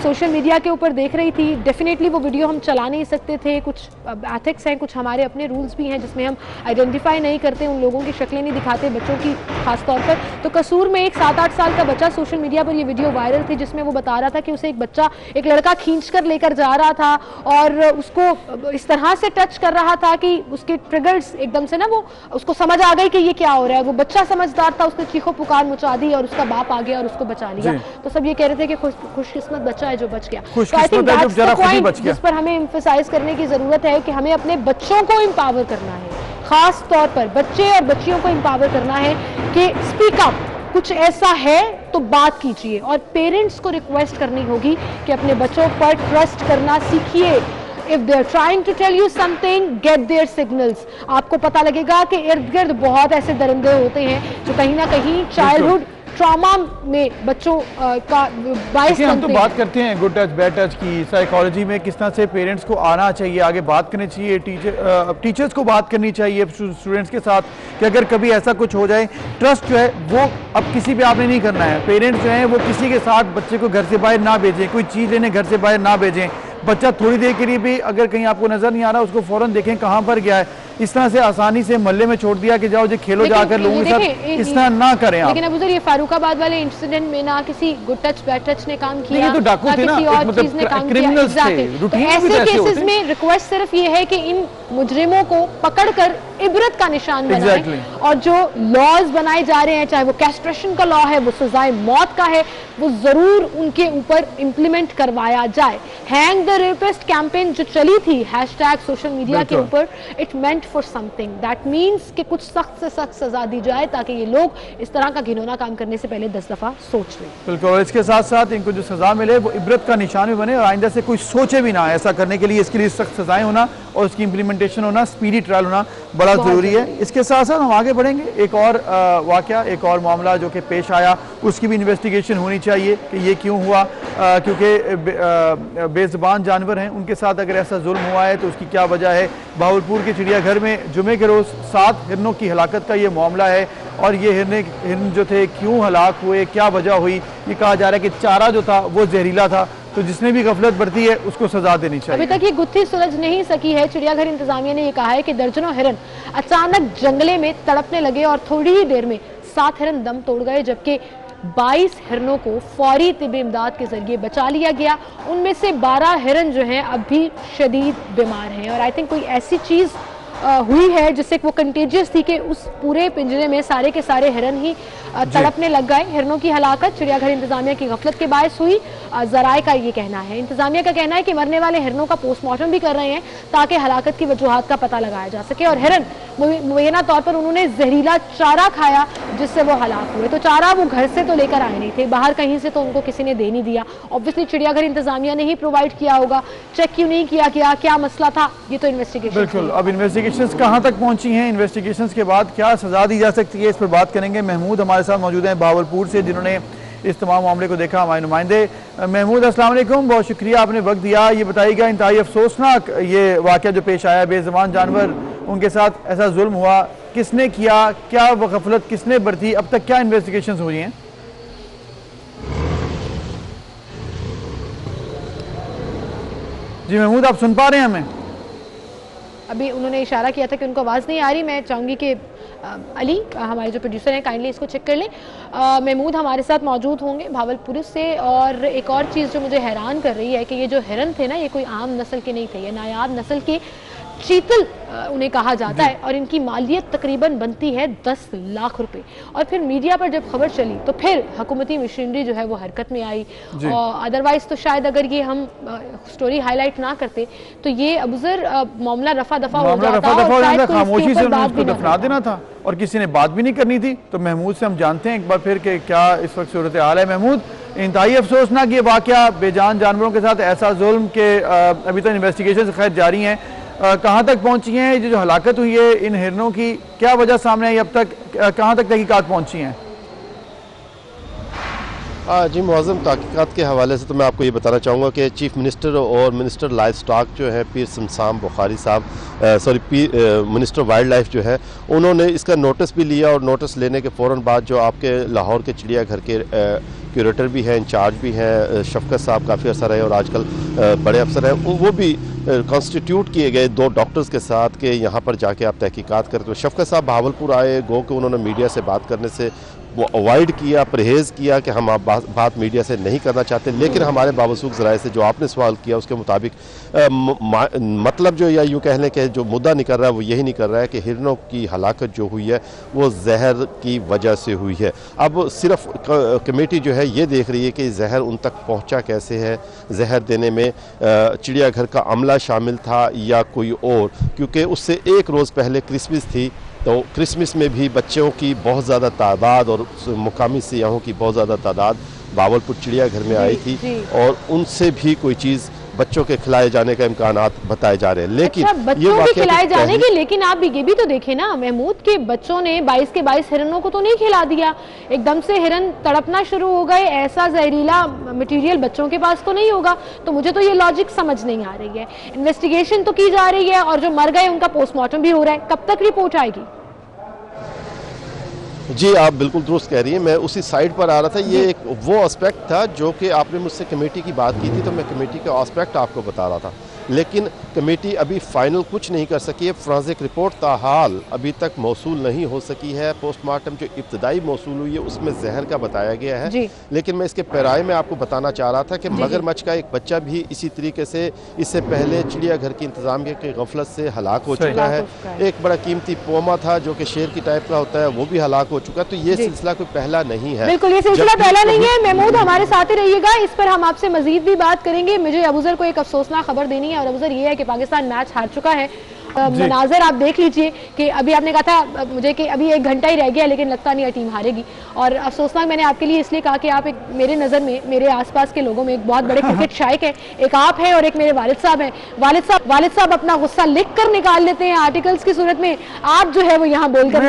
सोशल मीडिया के ऊपर देख रही थी। डेफिनेटली वो वीडियो हम चला नहीं सकते थे, कुछ एथिक्स हैं, कुछ हमारे अपने रूल्स भी हैं जिसमें हम आइडेंटिफाई नहीं करते, उन लोगों की शक्लें नहीं दिखाते, बच्चों की खास तौर पर। तो कसूर में एक 7-8 साल का बच्चा, सोशल मीडिया पर ये वीडियो वायरल थी जिसमें वो बता रहा था कि उसे एक लड़का खींच कर लेकर जा रहा था और उसको इस तरह से टच कर रहा था कि उसके ट्रिगर्स एकदम से ना वो उसको समझ आ गई कि ये क्या हो रहा है। वो बच्चा समझदार था, उसने चीखो पुकार मचा दी और उसका बाप आ गया और उसको बचा लिया। तो सब ये कह रहे थे कि खुशकिस्मत बच्चा है जो बच गया। तो I think that's the point जिस पर हमें एम्फसाइज करने की जरूरत है कि हमें अपने बच्चों को एम्पावर करना है, खास तौर पर बच्चे और बच्चियों को एम्पावर करना है कि स्पीक अप, कुछ ऐसा है तो बात कीजिए। और पेरेंट्स को रिक्वेस्ट करनी होगी कि अपने बच्चों पर ट्रस्ट करना सीखिए। If they are trying to tell you something, get their signals. आपको पता लगेगा कि इर्द गिर्द बहुत ऐसे दरिंदे होते हैं जो कहीं ना कहीं चाइल्डहुड ट्रॉमा में बच्चों का बायस हम तो बात करते हैं गुड टच बैड टच की, साइकोलॉजी में किस तरह से पेरेंट्स को आना चाहिए, आगे बात करनी चाहिए, टीचर्स को बात करनी चाहिए स्टूडेंट्स के साथ कि अगर कभी ऐसा कुछ हो जाए, ट्रस्ट जो है वो अब किसी पे आपने नहीं करना है। पेरेंट्स जो हैं वो किसी के साथ बच्चे को घर से बाहर ना भेजें, कोई चीज़ लेने घर से बाहर ना भेजें। बच्चा थोड़ी देर के लिए भी अगर कहीं आपको नजर नहीं आ रहा उसको फौरन देखें कहाँ पर गया है। इस तरह से आसानी से मोहल्ले में छोड़ दिया कि जाओ जो खेलो जाकर लोगों के साथ, इस तरह ना करें आप। लेकिन अब उधर ये फारूकाबाद वाले इंसिडेंट में ना किसी गुड टच बैड टच ने काम किया, ये तो डाकू थे ना, मतलब क्रिमिनल्स थे, रूटीन में ऐसे केसेस में रिक्वेस्ट सिर्फ ये है कि इन मुजरिमों को पकड़कर इबरत का निशान बनाएं और जो लॉज बनाए जा रहे हैं, चाहे वो कैस्ट्रेशन का लॉ है, वो सजाए मौत का है, वो जरूर उनके ऊपर इम्प्लीमेंट करवाया जाए। हैंग द रेपिस्ट कैंपेन जो चली थी हैशटैग सोशल मीडिया के ऊपर, it meant for something, that means कि कुछ सख्त से सख्त सजा दी जाए ताकि ये लोग इस तरह का घिनौना काम करने से पहले 10 दफा सोच लें। बिल्कुल, इसके साथ साथ इनको जो सजा मिले वो इबरत का निशान भी बने और आइंदा से कोई सोचे भी ना ऐसा करने के लिए। इसके लिए सख्त सजाएं होना और उसकी इंप्लीमेंटेशन होना, स्पीडी ट्रायल होना बड़ा जरूरी है। इसके साथ साथ हम आगे बढ़ेंगे, एक और वाकया, एक और मामला जो कि पेश आया, उसकी भी इन्वेस्टिगेशन होनी चाहिए कि ये क्यों हुआ, क्योंकि बेज़बान जानवर हैं, उनके साथ अगर ऐसा जुल्म हुआ है तो उसकी क्या वजह है। भावलपुर के चिड़ियाघर में जुमे के रोज़ 7 हिरनों की हलाकत का ये मामला है और ये हिरन जो थे क्यों हलाक हुए, क्या वजह हुई, ये कहा जा रहा है कि चारा जो था वो जहरीला था, तो जिसने भी गफलत बरती है उसको सजा देनी चाहिए। अभी तक ये गुत्थी सुलझ नहीं सकी है। चिड़ियाघर इंतजामिया ने ये कहा है कि दर्जनों हिरन अचानक जंगले में तड़पने लगे और थोड़ी ही देर में 7 हिरन दम तोड़ गए, जबकि 22 हिरनों को फौरी तिब्बी इमदाद के जरिए बचा लिया गया। उनमें से 12 हिरन जो हैं अब भी शदीद बीमार हैं और आई थिंक कोई ऐसी चीज़ हुई है जिससे वो कंटेजियस थी कि उस पूरे पिंजरे में सारे के सारे हिरन ही तड़पने लग गए। हिरनों की हलाकत चिड़ियाघर इंतजामिया की गफलत के बायस हुई, जराए का ये कहना है। इंतजामिया का कहना है कि मरने वाले हिरनों का पोस्टमार्टम भी कर रहे हैं ताकि हलाकत की वजूहात का पता लगाया जा सके। और हिरन मुबैना तौर पर उन्होंने जहरीला चारा खाया जिससे वो हलाक हुए। तो चारा वो घर से तो लेकर आए नहीं थे, बाहर कहीं से तो उनको किसी ने दे नहीं दिया। ऑब्वियसली चिड़ियाघर इंतजामिया ने ही प्रोवाइड किया होगा, चेक क्यों नहीं किया गया, क्या मसला था, ये तो इन्वेस्टिगेशन। बिल्कुल, अब इन्वेस्टिगेशंस कहां तक पहुंची हैं, इन्वेस्टिगेशंस के बाद क्या सजा दी जा सकती है, इस पर बात करेंगे। महमूद हमारे साथ मौजूद हैं भावलपुर से, जिन्होंने इस तमाम मामले को देखा, हमारे नुमाइंदे। महमूद अस्सलाम वालेकुम, बहुत शुक्रिया आपने वक्त दिया। ये बताइएगा इंतहाई अफसोसनाक ये वाक़या जो पेश आया, बेज़बान जानवर उनके साथ ऐसा जुल्म हुआ, किसने किया, क्या गफलत किसने बरती, अब तक क्या इन्वेस्टिगेशंस हुई हैं? जी महमूद, आप सुन पा रहे हैं हमें? अभी उन्होंने इशारा किया था कि उनको आवाज़ नहीं आ रही। मैं चाहूँगी कि अली हमारे जो प्रोड्यूसर हैं काइंडली इसको चेक कर लें। महमूद हमारे साथ मौजूद होंगे भावलपुर से। और एक और चीज़ जो मुझे हैरान कर रही है कि ये जो हिरन थे ना, ये कोई आम नस्ल के नहीं थे, ये नायाब नस्ल के चीतल उन्हें कहा जाता है और इनकी मालियत तकरीबन बनती है 10 लाख रुपए। और फिर मीडिया पर जब खबर चली तो फिर हुकूमती मशीनरी जो है वो हरकत में आई। और अदरवाइज तो शायद अगर ये हम स्टोरी हाईलाइट ना करते तो ये अबुजर मामला रफा दफा हो जाता और शायद खामोशी से उसको दफना देना था और किसी ने बात भी नहीं करनी थी। तो महमूद से हम जानते हैं एक बार फिर कि क्या इस वक्त सूरत हाल है। महमूद, इंतहाई अफसोसनाक ये वाक़या, बेजान जानवरों के साथ ऐसा जुल्म के अभी तो इन्वेस्टिगेशन खैर जारी हैं, कहाँ तक पहुँची हैं? जो हलाकत हुई है इन हिरनों की, क्या वजह सामने आई अब तक, कहाँ तक तहकीकात पहुँची हैं? जी, मुअज़्ज़म तहक़ीक़ात के हवाले से तो मैं आपको ये बताना चाहूँगा कि चीफ़ मिनिस्टर और मिनिस्टर लाइफ स्टॉक जो है पीर शमसाम बुखारी साहब मिनिस्टर वाइल्ड लाइफ जो है, उन्होंने इसका नोटिस भी लिया और नोटिस लेने के फ़ौरन बाद जो आपके लाहौर के चिड़ियाघर के क्यूरेटर भी हैं, इंचार्ज भी हैं, शफकत साहब काफ़ी अर्सा रहे और आजकल बड़े अफसर हैं, वो भी कॉन्स्टिट्यूट किए गए 2 डॉक्टर्स के साथ कि यहाँ पर जाके आप तहकीकात करें। तो शफकत साहब भावलपुर आए, गो कि उन्होंने मीडिया से बात करने से वो अवॉइड किया, परहेज़ किया कि हम आप बात मीडिया से नहीं करना चाहते, लेकिन हमारे बावसूख ज़राए से जो आपने सवाल किया उसके मुताबिक मतलब जो या यूँ कह लें कि जो मुद्दा निकल रहा है वो यही निकल रहा है कि हिरनों की हलाकत जो हुई है वो जहर की वजह से हुई है। अब सिर्फ कमेटी जो है ये देख रही है कि जहर उन तक पहुँचा कैसे है, जहर देने में चिड़ियाघर का अमला शामिल था या कोई और, क्योंकि उससे एक रोज़ पहले क्रिसमस थी, तो क्रिसमस में भी बच्चों की बहुत ज़्यादा तादाद और मुकामी सियाहों की बहुत ज़्यादा तादाद बावलपुर चिड़ियाघर में आई थी और उनसे भी कोई चीज़ बच्चों के खिलाए जाने का इम्कानात बताए जा रहे हैं। लेकिन अच्छा, बच्चों के खिलाए जाने के, लेकिन आप ये भी तो देखें ना, महमूद के बच्चों ने 22 के 22 हिरनों को तो नहीं खिला दिया, एकदम से हिरन तड़पना शुरू हो गए, ऐसा जहरीला मटेरियल बच्चों के पास तो नहीं होगा। तो मुझे तो ये लॉजिक समझ नहीं आ रही है। इन्वेस्टिगेशन तो की जा रही है और जो मर गए उनका पोस्टमार्टम भी हो रहा है, कब तक रिपोर्ट आएगी? जी, आप बिल्कुल दुरुस्त कह रही हैं, मैं उसी साइड पर आ रहा था। ये एक वो एस्पेक्ट था जो कि आपने मुझसे कमेटी की बात की थी, तो मैं कमेटी का एस्पेक्ट आपको बता रहा था, लेकिन कमेटी अभी फाइनल कुछ नहीं कर सकी है। फोरेंसिक रिपोर्ट ताहाल अभी तक मौसूल नहीं हो सकी है। पोस्टमार्टम जो इब्तदाई मौसूल हुई है उसमें जहर का बताया गया है, लेकिन मैं इसके पैराए में आपको बताना चाह रहा था कि मगरमच्छ का एक बच्चा भी इसी तरीके से इससे पहले चिड़ियाघर की इंतजामिया की गफलत से हलाक हो चुका है। एक बड़ा कीमती पोमा था जो कि शेर की टाइप का होता है, वो भी हलाक हो चुका है। तो ये सिलसिला कोई पहला नहीं है, बिल्कुल ये सिलसिला पहला नहीं है। महमूद हमारे साथ ही रहिएगा, इस पर हम आपसे मजीद भी बात करेंगे। मुझे अबूजर को एक अफसोसनाक खबर देनी है और अबूजर ये है कि पाकिस्तान मैच हार चुका है। मनाजर आप देख लीजिए कि अभी आपने कहा था मुझे कि अभी 1 घंटा ही रह गया, लेकिन लगता नहीं है टीम हारेगी। और अफसोसनाक मैंने आपके लिए इसलिए कहा कि आप एक मेरे नज़र में, मेरे आसपास के लोगों में एक बहुत बड़े क्रिकेट शायक हैं, एक आप हैं और एक मेरे वालिद साहब हैं। वालिद साहब अपना गुस्सा लिख कर निकाल लेते हैं आर्टिकल्स की सूरत में, आप जो है वो यहाँ बोलकर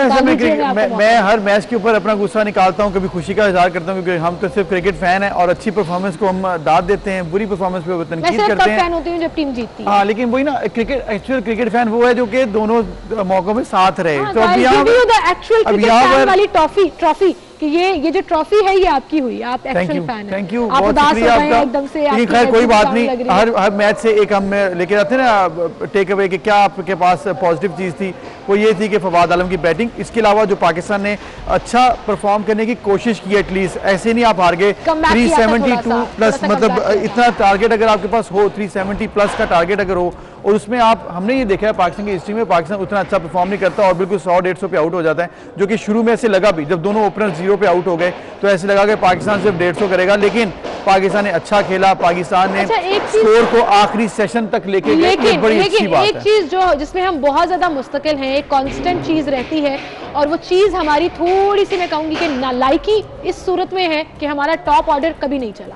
मैं हर मैच के ऊपर अपना गुस्सा निकालता हूँ, कभी खुशी का इजहार करता हूँ, क्योंकि हम तो सिर्फ क्रिकेट फैन है और अच्छी परफॉर्मेंस को हम दाद देते हैं, बुरी परफॉर्मेंस पे तनकीद करते हैं। फैन होती हूँ जब टीम जीतती है। हाँ, लेकिन वही ना, एक्चुअल क्रिकेट फैन वो है जो कि दोनों मौकों में साथ रहे। तो अब यहाँ वाली ट्रॉफी कि ये जो ट्रॉफी है ये आपकी हुई, आप एक्चुअल फैन हैं। थैंक यू, बहुत शुक्रिया आपका। एकदम से खैर कोई बात नहीं, हर मैच से एक हम लेके आते हैं ना टेक अवे कि क्या आपके पास पॉजिटिव चीज़ थी, वो ये थी कि फवाद आलम की बैटिंग। इसके अलावा जो पाकिस्तान ने अच्छा परफॉर्म करने की कोशिश की, एटलीस्ट ऐसे नहीं आप हार गए। 372 प्लस, मतलब इतना टारगेट अगर आपके पास हो, 370 प्लस का टारगेट अगर हो, और उसमें हमने ये देखा है पाकिस्तान की हिस्ट्री में पाकिस्तान उतना अच्छा परफॉर्म नहीं करता और बिल्कुल 100-150 पे आउट हो जाता है, जो कि शुरू में ऐसे लगा भी, जब दोनों ओपनर 0 पे आउट हो गए तो ऐसे लगा कि पाकिस्तान सिर्फ 150 करेगा, लेकिन पाकिस्तान ने अच्छा खेला, पाकिस्तान ने स्कोर को आखिरी सेशन तक लेके गए। एक चीज जो जिसमें हम बहुत ज्यादा मुस्तकिल हैं, एक कांस्टेंट चीज रहती है और वो चीज हमारी थोड़ी सी मैं कहूंगी कि नालायकी इस सूरत में है कि हमारा टॉप ऑर्डर कभी नहीं चला।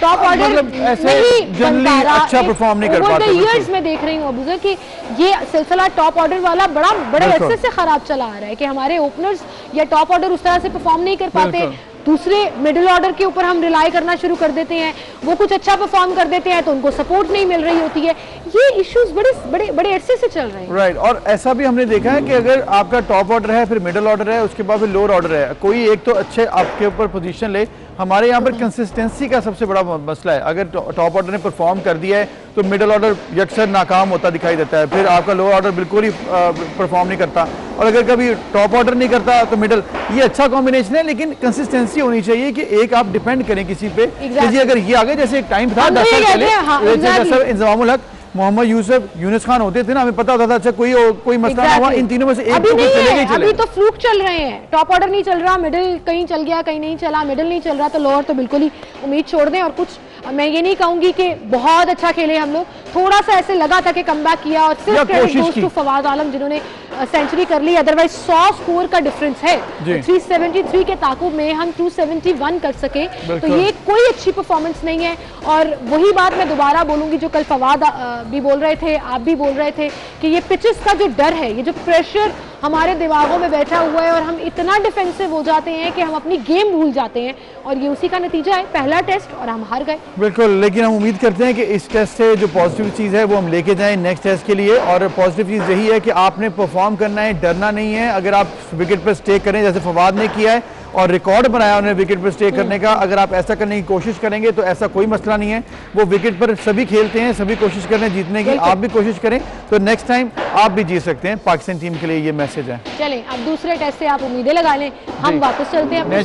टॉप ऑर्डर मतलब नहीं अच्छा परफॉर्म नहीं कर पाते। ईयर्स में देख रही हूँ अबूजर कि ये सिलसिला टॉप ऑर्डर वाला बड़े अरसे से खराब चला आ रहा है कि हमारे ओपनर्स या टॉप ऑर्डर उस तरह से परफॉर्म नहीं कर पाते। दूसरे मिडिल ऑर्डर के ऊपर हम रिलाई करना शुरू कर देते हैं, वो कुछ अच्छा परफॉर्म कर देते हैं तो उनको सपोर्ट नहीं मिल रही होती है। ये इश्यूज बड़े अरसे से चल रहे हैं। राइट, और ऐसा भी हमने देखा है कि अगर आपका टॉप ऑर्डर है, फिर मिडिल ऑर्डर है, उसके बाद फिर लोअर ऑर्डर है, कोई एक तो अच्छे आपके ऊपर पोजीशन ले। हमारे यहाँ पर कंसिस्टेंसी का सबसे बड़ा मसला है। अगर टॉप ऑर्डर ने परफॉर्म कर दिया है तो मिडिल ऑर्डर यकसर नाकाम होता दिखाई देता है, फिर आपका लोअर ऑर्डर बिल्कुल ही परफॉर्म नहीं करता, और अगर कभी टॉप ऑर्डर नहीं करता तो मिडिल। ये अच्छा कॉम्बिनेशन है, लेकिन कंसिस्टेंसी होनी चाहिए कि एक आप डिपेंड करें किसी पे। जी, अगर ये आगे जैसे एक टाइम था 10 साल पहले, इंतजामुल हक, मोहम्मद यूसुफ, यूनुस खान होते थे ना, हमें पता होता था अच्छा कोई मसला ना हुआ, इन तीनों में से एक तो चलेगा ही चलेगा। अभी तो फ्लूक चल रहे हैं, टॉप ऑर्डर नहीं चल रहा, मिडिल कहीं चल गया कहीं नहीं चला, मिडिल नहीं चल रहा तो लोअर तो बिल्कुल ही उम्मीद छोड़ दें। और कुछ मैं ये नहीं कहूंगी कि बहुत अच्छा खेले हम लोग, थोड़ा सा ऐसे लगा था कि कमबैक किया और सिर्फ क्रेडिट गोज़ टू फवाद आलम जिन्होंने सेंचुरी कर ली। अदरवाइज 100 स्कोर का डिफरेंस है, 373 के ताकुब में हम 271 कर सके तो ये कोई अच्छी परफॉर्मेंस नहीं है। और वही बात मैं दोबारा बोलूंगी जो कल फवाद भी बोल रहे थे, आप भी बोल रहे थे कि ये पिचेस का जो डर है, ये जो प्रेशर हमारे दिमागों में बैठा हुआ है और हम इतना डिफेंसिव हो जाते हैं कि हम अपनी गेम भूल जाते हैं, और ये उसी का नतीजा है, पहला टेस्ट और हम हार गए। बिल्कुल, लेकिन हम उम्मीद करते हैं कि इस टेस्ट से जो पॉजिटिव चीज़ है वो हम लेके जाएं नेक्स्ट टेस्ट के लिए, और पॉजिटिव चीज़ यही है कि आपने परफॉर्म करना है, डरना नहीं है। अगर आप विकेट पर स्टे करें जैसे फवाद ने किया है और रिकॉर्ड बनाया उन्हें विकेट पर स्टे करने का, अगर आप ऐसा करने की कोशिश करेंगे तो ऐसा कोई मसला नहीं है। वो विकेट पर सभी खेलते हैं, सभी कोशिश करें जीतने की, आप भी कोशिश करें तो नेक्स्ट टाइम आप भी जीत सकते हैं। पाकिस्तान टीम के लिए ये मैसेज है। चलें, अब दूसरे टेस्ट से आप उम्मीदें लगा लें। हम वापस चलते हैं अपनी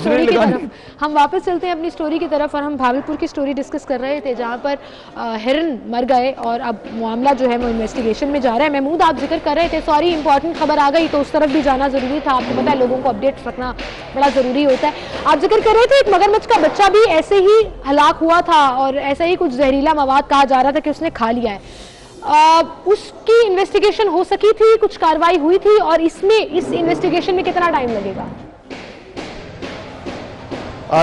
स्टोरी की तरफ, और हम भावलपुर की स्टोरी डिस्कस कर रहे थे जहाँ पर हिरन मर गए और अब मामला जो है वो इन्वेस्टिगेशन में जा रहा है। महमूद, आप जिक्र कर रहे थे, सॉरी इंपॉर्टेंट खबर आ गई तो उस तरफ भी जाना जरूरी था। आपको पता है लोगों को अपडेट रखना बड़ा जरूरी होता है। आप जिक्र कर रहे थे एक मगरमच्छ का बच्चा भी ऐसे ही हलाक हुआ था और ऐसे ही कुछ जहरीला मवाद कहा जा रहा था कि उसने खा लिया है। उसकी इन्वेस्टिगेशन हो सकी थी, कुछ कार्रवाई हुई थी, और इस इन्वेस्टिगेशन में कितना टाइम लगेगा?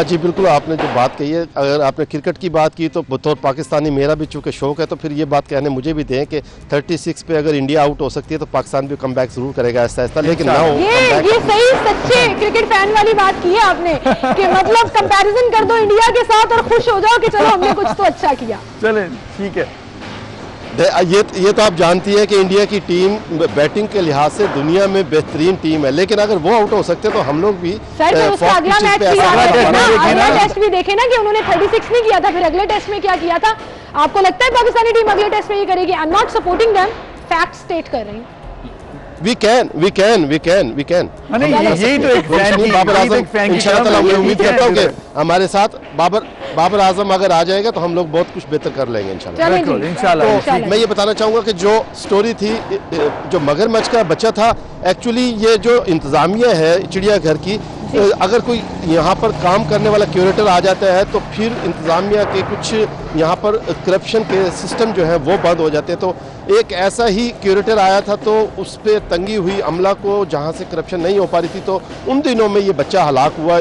जी बिल्कुल, आपने जो बात कही है, अगर आपने क्रिकेट की बात की तो बतौर पाकिस्तानी मेरा भी चूँकि शौक है तो फिर ये बात कहने मुझे भी दें कि 36 पे अगर इंडिया आउट हो सकती है तो पाकिस्तान भी कम बैक जरूर करेगा ऐसा ऐसा, लेकिन ना हो। ये सही सच्चे क्रिकेट फैन वाली बात की है आपने कि मतलब कंपैरिजन कर दो इंडिया के साथ और खुश हो जाओ कि चलो हमने कुछ तो अच्छा किया। चले ठीक है, ये तो आप जानती है कि इंडिया की टीम बैटिंग के लिहाज से दुनिया में बेहतरीन टीम है, लेकिन अगर वो आउट हो सकते तो हम लोग भी अगला टेस्ट भी देखे ना कि उन्होंने 36 नहीं किया था, फिर अगले टेस्ट में क्या किया था। आपको लगता है पाकिस्तानी टीम अगले टेस्ट में ये करेगी? I am not supporting them, fact state कर रही हूँ। We can. यही तो एक फैन की उम्मीद करता हूँ कि हमारे साथ बाबर आजम अगर आ जाएगा तो हम लोग बहुत कुछ बेहतर कर लेंगे इंशाल्लाह। तो मैं ये बताना चाहूँगा कि जो स्टोरी थी, जो मगरमच्छ का बच्चा था, एक्चुअली ये जो इंतज़ामिया है चिड़ियाघर की, अगर कोई यहाँ पर काम करने वाला क्यूरेटर आ जाता है तो फिर इंतज़ामिया के कुछ यहाँ पर करप्शन के सिस्टम जो है वो बंद हो जाते हैं। तो एक ऐसा ही क्यूरेटर आया था तो उस पर तंगी हुई अमला को, जहाँ से करप्शन नहीं हो पा रही थी, तो उन दिनों में ये बच्चा हलाक हुआ।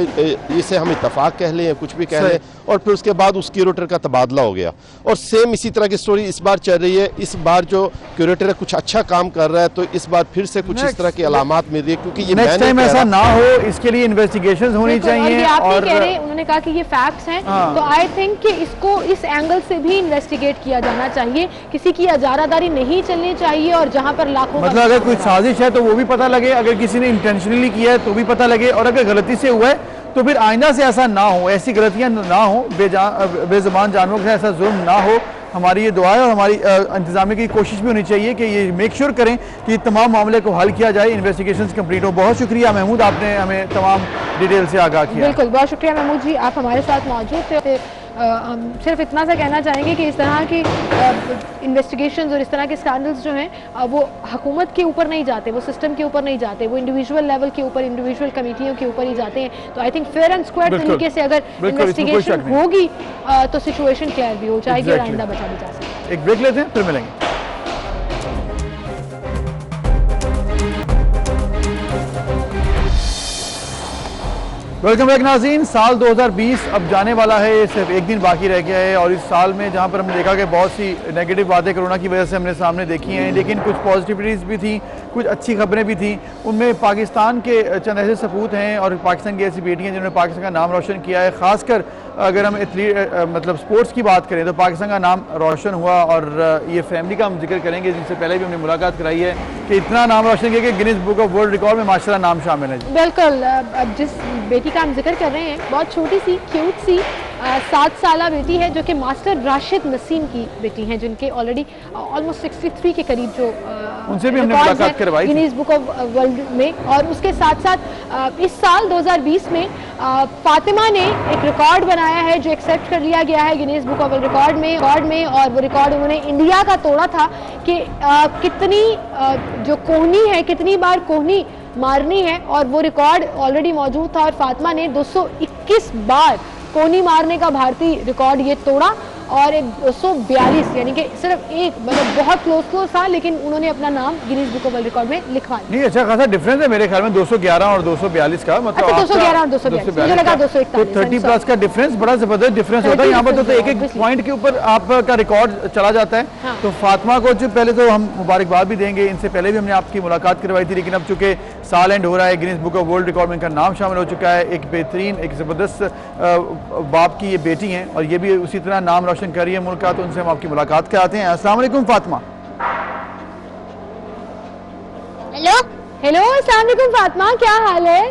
इसे हम इत्तफाक कह लें या कुछ भी कह लें, और फिर उसके बाद उस क्यूरेटर का तबादला हो गया। और सेम इसी तरह की स्टोरी इस बार चल रही है। इस बार जो क्यूरेटर है कुछ अच्छा काम कर रहा है तो इस बार फिर से कुछ इस तरह की अलामात मिल रही है, क्योंकि ये नेक्स्ट टाइम ऐसा ना हो इसके लिए इन्वेस्टिगेशन होनी चाहिए। और कह रहे, उन्होंने कहा कि ये फैक्ट्स हैं, तो आई थिंक कि इसको इस एंगल से भी इन्वेस्टिगेट किया जाना चाहिए। किसी की अजारादारी नहीं चलनी चाहिए, और जहां पर लाखों मतलब अगर कोई साजिश है तो वो भी पता लगे, अगर किसी ने इंटेंशनली किया है तो भी पता लगे, और अगर गलती से हुआ है तो फिर आइंदा से ऐसा ना हो, ऐसी गलतियां ना हो, बेज़ुबान जानवरों के साथ ऐसा जुल्म ना हो। हमारी ये दुआ है और हमारी इंतजामिया की कोशिश भी होनी चाहिए कि ये मेक श्योर करें कि तमाम मामले को हल किया जाए, इन्वेस्टिगेशंस कंप्लीट हो। बहुत शुक्रिया महमूद, आपने हमें तमाम डिटेल से आगाह किया। बिल्कुल, बहुत शुक्रिया महमूद जी, आप हमारे साथ मौजूद थे। हम सिर्फ इतना सा कहना चाहेंगे कि इस तरह की इन्वेस्टिगेशंस और इस तरह के स्कैंडल्स जो हैं वो हुकूमत के ऊपर नहीं जाते, वो सिस्टम के ऊपर नहीं जाते, वो इंडिविजुअल लेवल के ऊपर, इंडिविजुअल कमेटियों के ऊपर ही जाते हैं। तो I think fair and square तरीके से अगर इन्वेस्टिगेशन होगी तो सिचुएशन क्लियर भी हो जाएगी और आइंदा बचा भी जा सकता है। एक ब्रेक लेते हैं, फिर मिलेंगे। वेलकम बैक नाज़रीन। साल 2020 अब जाने वाला है, सिर्फ एक दिन बाकी रह गया है, और इस साल में जहां पर हमने देखा कि बहुत सी नेगेटिव बातें कोरोना की वजह से हमने सामने देखी हैं, लेकिन कुछ पॉजिटिविटीज़ भी थी, कुछ अच्छी खबरें भी थी। उनमें पाकिस्तान के चंद ऐसे सपूत हैं और पाकिस्तान की ऐसी बेटियाँ जिन्होंने पाकिस्तान का नाम रोशन किया है। ख़ासकर अगर हम मतलब स्पोर्ट्स की बात करें तो पाकिस्तान का नाम रोशन हुआ, और ये फैमिली का हम जिक्र करेंगे जिनसे पहले भी हमने मुलाकात कराई है कि इतना नाम रोशन किया कि Guinness book of world record में माशाल्लाह नाम शामिल है। बिल्कुल, अब जिस बेटी का हम जिक्र कर रहे हैं, बहुत छोटी सी क्यूट सी 7 साला बेटी है जो कि मास्टर राशिद नसीम की बेटी हैं, जिनके ऑलरेडी ऑलमोस्ट 63 के करीब जो उनसे भी हमने मुलाकात करवाई गिनीज बुक ऑफ वर्ल्ड में। और उसके साथ साथ इस साल 2020 में फातिमा ने एक रिकॉर्ड बनाया है जो एक्सेप्ट कर लिया गया है Guinness book of world record में, और वो रिकॉर्ड उन्होंने इंडिया का तोड़ा था कि कितनी जो कोहनी है, कितनी बार कोहनी मारनी है, और वो रिकॉर्ड ऑलरेडी मौजूद था और फातिमा ने 221 बार कोहनी मारने का भारतीय रिकॉर्ड ये तोड़ा। और एक 242 यानी कि सिर्फ एक मतलब बहुत क्लोज था, लेकिन उन्होंने अपना नाम Guinness book of world record में लिखवा दिया। नहीं, अच्छा खासा डिफरेंस है मेरे ख्याल में 211 और 242 का, मतलब अच्छा, 211 और 242 मुझे लगा 241। 30 प्लस का डिफरेंस, बड़ा जबरदस्त डिफरेंस होता है यहाँ पर। तो एक एक पॉइंट के ऊपर आपका रिकॉर्ड चला जाता है। हाँ। तो फातिमा को जो पहले तो हम मुबारकबाद भी देंगे, इनसे पहले भी हमने आपकी मुलाकात करवाई थी, लेकिन अब चूंकि साल एंड हो रहा है, Guinness book of world record में इनका नाम शामिल हो चुका है। एक बेहतरीन, एक ज़बरदस्त बाप की ये बेटी हैं और ये भी उसी तरह नाम रोशन कर रही है मुल्क का। तो उनसे हम आपकी मुलाकात कराते हैं। अस्सलाम वालेकुम फातिमा। हेलो हेलो, अस्सलाम वालेकुम फातिमा, क्या हाल है?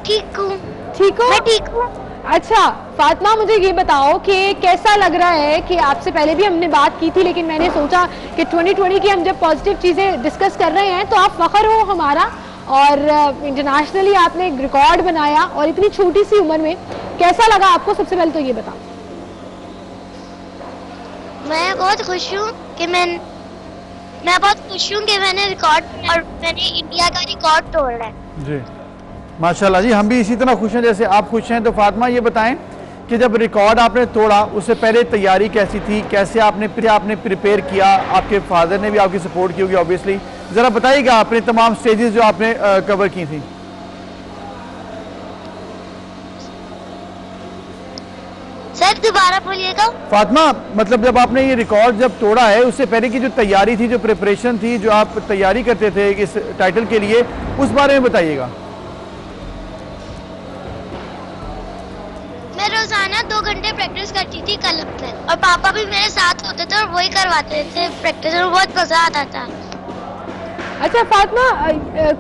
ठीक हूँ। ठीक हो? मैं ठीक हूँ। अच्छा फातिमा, मुझे ये बताओ कि कैसा लग रहा है कि आपसे पहले भी हमने बात की थी, लेकिन मैंने सोचा कि 2020 की हम जब पॉजिटिव चीज़ें डिस्कस कर रहे हैं तो आप फ़ख्र हो हमारा, और इंटरनेशनली आपने एक रिकॉर्ड बनाया और इतनी छोटी सी उम्र में। कैसा लगा आपको, सबसे पहले तो ये बताओ। मैं बहुत खुश हूँ कि मैं बहुत खुश हूँ कि मैंने रिकॉर्ड और मैंने इंडिया का रिकॉर्ड तोड़ा है जी। माशाल्लाह जी, हम भी इसी तरह खुश हैं जैसे आप खुश हैं। तो फातिमा ये बताएं कि जब रिकॉर्ड आपने तोड़ा उससे पहले तैयारी कैसी थी, कैसे आपने प्रिपेयर किया? आपके फादर ने भी आपकी सपोर्ट की होगी ऑब्वियसली, ज़रा बताइएगा अपने तमाम स्टेजेस जो आपने कवर की थी। सर दोबारा बोलिएगा। फातिमा, मतलब जब आपने ये रिकॉर्ड जब तोड़ा है उससे पहले की जो तैयारी थी, जो प्रिपरेशन थी, जो आप तैयारी करते थे इस टाइटल के लिए, उस बारे में बताइएगा। मैं रोजाना 2 घंटे प्रैक्टिस करती थी क्लब में, और पापा भी मेरे साथ होते थे और वही करवाते थे प्रैक्टिस, और बहुत मजा आता था। अच्छा फातिमा,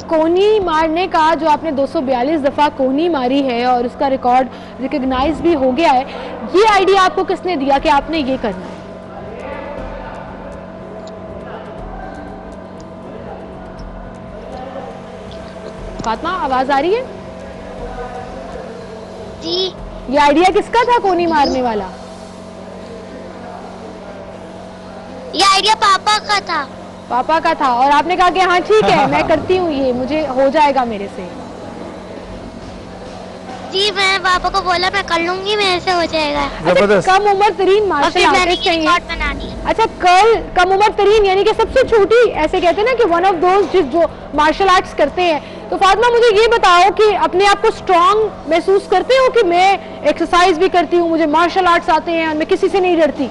कोनी मारने का जो आपने 242 दफ़ा कोनी मारी है और उसका रिकॉर्ड रिकग्नाइज भी हो गया है, ये आइडिया आपको किसने दिया कि आपने ये करना है? फातिमा, आवाज आ रही है जी? ये आइडिया किसका था कोनी मारने वाला? ये आइडिया पापा का था। पापा का था, और आपने कहा कि हाँ ठीक है मैं करती हूँ, ये मुझे हो जाएगा मेरे से। जी, मैं पापा को बोला मैं कर लूंगी, मेरे से हो जाएगा। अच्छा, कम उम्र तरीन मार्शल आर्टिस्ट चाहिए। अच्छा, कम उम्र तरीन यानी कि सबसे छोटी, ऐसे कहते हैं ना कि वन ऑफ दोज जो मार्शल आर्ट्स करते हैं। तो फातिमा मुझे ये बताओ कि अपने आप को स्ट्रॉन्ग महसूस करते हो कि मैं एक्सरसाइज भी करती हूँ, मुझे मार्शल आर्ट्स आते हैं और मैं किसी से नहीं डरती?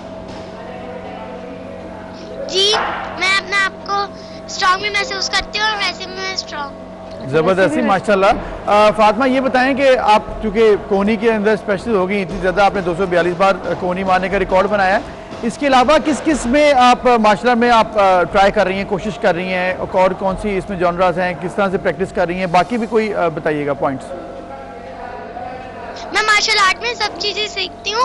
जी, मैं अपने आप को स्ट्रॉन्ग भी महसूस करती हूँ और वैसे भी मैं स्ट्रॉन्ग। ज़बरदस्ती, माशाल्लाह। फातिमा ये बताएं कि आप चूँकि कोनी के अंदर स्पेशल हो गई इतनी ज़्यादा, आपने 242 बार कोनी मारने का रिकॉर्ड बनाया है, इसके अलावा किस किस में आप मार्शल आर्ट में आप ट्राई कर रही हैं, कोशिश कर रही हैं, और कौन सी इसमें जॉनरास हैं, किस तरह से प्रैक्टिस कर रही हैं, बाकी भी कोई बताइएगा पॉइंट्स। मैं मार्शल आर्ट में सब चीजें सीखती हूँ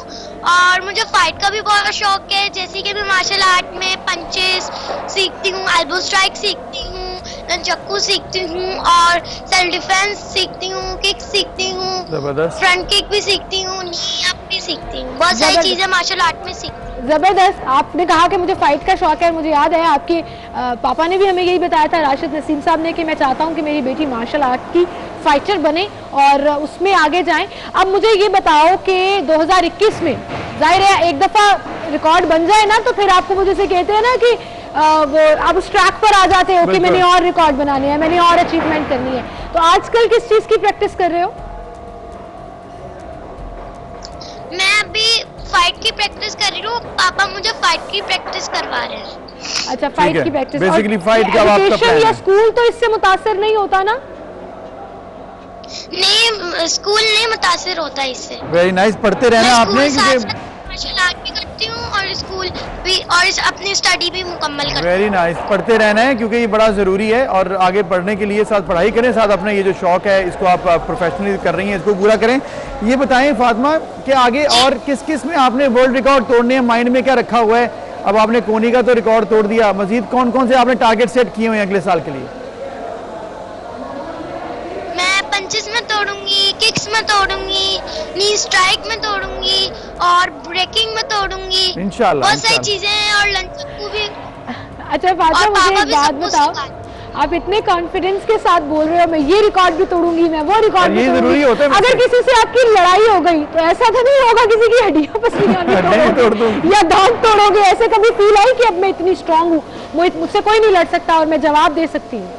और मुझे फाइट का भी बहुत शौक है, जैसे कि मैं मार्शल आर्ट में पंचेस सीखती हूँ, एल्बो स्ट्राइक सीखती हूँ, नंचक्कू सीखती हूँ और सेल्फ डिफेंस सीखती हूँ, किक सीखती हूँ, फ्रंट किक भी सीखती हूँ, नी अप भी सीखती हूँ, बहुत सारी चीजें मार्शल आर्ट में सीखती हूँ। जबरदस्त। आपने कहा कि मुझे फाइट का शौक है, मुझे याद है आपके पापा ने भी हमें यही बताया था, राशिद नसीम साहब ने, कि मैं चाहता हूँ कि मेरी बेटी मार्शल आर्ट की फाइटर बने और उसमें आगे जाएं। अब मुझे ये बताओ कि 2021 में जाहिर है एक दफ़ा रिकॉर्ड बन जाए ना तो फिर आपको, मुझे से कहते हैं ना कि वो आप उस ट्रैक पर आ जाते हो कि मैंने और रिकॉर्ड बनाने हैं, मैंने और अचीवमेंट करनी है। तो आजकल किस चीज़ की प्रैक्टिस कर रहे हो? मैं अभी फाइट की प्रैक्टिस कर रही हूँ, पापा मुझे फाइट की प्रैक्टिस करवा रहे हैं। अच्छा, फाइट की प्रैक्टिस। बेसिकली फाइट का आपका प्लान है। या स्कूल तो इससे मुतासर नहीं होता ना? नहीं, स्कूल नहीं मुतासिर होता इससे। Very nice. पढ़ते रहना आपने, क्योंकि मार्शल आर्ट भी करती हूँ और स्कूल भी और अपनी स्टडी भी मुकम्मल करती हूँ। Very nice. पढ़ते रहना है क्योंकि ये बड़ा ज़रूरी है, और आगे पढ़ने के लिए साथ पढ़ाई करें, साथ अपने ये जो शौक है इसको आप प्रोफेशनली कर रही हैं, इसको पूरा करें। ये बताएं फातिमा कि आगे और किस किस में आपने वर्ल्ड रिकॉर्ड तोड़ने हैं, माइंड में क्या रखा हुआ है? अब आपने कोनी का तो रिकॉर्ड तोड़ दिया, मजीद कौन कौन से आपने टारगेट सेट किए हुए हैं अगले साल के लिए? मैं पंचेस में तोड़ूंगी, किक्स में तोड़ूंगी, नी स्ट्राइक में तोड़ूंगी और ब्रेकिंग में तोड़ूंगी, इंशाल्लाह। बहुत सारी चीजें हैं और लंच भी। अच्छा फातिमा, मुझे एक बात बताओ, आप इतने कॉन्फिडेंस के साथ बोल रहे हो, मैं ये रिकॉर्ड भी तोड़ूंगी, मैं वो रिकॉर्ड भी जरूरी होता है। अगर किसी से आपकी लड़ाई हो गई तो ऐसा तो नहीं होगा किसी की हड्डियां पसलियां तोड़ोगे या दांत तोड़ोगे? ऐसे कभी फील आई कि अब मैं इतनी स्ट्रांग हूँ, मुझसे कोई नहीं लड़ सकता और मैं जवाब दे सकती हूँ?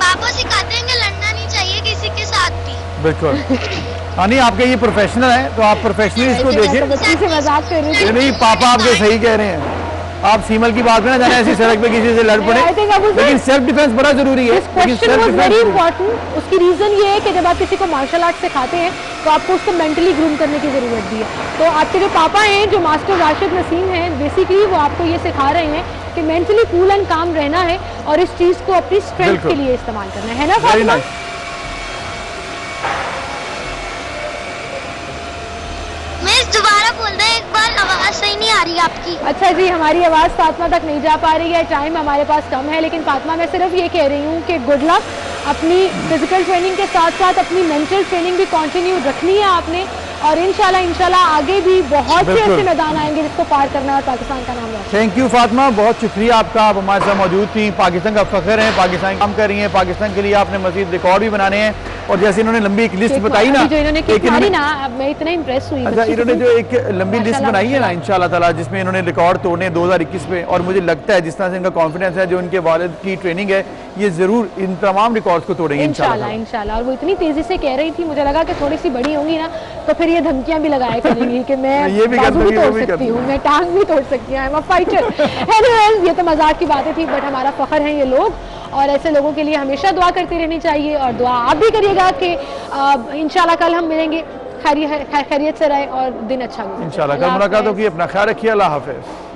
पापा सिखाते हैं कि लड़ना नहीं चाहिए किसी के साथ भी। बिल्कुल। हाँ नहीं, आपके ये प्रोफेशनल है तो आप प्रोफेशनली इसको देखिए। मजाक कर रही थी। नहीं, पापा आपके सही कह रहे हैं। आप सीमल की बात में ना जाने ऐसी सड़क पे किसी से लड़ पड़े, लेकिन सेल्फ डिफेंस बड़ा जरूरी है। Very important. उसकी रीजन ये है कि जब आप किसी को मार्शल आर्ट सिखाते हैं तो आपको उसको मेंटली ग्रूम करने की जरूरत भी है। तो आपके जो पापा हैं, जो मास्टर राशिद नसीम हैं, बेसिकली वो आपको ये सिखा रहे हैं कि मेंटली कूल एंड काम रहना है और इस चीज को अपनी स्ट्रेंथ के लिए इस्तेमाल करना है ना फातिमा? दोबारा बोल रहे हैं, एक बार आवाज सही नहीं आ रही आपकी। अच्छा जी, हमारी आवाज फातिमा तक नहीं जा पा रही है, टाइम हमारे पास कम है, लेकिन फातिमा मैं सिर्फ ये कह रही हूँ कि गुड लक। अपनी फिजिकल ट्रेनिंग के साथ साथ अपनी मेंटल ट्रेनिंग भी कंटिन्यू रखनी है आपने, और इंशाल्लाह आगे भी बहुत से ऐसे मैदान आएंगे जिसको पार करना है और पाकिस्तान का नाम रोशन। थैंक यू फातिमा, बहुत शुक्रिया आपका, आप हमारे साथ मौजूद थी। पाकिस्तान का फख्र है, पाकिस्तान काम कर रही हैं, पाकिस्तान के लिए आपने मजीद रिकॉर्ड भी बनाने हैं। और जैसे इन्होंने लंबी एक लिस्ट बताई ना, जो इन्होंने ना, मैं इतना इम्प्रेस हुई। अच्छा, इन्होंने जो एक लंबी लिस्ट बनाई है ना इंशाल्लाह ताला, जिसमें इन्होंने रिकॉर्ड तोड़ने 2021 में, और मुझे लगता है जिस तरह से इनका कॉन्फिडेंस है, जो इनके वालिद की ट्रेनिंग है, ये जरूर इन तमाम रिकॉर्ड्स को तोड़ेंगे इंशाल्लाह। और वो इतनी तेजी से कह रही थी, मुझे लगा कि थोड़ी सी बड़ी होंगी ना तो फिर ये धमकियां भी लगाया करेंगी कि मैं बाजू भी तोड़ सकती हूँ, मैं टांग भी तोड़ सकती हूँ, आई एम अ फाइटर। ये तो मजाक की बातें थी, बट हमारा फख्र है ये लोग, और ऐसे लोगों के लिए हमेशा दुआ करती रहनी चाहिए, और दुआ आप भी करिएगा कि इंशाल्लाह कल हम मिलेंगे, खैरियत से रहे और दिन अच्छा गुजरे। इंशाल्लाह कल मुलाकात होगी। अपना ख्याल रखिए, अल्लाह हाफिज।